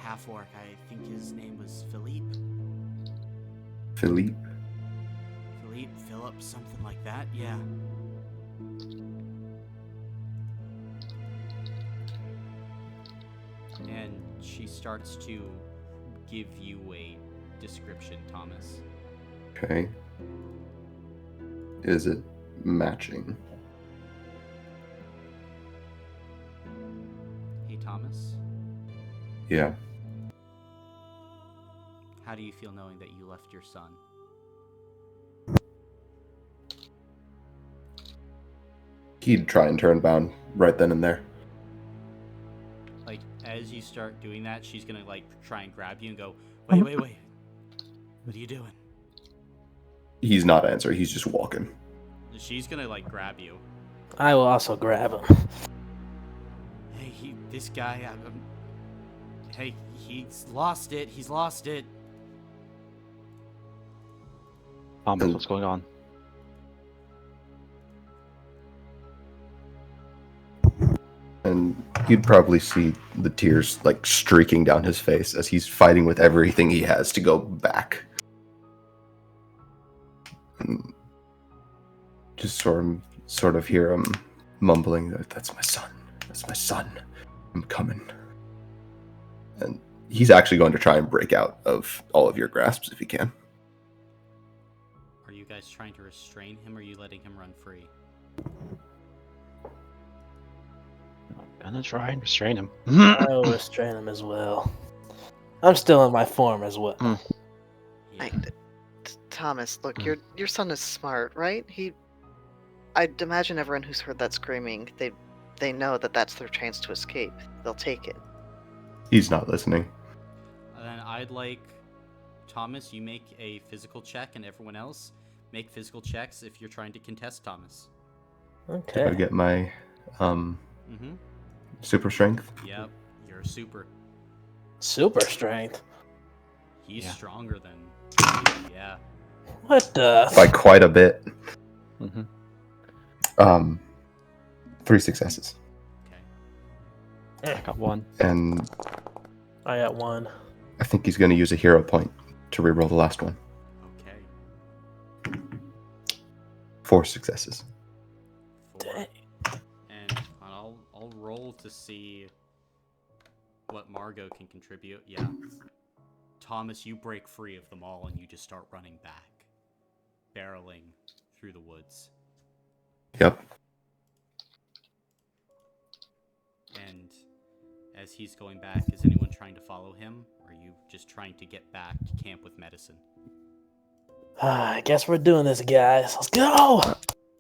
Half-orc, I think his name was Philippe. Philippe. Philip, something like that, yeah. And she starts to give you a description, Thomas. Okay. Is it matching? Hey, Thomas. Yeah. How do you feel knowing that you left your son? He'd try and turn bound right then and there. Like, as you start doing that, she's gonna, like, try and grab you and go, wait. What are you doing? He's not answering. He's just walking. She's gonna, like, grab you. I will also grab him. Hey, this guy, hey, he's lost it. He's lost it. What's going on? And you'd probably see the tears like streaking down his face as he's fighting with everything he has to go back. And just sort of hear him mumbling, "That's my son. That's my son. I'm coming." And he's actually going to try and break out of all of your grasps if he can. Are you guys trying to restrain him, or are you letting him run free? I'm gonna try and restrain him. I will restrain him as well. I'm still in my form as well. Yeah. Thomas, look, your son is smart, right? I'd imagine everyone who's heard that screaming, they know that that's their chance to escape. They'll take it. He's not listening. And then I'd like Thomas, you make a physical check, and everyone else make physical checks if you're trying to contest Thomas. Do I Okay. get my Mm-hmm. super strength? Yep, you're super. Super strength. He's Yeah. stronger than yeah. What the? By quite a bit. Mm-hmm. 3 successes. Okay. I got one. And I got one. I think he's going to use a hero point to reroll the last one. Okay. 4 successes. 4. Dang. And I'll roll to see what Margot can contribute. Yeah. Thomas, you break free of them all and you just start running back, barreling through the woods. Yep. And as he's going back, is anyone trying to follow him? Or are you just trying to get back to camp with medicine? I guess we're doing this, guys. Let's go!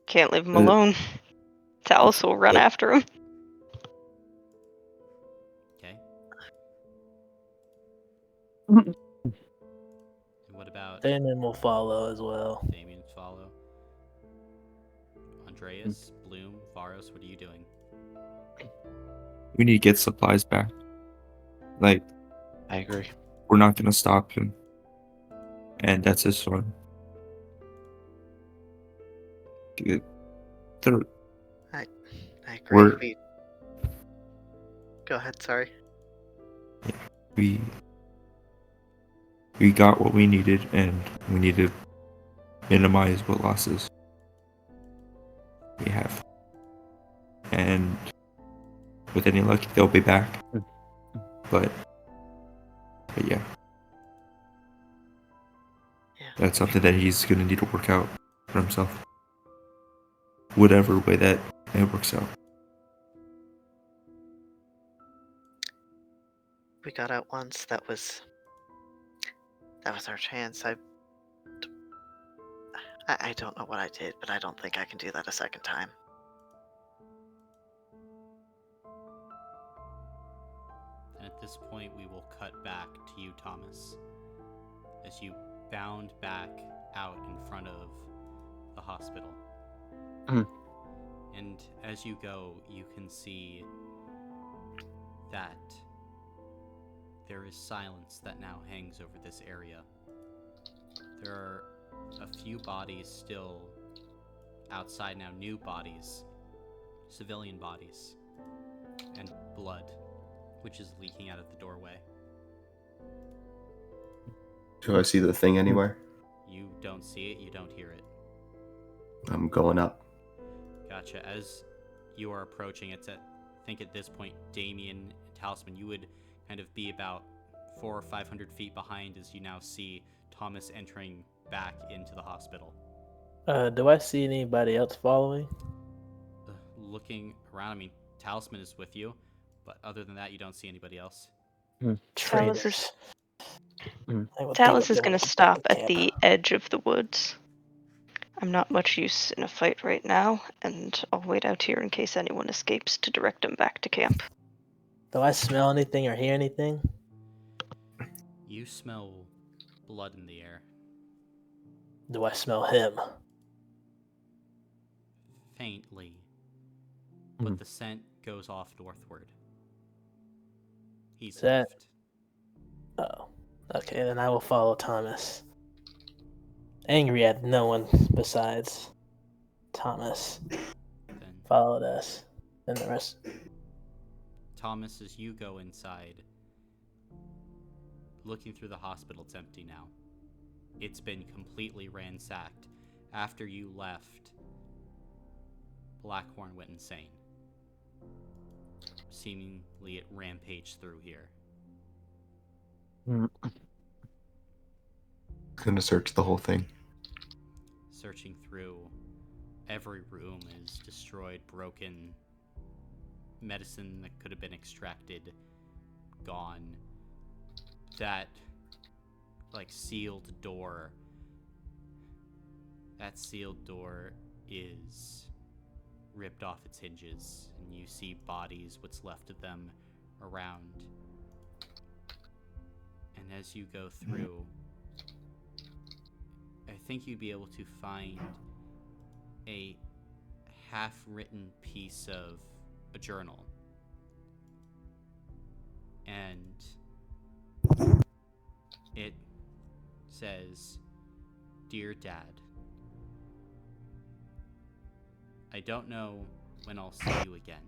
Can't leave him alone. Talus will run after him. Okay. And what about Damon will follow as well. Damien's follow? Andreas, Bloom, Varos, what are you doing? We need to get supplies back. Like, I agree. we're not gonna stop him. And that's his son. I agree. Go ahead, sorry. We got what we needed, and we need to minimize what losses we have. And with any luck, they'll be back. But yeah. Yeah. That's something that he's gonna need to work out for himself. Whatever way that it works out. We got out once. That was our chance. I don't know what I did, but I don't think I can do that a second time. And at this point, we will cut back to you, Thomas, as you bound back out in front of the hospital. And as you go, you can see that there is silence that now hangs over this area. There are a few bodies still outside now, new bodies, civilian bodies, and blood, which is leaking out of the doorway. Do I see the thing anywhere? You don't see it, you don't hear it. I'm going up. Gotcha. As you are approaching, I think at this point, Damien and Talisman, you would kind of be about 400 or 500 feet behind as you now see Thomas entering back into the hospital. Do I see anybody else following? Looking around, I mean, Talisman is with you, but other than that, you don't see anybody else. Traitors. Talus is going to stop at the edge of the woods. I'm not much use in a fight right now, and I'll wait out here in case anyone escapes to direct them back to camp. Do I smell anything or hear anything? You smell blood in the air. Do I smell him? Faintly. But the scent goes off northward. He's left. Oh. Okay, then I will follow Thomas. Angry at no one besides Thomas. Then Followed us. And the rest. Thomas, as you go inside, looking through the hospital, it's empty now. It's been completely ransacked. After you left, Blackhorn went insane. Seemingly it rampaged through here. Gonna search the whole thing. Searching through, every room is destroyed, broken. Medicine that could have been extracted, gone. That, sealed door. That sealed door is ripped off its hinges, and you see bodies, what's left of them, around. And as you go through, I think you'd be able to find a half-written piece of a journal. And it says, "Dear Dad, I don't know when I'll see you again,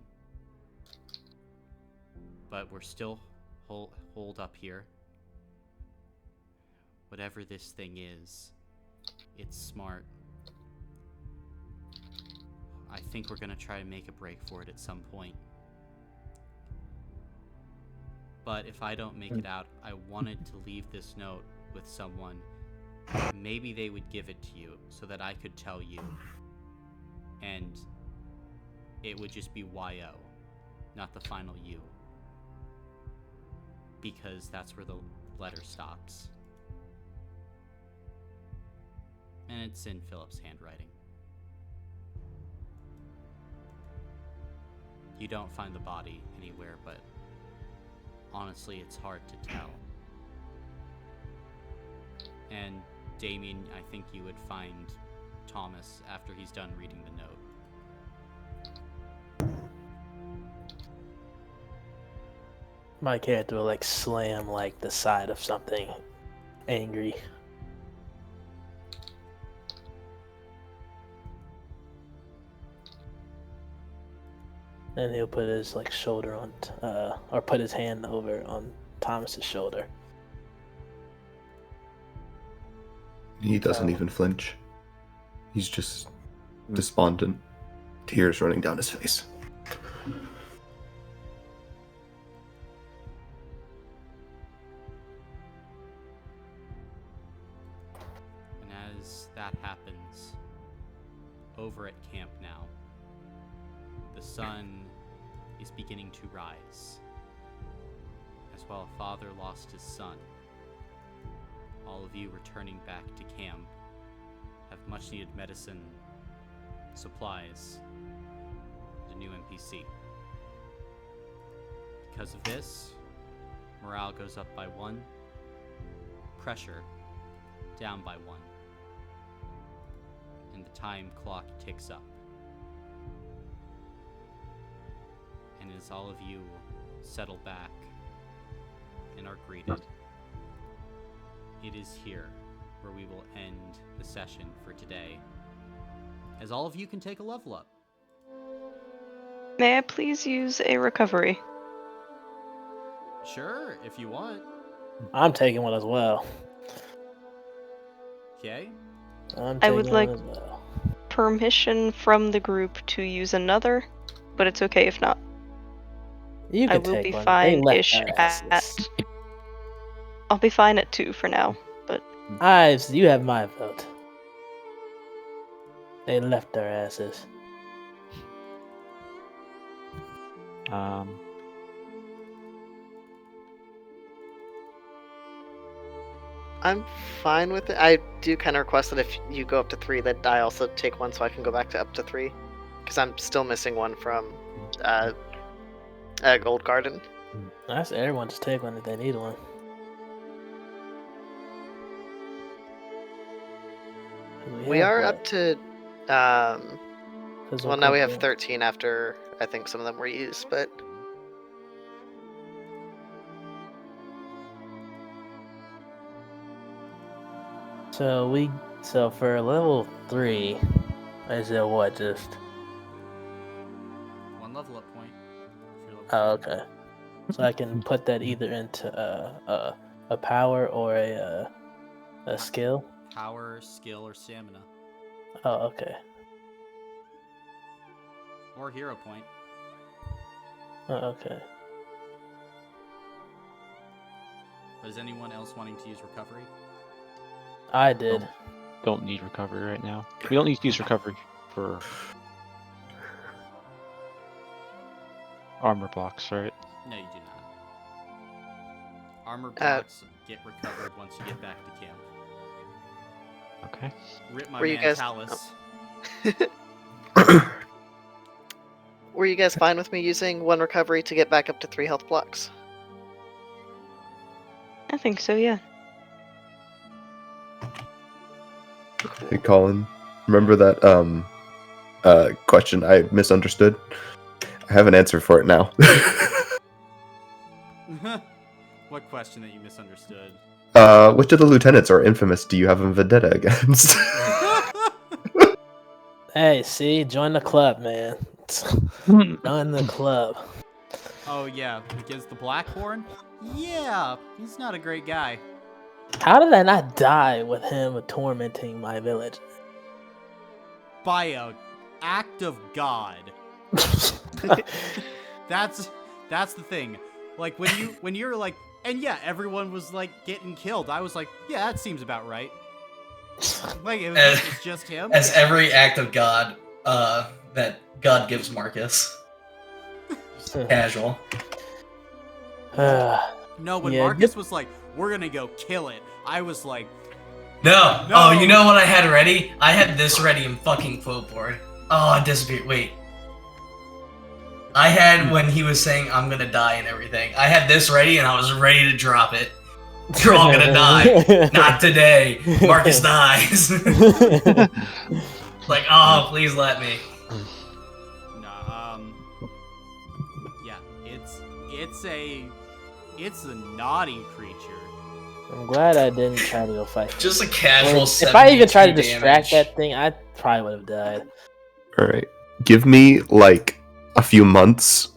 but we're still holed up here. Whatever this thing is, it's smart. I think we're gonna try to make a break for it at some point. But if I don't make it out, I wanted to leave this note with someone. Maybe they would give it to you so that I could tell you. And it would just be YO, not the final U. Because that's where the letter stops. And it's in Philip's handwriting. You don't find the body anywhere, but honestly, it's hard to tell. And Damien, I think you would find Thomas after he's done reading the note. My character will slam the side of something angry. And he'll put his shoulder on, or put his hand over on Thomas's shoulder. He doesn't even flinch. He's just despondent, tears running down his face. And as that happens, over at camp now, the sun is beginning to rise. As while a father lost his son, all of you returning back to camp have much needed medicine, supplies, and a new NPC. Because of this, morale goes up by 1, pressure down by 1, and the time clock ticks up. And as all of you settle back and are greeted, it is here where we will end the session for today, as all of you can take a level up. May I please use a recovery? Sure, if you want. I'm taking one as well. Okay. I would like permission from the group to use another, but it's okay if not. You I can will take be one. fine-ish at... I'll be fine at 2 for now, but Ives, you have my vote. They left their asses. I'm fine with it. I do kind of request that if you go up to 3, that I also take one so I can go back to up to 3. Because I'm still missing one from Gold Garden. I ask everyone to take one if they need one. We are up to. Well, now we have Physical. 13 after I think some of them were used, but. So for level 3, is it what, just... One level up point. if you're level Oh, 3. okay. So I can put that either into a power or a skill? Power, skill, or stamina. Oh, okay. Or hero point. Oh, okay. But is anyone else wanting to use recovery? I did. Don't need recovery right now. We don't need to use recovery for armor blocks, right? No, you do not. Armor blocks get recovered once you get back to camp. Okay. Rip my Were you man guys- Talus. Were you guys fine with me using 1 recovery to get back up to 3 health blocks? I think so, yeah. Hey, Colin, remember that question I misunderstood? I have an answer for it now. What question that you misunderstood? Which of the lieutenants or infamous do you have a vendetta against? Hey, see? Join the club, man. Join the club. Oh yeah, against the Blackhorn? Yeah, he's not a great guy. How did I not die with him tormenting my village? By a act of God. That's the thing. Like when you're like, and yeah, everyone was like getting killed. I was like, yeah, that seems about right. Like it's just him. As every act of God that God gives Marcus. Casual. No, when Yeah, Marcus was like, we're gonna go kill it, I was like, No. No. Oh, you know what I had ready? I had this ready in fucking quote board. Oh, it disappeared. Wait. I had when he was saying I'm gonna die and everything. I had this ready and I was ready to drop it. You're all gonna die. Not today. Marcus dies. Like, oh, please let me. nah, yeah, it's a naughty creature. I'm glad I didn't try to go fight. Just a casual. If I even tried to 72 distract damage. that thing, I probably would have died. Alright. Give me, like, a few months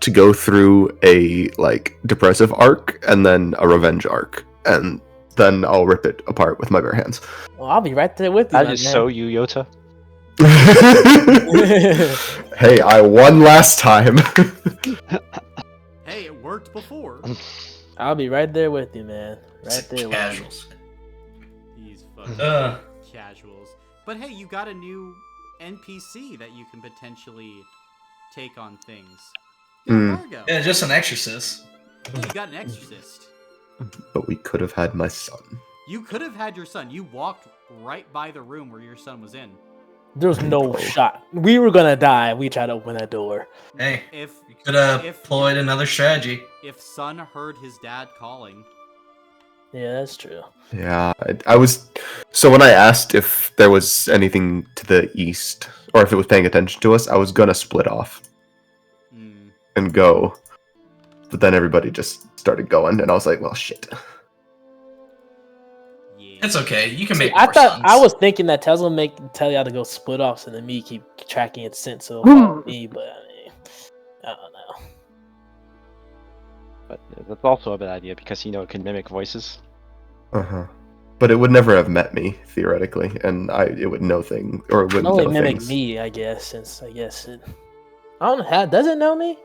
to go through a, like, depressive arc and then a revenge arc. And then I'll rip it apart with my bare hands. Well, I'll be right there with you, That my is man. so you, Yota. Hey, I won last time. Hey, it worked before. I'll be right there with you, man. Right It's there with you. casuals. These fucking casuals. But hey, you got a new NPC that you can potentially take on things. Margo. Yeah, just an exorcist. Yeah, you got an exorcist. But we could have had my son. You could have had your son. You walked right by the room where your son was in. There was no shot. We were gonna die. We tried to open that door. Hey, If you could have if- employed another strategy. if son heard his dad calling, Yeah, that's true. Yeah, I was. So when I asked if there was anything to the east, or if it was paying attention to us, I was gonna split off and go. But then everybody just started going, and I was like, well, shit. yeah. It's okay. You can make I more thought sons. I was thinking that Tesla tell y'all to go split off, so then me keep tracking its scent, so it'll follow me. But I mean, I don't know. But that's also a bad idea because it can mimic voices. But it would never have met me theoretically, and it would know thing or it It wouldn't only know mimic things. me, I guess. Since I guess it. I don't know how. Does it know me?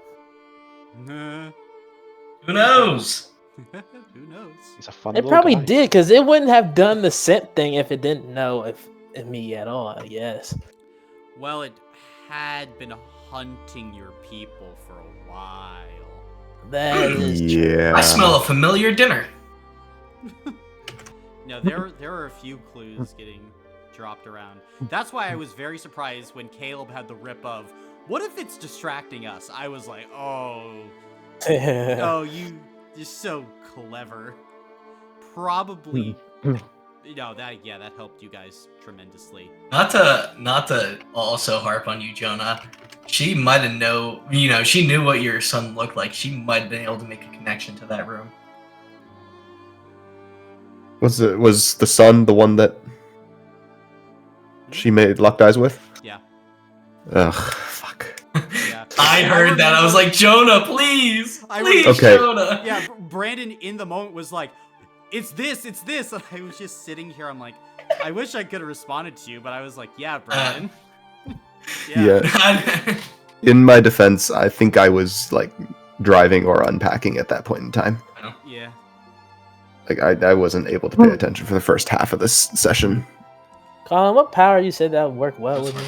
Nah. Who knows? Who knows? He's a fun It little probably guy. did, because it wouldn't have done the scent thing if it didn't know if me at all, I guess. Well, it had been hunting your people for a while. That is true. Yeah. I smell a familiar dinner. No, there are a few clues getting dropped around. That's why I was very surprised when Caleb had the rip of, what if it's distracting us? I was like, oh, you're so clever. Probably, that helped you guys tremendously. Not to also harp on you, Jonah. She might have she knew what your son looked like. She might have been able to make a connection to that room. Was the son the one that she made locked eyes with? Yeah. Ugh, fuck. Yeah. I heard that. I was like, Jonah, please, please, Okay. Jonah. Yeah, Brandon in the moment was like, it's this. And I was just sitting here. I'm like, I wish I could have responded to you, but I was like, yeah, Brandon. Yeah. In my defense, I think I was like driving or unpacking at that point in time. Yeah. Like I wasn't able to pay attention for the first half of this session. Colin, what power you said that would work well with me?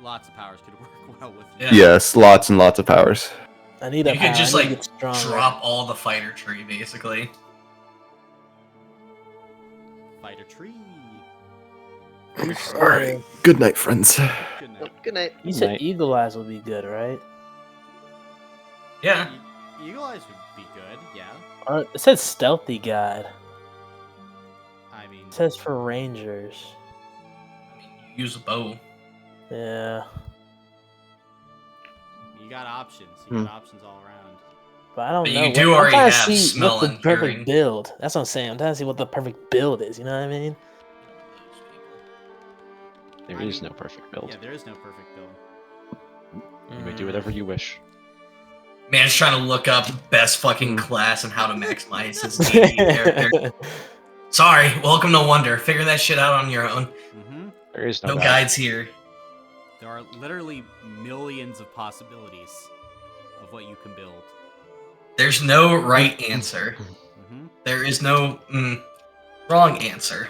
Lots of powers could work well with you. Yeah. Yes, lots and lots of powers. I need a You power. could just I need to like get stronger. drop all the fighter tree, basically. Fighter tree. All right. Good night, friends. Good night. Good night. You said Night. Eagle Eyes would be good, right? Yeah. Eagle Eyes would be good, yeah. Or it says Stealthy Guide. I mean, It says for Rangers. I mean, you use a bow. Yeah. you got options. You got options all around. But I don't But know. you do I'm already trying to have see smell what the and perfect hearing. build. That's what I'm saying. I'm trying to see what the perfect build is. You know what I mean? There is no perfect build. Yeah, there is no perfect build. You may do whatever you wish. Man's trying to look up best fucking class and how to maximize his D&D character. Sorry, welcome to Wonder. Figure that shit out on your own. Mm-hmm. There is No no guides here. There are literally millions of possibilities of what you can build. There's no right answer. Mm-hmm. There is no wrong answer.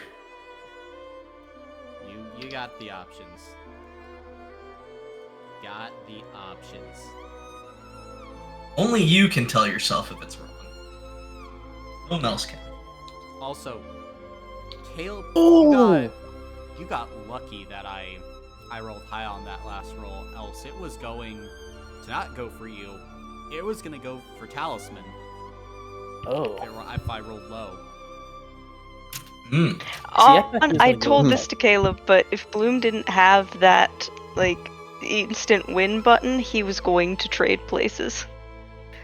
You got the options. Got the options. Only you can tell yourself if it's wrong. No one else can. Also, Caleb, Ooh. you got lucky that I rolled high on that last roll. Else it was going to not go for you. It was gonna go for Talisman. Oh. If I rolled low. Mm. I thought he was I gonna go told with this to Caleb, but if Bloom didn't have that, like, instant win button, he was going to trade places.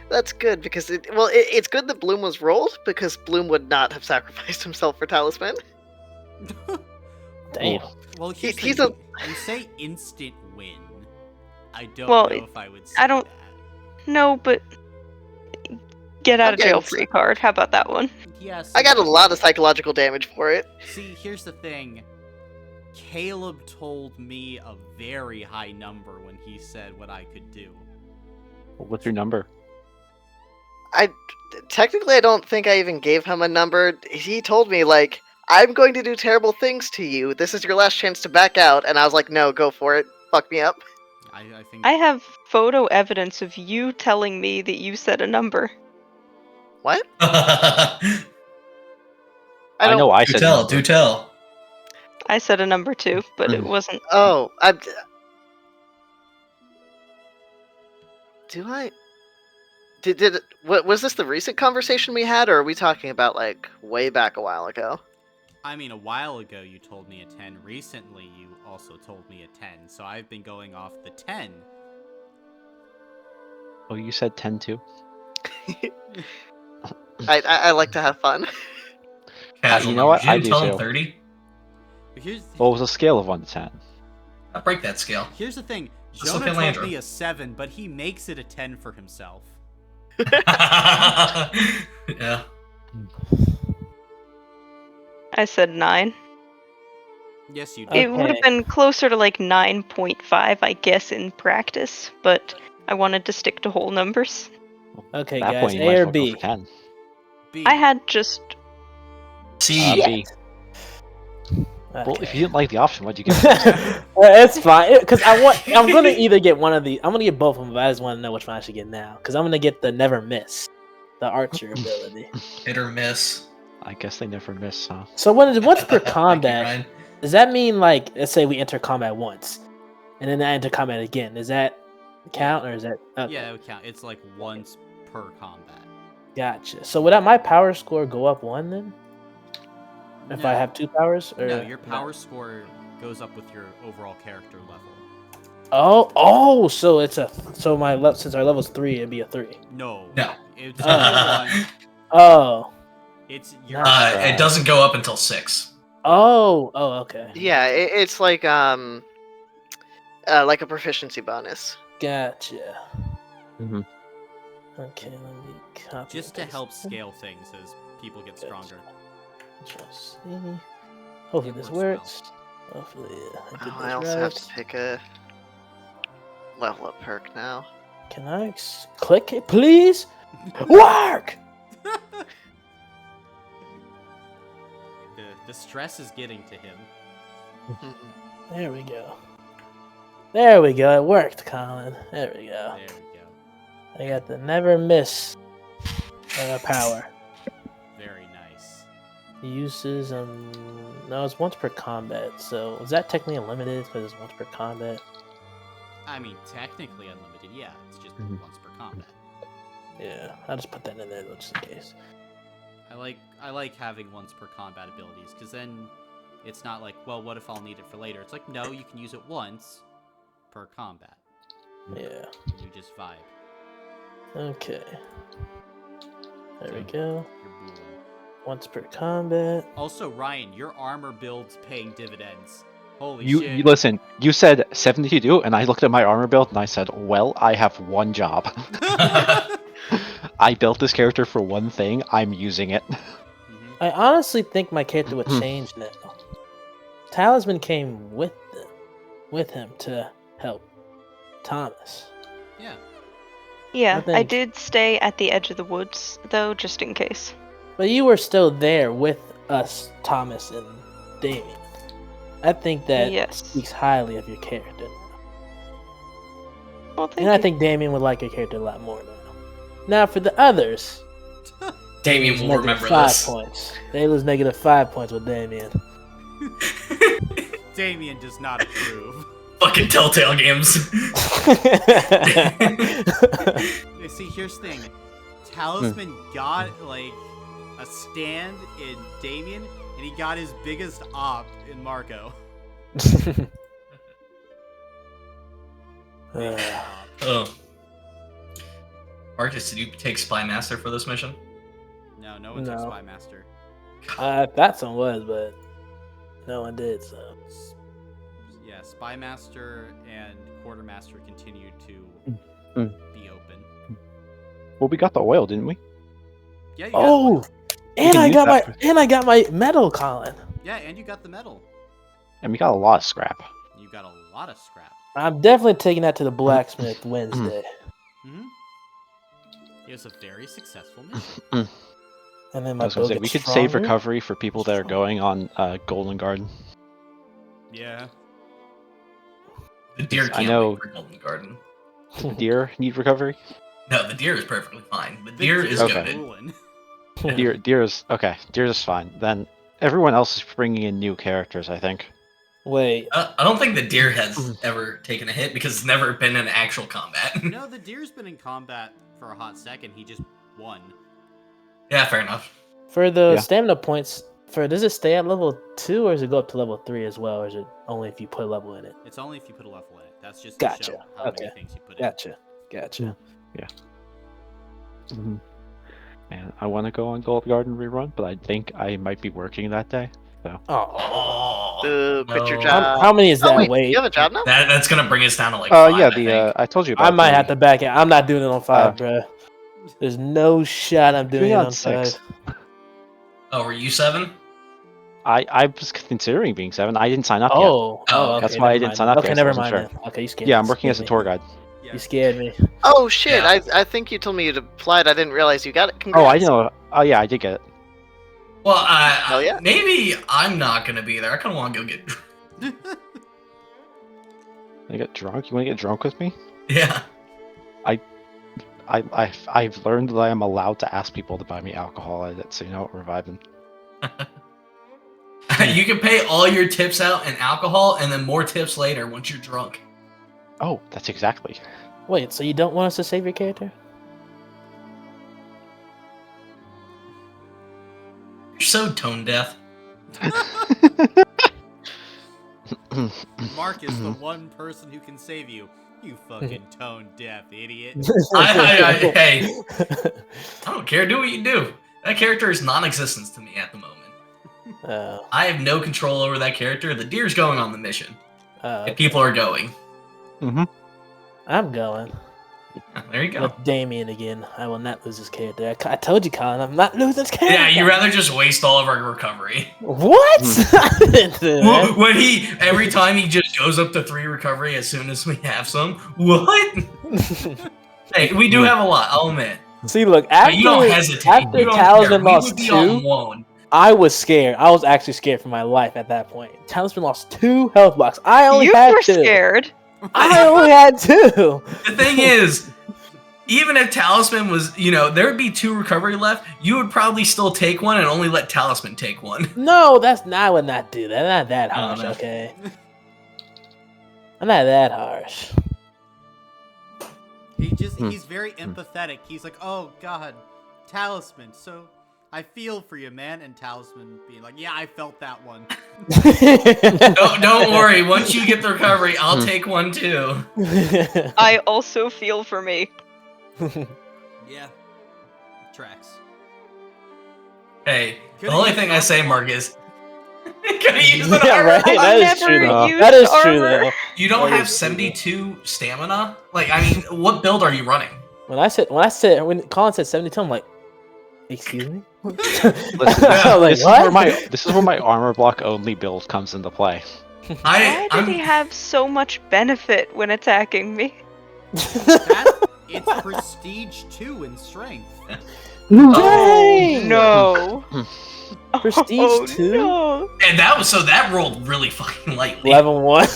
That's good because it's good that Bloom was rolled because Bloom would not have sacrificed himself for Talisman. Damn. Well, He's here's a- the thing. You say instant win. I don't Well, know if I would say I don't- that. No, but get out I'm of jail getting- free card. How about that one? Yes. I got a lot of psychological damage for it. See, here's the thing. Caleb told me a very high number when he said what I could do. What's your number? Technically, I don't think I even gave him a number. He told me, like, I'm going to do terrible things to you. This is your last chance to back out. And I was like, no, go for it. Fuck me up. I think I have photo evidence of you telling me that you said a number. What? Mm. I know I Do said tell, number. do tell. I said a number too, but it wasn't. Oh, do I? Was this the recent conversation we had, or are we talking about like way back a while ago? I mean, a while ago you told me a 10. Recently, you also told me a 10. So I've been going off the 10. Oh, you said 10 too? I like to have fun. Casual you know what? numbers. You I didn't do tell him too. 30? Well, it was a scale of 1 to 10. I'll break that scale. Here's the thing. Let's Jonah look at told Landrum. me a 7, but he makes it a 10 for himself. Yeah. I said 9. Yes, you It did. would have Okay. been closer to like 9.5, I guess, in practice, but I wanted to stick to whole numbers. Okay, At that guys. point, you A might as or well go B? for 10. B. I had just. C. B. Well, if you didn't like the option, what'd you get? It's fine because I'm gonna either get one of the. I'm gonna get both of them, but I just want to know which one I should get now because I'm gonna get the never miss, the archer ability. Hit or miss. I guess they never miss, huh? So once per Thank you, combat, Ryan. does that mean like let's say we enter combat once, and then I enter combat again? Does that count or is that? Okay. Yeah, it would count. It's like once per combat. Gotcha. So would my power score go up one then? If I No. have 2 powers? Or No, your power score goes up with your overall character level. So it's since our level's 3, it'd be a 3. No. No. It's Uh. one. Oh. It's your. It doesn't go up until 6. Oh, okay. Yeah, it's like a proficiency bonus. Gotcha. Mhm. Okay, let me copy. Just to and help paste scale things as people get stronger. Control C. Hopefully It this works works. Hopefully I did Oh, this I also right. have to pick a level up perk now. Can I click it, please? Work! The stress is getting to him. There we go. There we go. It worked, Colin. There we go. There we go. I got the never miss power. Very nice. Uses no, it's once per combat. So is that technically unlimited because it's once per combat? I mean, technically unlimited, yeah. It's just Mhm. once per combat. Yeah, I'll just put that in there just in case. I like having once per combat abilities, because then it's not like, well, what if I'll need it for later? It's like, no, you can use it once per combat. Yeah. And you just vibe. Okay. There we So, go. You're booling. Once per combat. Also, Ryan, your armor build's paying dividends. Holy You shit. listen. You said 72, and I looked at my armor build and I said, "Well, I have one job. I built this character for one thing. I'm using it." Mhm. I honestly think my character would change now. Talisman came with him to help Thomas. Yeah. Yeah, I think- did stay at the edge of the woods, though, just in case. But you were still there with us, Thomas and Damien. I think that Yes. speaks highly of your character. Well, thank And I you. think Damien would like your character a lot more now. Now for the others, Damien lose will negative remember 5 this. points. They lose negative 5 points with Damien. Damien does not approve. Fucking Telltale games. You see, here's the thing. Talisman got, like, a stand in Damien, and he got his biggest op in Marco. Oh. Marcus, did you take Spy Master for this mission? No, no one took No. Spy Master. I thought some was, but no one did, so. Yeah, Spy Master and Quartermaster continued to be open. Well, we got the oil, didn't we? Yeah, you got Oh! one. And can I use got that my medal, Colin. Yeah, and you got the medal. And we got a lot of scrap. You got a lot of scrap. I'm definitely taking that to the blacksmith Wednesday. Mm-hmm. It was a very successful mission. And then I my was gonna bow say we gets could save stronger. recovery for people that are going on Golden Garden. Yeah. The deer I can't know- wait for Golden Garden. Deer need recovery. No, the deer is perfectly fine. The The deer is Okay. good. Ruin. Deer is okay. Deer is fine. Then everyone else is bringing in new characters. I think. Wait, I don't think the deer has ever taken a hit because it's never been in actual combat. No, the deer's been in combat for a hot second. He just won. Yeah, fair enough. for the Yeah. stamina points, does it stay at level 2 or does it go up to level 3 as well, or is it only if you put a level in it? It's only if you put a level in it. That's just Gotcha. to show how Okay. many things you put in. Gotcha. And I want to go on Golden Garden rerun, but I think I might be working that day. Oh, Oh, Quit your no. job. how many is that? Oh, wait, Wait, you have a job now? That's gonna bring us down to like 5, Yeah, I think. I told you about. I might the- have to back it. I'm not doing it on 5, Uh, bro. There's no shot I'm doing Doing it it on on 6. 5. Oh, were you 7? I was considering being 7. I didn't sign up yet. Oh, Oh, okay, that's why I never didn't mind sign then. up Okay, yet, so I never wasn't mind sure. then. Okay, you scared. Yeah, me, I'm working you as a scared tour me. guide. Yeah. You scared me. Oh shit! Yeah. I think you told me you'd applied. I didn't realize you got it. Oh, Congrats. I know. Oh yeah, I did get it. Well, Hell yeah. maybe I'm not gonna be there. I kind of want to go get. You get drunk? You want to get drunk with me? Yeah. I've learned that I am allowed to ask people to buy me alcohol, so you know, revive them. You can pay all your tips out in alcohol, and then more tips later once you're drunk. Oh, that's exactly. Wait, so you don't want us to save your character? You're so tone deaf. Mark is the one person who can save you. You fucking tone deaf idiot. Hey, I don't care. Do what you do. That character is non-existent to me at the moment. I have no control over that character. The deer's going on the mission. If people are going. Mm-hmm. I'm going. There you go. With Damien again. I will not lose his character. I told you, Colin, I'm not losing his character. Yeah, you'd rather just waste all of our recovery. What? I didn't do that. When every time he just goes up to 3 recovery as soon as we have some. What? Hey, we do have a lot, I'll admit. See, look, But you don't hesitate. after You don't Talisman care. We lost would be 2, on one. I was scared. I was actually scared for my life at that point. Talisman lost 2 health blocks. I only You had were 2. scared. I only had 2. The thing is, even if Talisman was, there would be 2 recovery left, you would probably still take one and only let Talisman take one. No, I would not do that. Not that harsh, no. okay? I'm not that harsh. He's very empathetic. He's like, oh god, Talisman, so I feel for you, man. And Talisman being like, yeah, I felt that one. Don't worry, once you get the recovery, I'll take one too. I also feel for me. Yeah. Tracks. Hey, the only thing I say, Mark, is could use an Yeah, armor. right. That is never true, though. used That is true, armor. though. You don't That have is true. 72 stamina? Like, I mean, what build are you running? When Colin said 72, I'm like, excuse me? Listen, I was like, this what? is where my armor block only build comes into play. Why did he have so much benefit when attacking me? It's prestige 2 in strength. Dang! No. Prestige Oh, 2? no. And that rolled really fucking lightly. Level 1.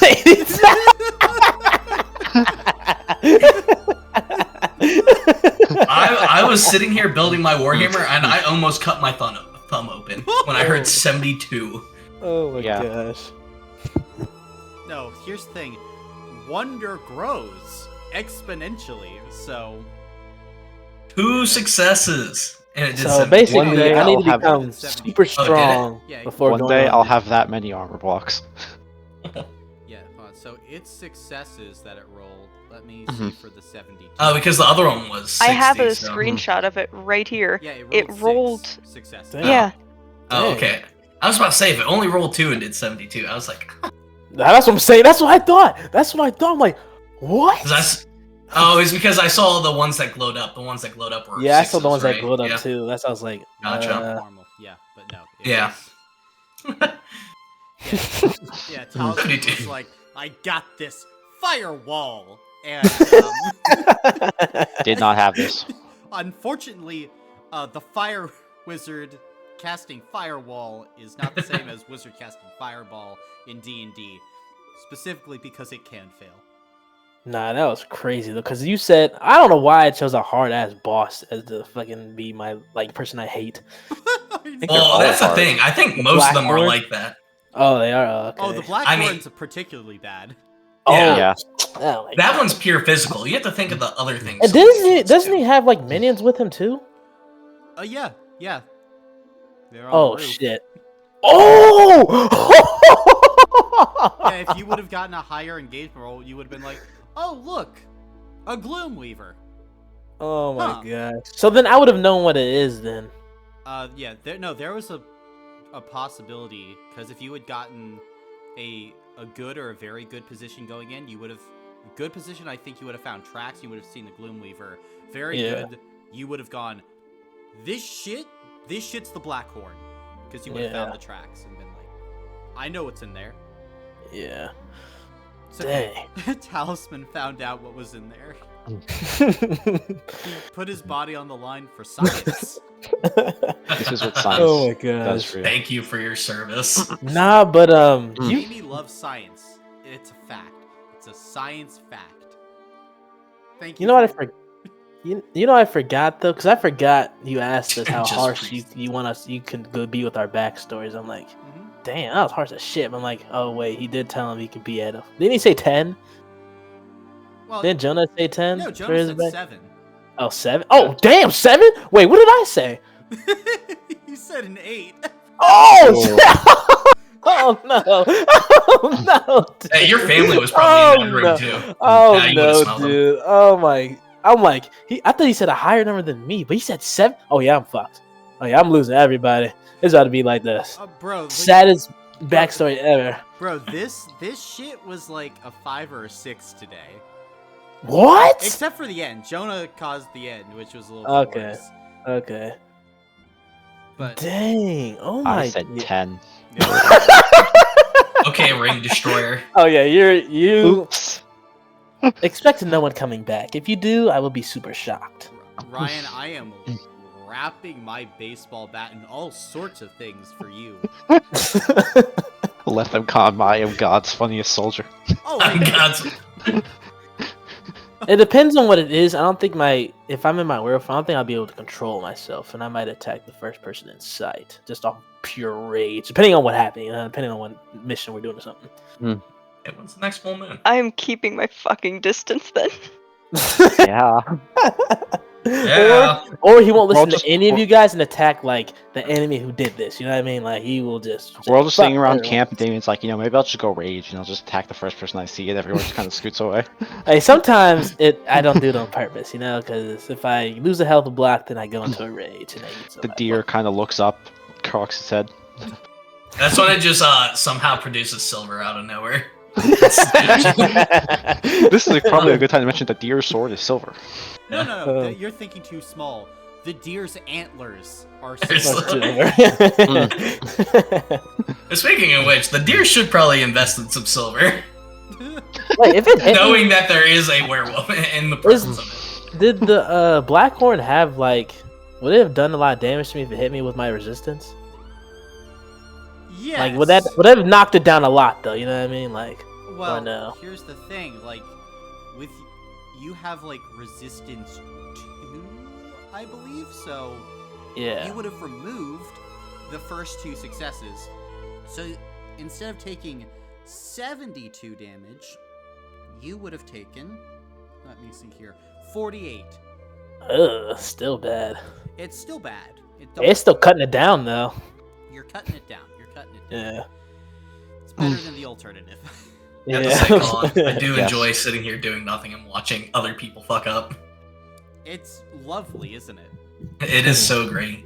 I was sitting here building my Warhammer, and I almost cut my thumb open when I heard 72. Oh my Yeah. gosh. No, here's the thing. Wonder grows exponentially, so... 2 successes. And it did So 72. basically, One day I need to I'll have- become super strong Yeah, before One going day on I'll this. have that many armor blocks. Yeah, so it's successes that it rolled. Let me Mhm. see for the 72. Oh, because the other one was 60, I have a so- screenshot of it right here. Yeah, it rolled- six successes. Damn. Yeah. Oh, Dang. okay. I was about to say, if it only rolled 2 and did 72, I was like... That's what I'm saying. That's what I thought. I'm like, what? Oh, it's because I saw the ones that glowed up. The ones that glowed up were Yeah, I saw the sixes, ones that right? glowed up Yeah. too. That's what I was like. Gotcha. Normal. Yeah, but no. it Yeah. was- yeah, Talisman was 72. like, I got this firewall! And, Did not have this. unfortunately, the fire wizard casting firewall is not the same as wizard casting fireball in D&D, specifically because it can fail. Nah, that was crazy though. Cause you said I don't know why I chose a hard ass boss as the fucking be my person I hate. Well, that's the thing. I think most of them are Blackhorn? like that. Oh, they are. Okay. Oh, the Black I mean- Horn's particularly bad. Oh, Yeah. oh my That God. one's pure physical. You have to think of the other things. And doesn't he have like minions with him too? Yeah. They're on Oh the roof. shit. Oh! Yeah, if you would have gotten a higher engagement roll, you would have been like, oh, look, a Gloomweaver. Oh my Huh. god. So then I would have known what it is then. Yeah, there was a possibility, because if you had gotten a good or a very good position going in, you would have... Good position, I think you would have found tracks, you would have seen the Gloomweaver. Very Yeah. good, you would have gone, this shit's the Blackhorn. Because you would have found Yeah. the tracks and been like, I know what's in there. Yeah. So Dang. Talisman found out what was in there. Oh He put his body on the line for science. This is what science Oh my does gosh. for you. Thank you for your service. Nah, but you Jamie loves science. It's a fact. It's a science fact. Thank you. you know what I forgot. You know I forgot though, because I forgot you asked us how Just harsh priest. you want us. You can go be with our backstories. I'm like, Mhm. damn, that was harsh as shit. But I'm like, oh wait, he did tell him he could be at a. Didn't he say 10? Well, Didn't Jonah say 10? no, for Jonah his said back? 7. Oh, 7? Oh, damn, 7? Wait, what did I say? You said an 8. Oh, oh no! Oh no! Dude. Hey, your family was probably in that room no. too. Oh Yeah, you would've no, smelled them. dude! Oh my! I'm like, I thought he said a higher number than me, but he said 7. Oh yeah, I'm fucked. Oh yeah, I'm losing everybody. This ought to be like this. Bro, Saddest backstory ever. bro, this shit was like a 5 or a 6 today. What? Except for the end. Jonah caused the end, which was a little bit Okay. worse. Okay. But Dang! Oh my! I said 10. Okay, Ring Destroyer. Oh yeah, you Oops. expect no one coming back. If you do, I will be super shocked. Ryan, I am wrapping my baseball bat in all sorts of things for you. Let them con I am God's funniest soldier. Oh, I'm wait, God's. It depends on what it is. I don't think if I'm in my werewolf, I don't think I'll be able to control myself, and I might attack the first person in sight, just off pure rage, depending on what happened, depending on what mission we're doing or something. Hey, when's the next full moon? I am keeping my fucking distance then. Yeah. Yeah. Or he won't We're all listen just- to any of you guys and attack like the enemy who did this. You know what I mean? Like he will just. We're all just fuck sitting around everyone. camp, and Damien's like, maybe I'll just go rage, and I'll just attack the first person I see, and everyone just kind of scoots away. Hey, sometimes I don't do it on purpose, because if I lose a health block, then I go into a rage and I use The deer kind of looks up, cocks his head. That's when it just somehow produces silver out of nowhere. This is probably a good time to mention the deer's sword is silver. No, you're thinking too small. The deer's antlers are Seriously. silver. Speaking of which, the deer should probably invest in some silver, Wait, if it hit me, knowing that there is a werewolf in the presence of it. did the Blackhorn have would it have done a lot of damage to me if it hit me with my resistance? Yes. Like would that have knocked it down a lot though? You know what I mean? Like Well, no? here's the thing, like, with you have like resistance 2, I believe, so Yeah. you would have removed the first 2 successes. So instead of taking 72 damage, you would have taken, let me see here, 48. Ugh, still bad. It's still bad. It's still cutting it down though. You're cutting it down. You're cutting it down. Yeah. It's better than the alternative. I have to say, Colin, I do enjoy sitting here doing nothing and watching other people fuck up. It's lovely, isn't it? It is so great.